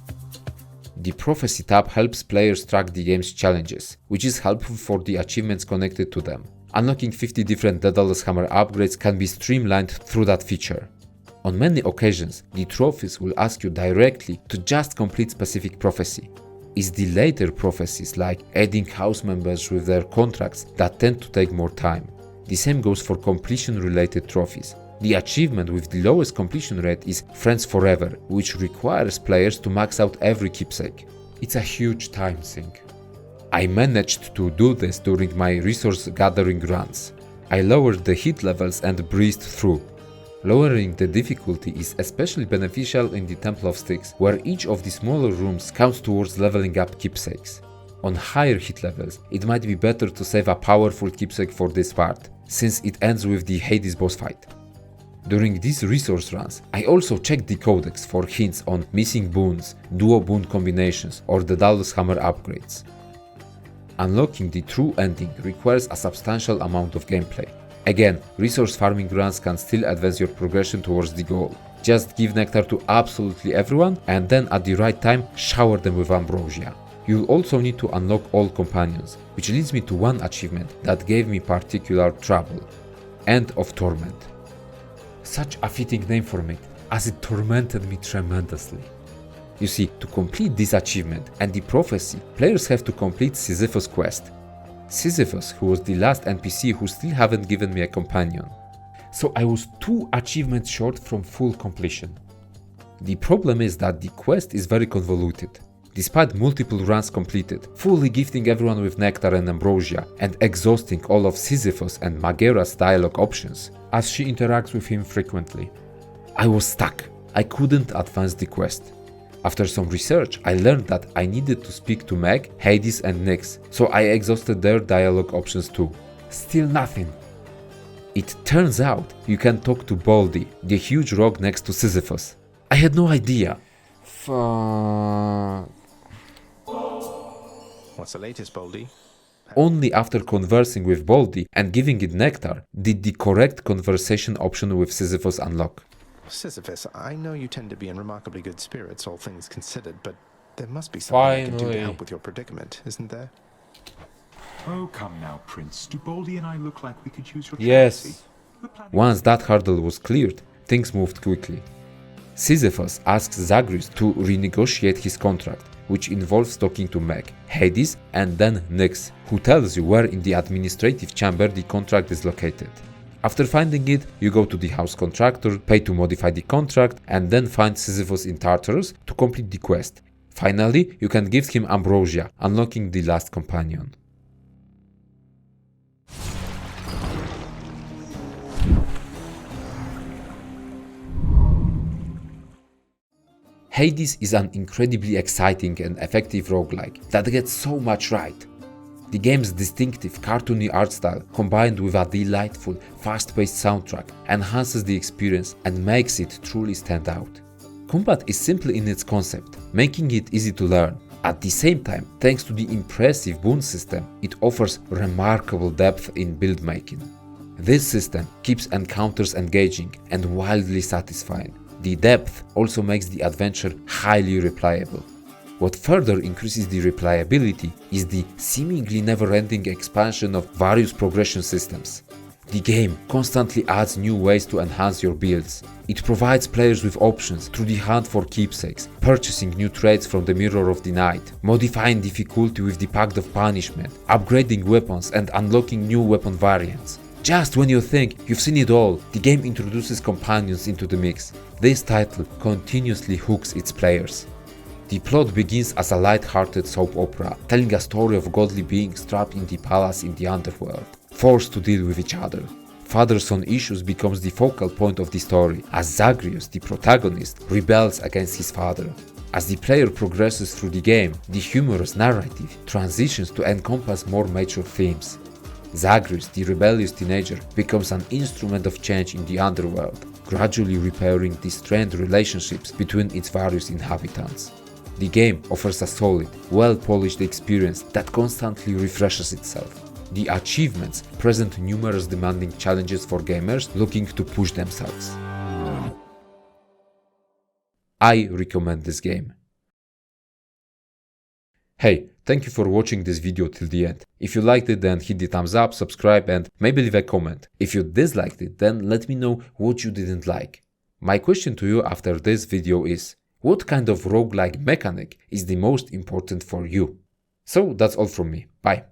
The Prophecy tab helps players track the game's challenges, which is helpful for the achievements connected to them. Unlocking 50 different Daedalus Hammer upgrades can be streamlined through that feature. On many occasions, the trophies will ask you directly to just complete specific prophecy. It's the later prophecies, like adding house members with their contracts, that tend to take more time. The same goes for completion-related trophies. The achievement with the lowest completion rate is Friends Forever, which requires players to max out every keepsake. It's a huge time sink. I managed to do this during my resource gathering runs. I lowered the hit levels and breezed through. Lowering the difficulty is especially beneficial in the Temple of Sticks, where each of the smaller rooms counts towards leveling up keepsakes. On higher hit levels, it might be better to save a powerful keepsake for this part, since it ends with the Hades boss fight. During these resource runs, I also checked the codex for hints on missing boons, duo boon combinations, or the Daedalus Hammer upgrades. Unlocking the true ending requires a substantial amount of gameplay. Again, resource farming runs can still advance your progression towards the goal. Just give nectar to absolutely everyone, and then at the right time shower them with ambrosia. You'll also need to unlock all companions, which leads me to one achievement that gave me particular trouble: End of Torment. Such a fitting name for it, as it tormented me tremendously. You see, to complete this achievement and the prophecy, players have to complete Sisyphus' quest. Sisyphus, who was the last NPC who still haven't given me a companion. So I was 2 achievements short from full completion. The problem is that the quest is very convoluted. Despite multiple runs completed, fully gifting everyone with nectar and ambrosia, and exhausting all of Sisyphus and Magera's dialogue options, as she interacts with him frequently, I was stuck. I couldn't advance the quest. After some research, I learned that I needed to speak to Meg, Hades and Nyx, so I exhausted their dialogue options too. Still nothing. It turns out you can talk to Baldy, the huge rock next to Sisyphus. I had no idea. Fuck. What's the latest, Baldy? Only after conversing with Baldy and giving it nectar did the correct conversation option with Sisyphus unlock. Sisyphus, I know you tend to be in remarkably good spirits, all things considered, but there must be something I can do to help with your predicament, isn't there? Oh, come now, Prince. Do Baldy and I look like we could use your Yes. Once that hurdle was cleared, things moved quickly. Sisyphus asks Zagreus to renegotiate his contract, which involves talking to Meg, Hades and then Nyx, who tells you where in the administrative chamber the contract is located. After finding it, you go to the house contractor, pay to modify the contract, and then find Sisyphus in Tartarus to complete the quest. Finally, you can give him ambrosia, unlocking the last companion. Hades is an incredibly exciting and effective roguelike that gets so much right. The game's distinctive cartoony art style, combined with a delightful, fast-paced soundtrack, enhances the experience and makes it truly stand out. Combat is simple in its concept, making it easy to learn. At the same time, thanks to the impressive boon system, it offers remarkable depth in build making. This system keeps encounters engaging and wildly satisfying. The depth also makes the adventure highly replayable. What further increases the replayability is the seemingly never-ending expansion of various progression systems. The game constantly adds new ways to enhance your builds. It provides players with options through the hunt for keepsakes, purchasing new traits from the Mirror of the Night, modifying difficulty with the Pact of Punishment, upgrading weapons and unlocking new weapon variants. Just when you think you've seen it all, the game introduces companions into the mix. This title continuously hooks its players. The plot begins as a light-hearted soap opera, telling a story of godly beings trapped in the palace in the underworld, forced to deal with each other. Father-son issues becomes the focal point of the story, as Zagreus, the protagonist, rebels against his father. As the player progresses through the game, the humorous narrative transitions to encompass more mature themes. Zagreus, the rebellious teenager, becomes an instrument of change in the underworld, gradually repairing the strained relationships between its various inhabitants. The game offers a solid, well-polished experience that constantly refreshes itself. The achievements present numerous demanding challenges for gamers looking to push themselves. I recommend this game. Hey, thank you for watching this video till the end. If you liked it, then hit the thumbs up, subscribe and maybe leave a comment. If you disliked it, then let me know what you didn't like. My question to you after this video is, what kind of roguelike mechanic is the most important for you? So that's all from me. Bye.